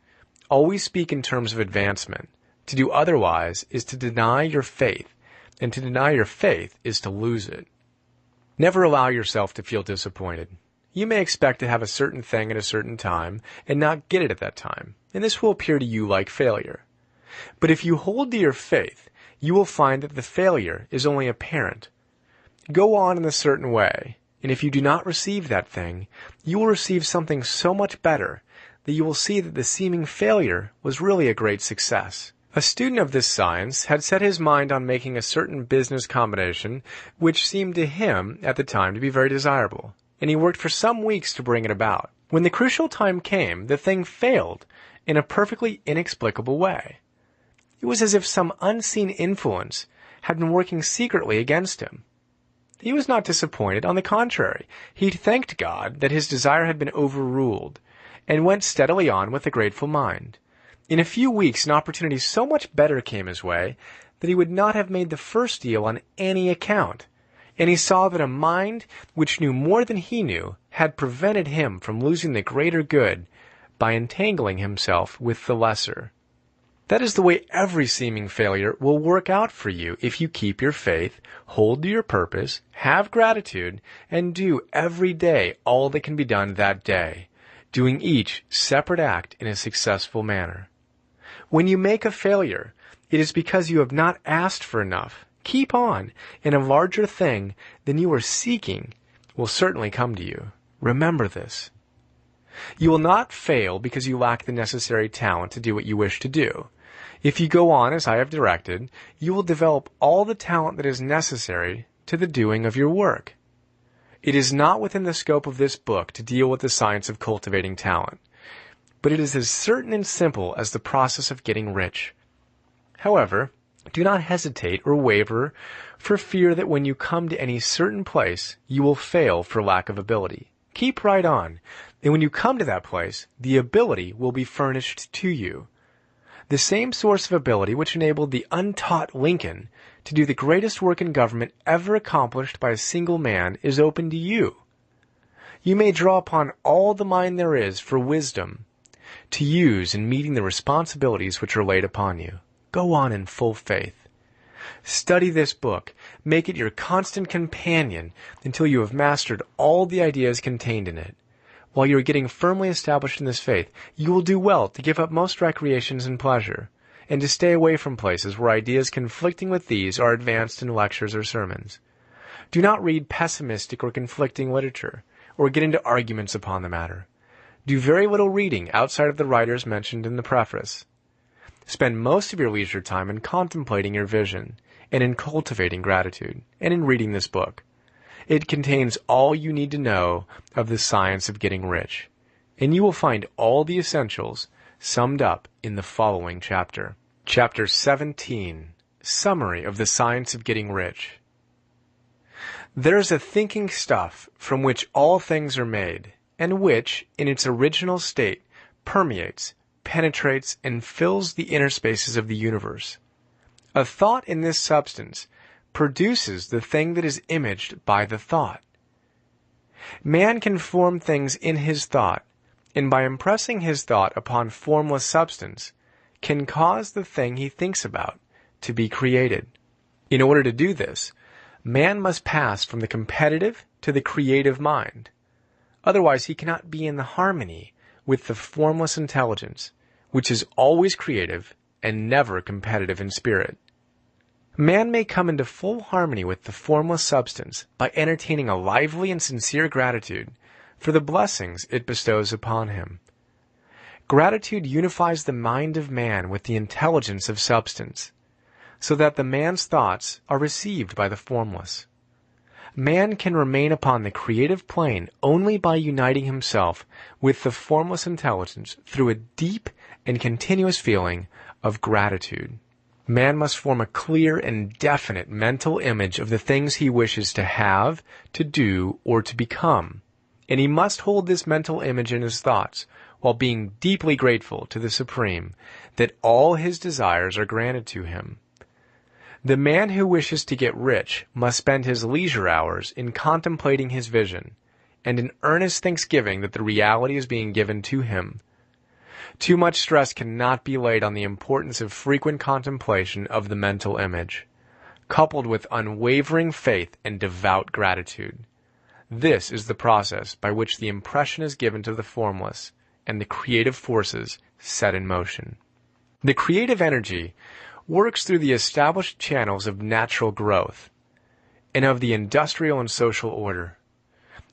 Always speak in terms of advancement. To do otherwise is to deny your faith, and to deny your faith is to lose it. Never allow yourself to feel disappointed. You may expect to have a certain thing at a certain time and not get it at that time, and this will appear to you like failure. But if you hold to your faith, you will find that the failure is only apparent. Go on in a certain way, and if you do not receive that thing, you will receive something so much better that you will see that the seeming failure was really a great success. A student of this science had set his mind on making a certain business combination which seemed to him at the time to be very desirable, and he worked for some weeks to bring it about. When the crucial time came, the thing failed in a perfectly inexplicable way. It was as if some unseen influence had been working secretly against him. He was not disappointed. On the contrary, he thanked God that his desire had been overruled, and went steadily on with a grateful mind. In a few weeks, an opportunity so much better came his way that he would not have made the first deal on any account, and he saw that a mind which knew more than he knew had prevented him from losing the greater good by entangling himself with the lesser. That is the way every seeming failure will work out for you if you keep your faith, hold to your purpose, have gratitude, and do every day all that can be done that day, doing each separate act in a successful manner. When you make a failure, it is because you have not asked for enough. Keep on, and a larger thing than you are seeking will certainly come to you. Remember this. You will not fail because you lack the necessary talent to do what you wish to do. If you go on as I have directed, you will develop all the talent that is necessary to the doing of your work. It is not within the scope of this book to deal with the science of cultivating talent, but it is as certain and simple as the process of getting rich. However, do not hesitate or waver for fear that when you come to any certain place, you will fail for lack of ability. Keep right on, and when you come to that place, the ability will be furnished to you. The same source of ability which enabled the untaught Lincoln to do the greatest work in government ever accomplished by a single man is open to you. You may draw upon all the mind there is for wisdom to use in meeting the responsibilities which are laid upon you. Go on in full faith. Study this book. Make it your constant companion until you have mastered all the ideas contained in it. While you are getting firmly established in this faith, you will do well to give up most recreations and pleasure, and to stay away from places where ideas conflicting with these are advanced in lectures or sermons. Do not read pessimistic or conflicting literature, or get into arguments upon the matter. Do very little reading outside of the writers mentioned in the preface. Spend most of your leisure time in contemplating your vision, and in cultivating gratitude, and in reading this book. It contains all you need to know of the science of getting rich, and you will find all the essentials summed up in the following chapter. Chapter 17, Summary of the Science of Getting Rich. There is a thinking stuff from which all things are made, and which, in its original state, permeates, penetrates, and fills the inner spaces of the universe. A thought in this substance produces the thing that is imaged by the thought. Man can form things in his thought, and by impressing his thought upon formless substance, can cause the thing he thinks about to be created. In order to do this, man must pass from the competitive to the creative mind. Otherwise, he cannot be in the harmony with the formless intelligence, which is always creative and never competitive in spirit. Man may come into full harmony with the formless substance by entertaining a lively and sincere gratitude for the blessings it bestows upon him. Gratitude unifies the mind of man with the intelligence of substance, so that the man's thoughts are received by the formless. Man can remain upon the creative plane only by uniting himself with the formless intelligence through a deep and continuous feeling of gratitude. Man must form a clear and definite mental image of the things he wishes to have, to do, or to become, and he must hold this mental image in his thoughts while being deeply grateful to the Supreme that all his desires are granted to him. The man who wishes to get rich must spend his leisure hours in contemplating his vision, and in earnest thanksgiving that the reality is being given to him. Too much stress cannot be laid on the importance of frequent contemplation of the mental image, coupled with unwavering faith and devout gratitude. This is the process by which the impression is given to the formless, and the creative forces set in motion. The creative energy works through the established channels of natural growth and of the industrial and social order.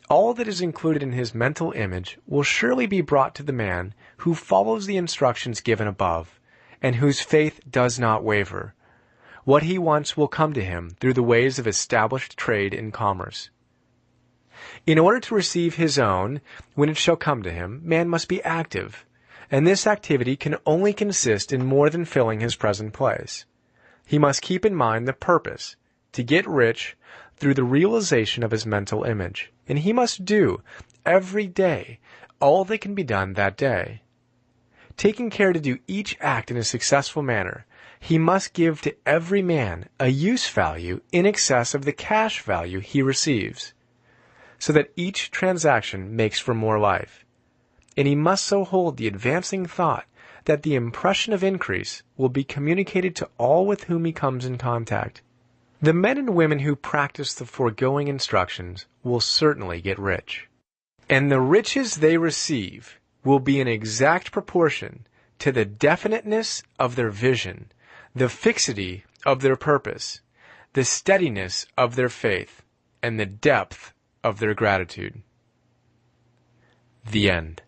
All that is included in his mental image will surely be brought to the man who follows the instructions given above, and whose faith does not waver. What he wants will come to him through the ways of established trade and commerce. In order to receive his own, when it shall come to him, man must be active, and this activity can only consist in more than filling his present place. He must keep in mind the purpose, to get rich through the realization of his mental image, and he must do, every day, all that can be done that day. Taking care to do each act in a successful manner, he must give to every man a use value in excess of the cash value he receives, so that each transaction makes for more life. And he must so hold the advancing thought that the impression of increase will be communicated to all with whom he comes in contact. The men and women who practice the foregoing instructions will certainly get rich. And the riches they receive will be in exact proportion to the definiteness of their vision, the fixity of their purpose, the steadiness of their faith, and the depth of their gratitude. The end.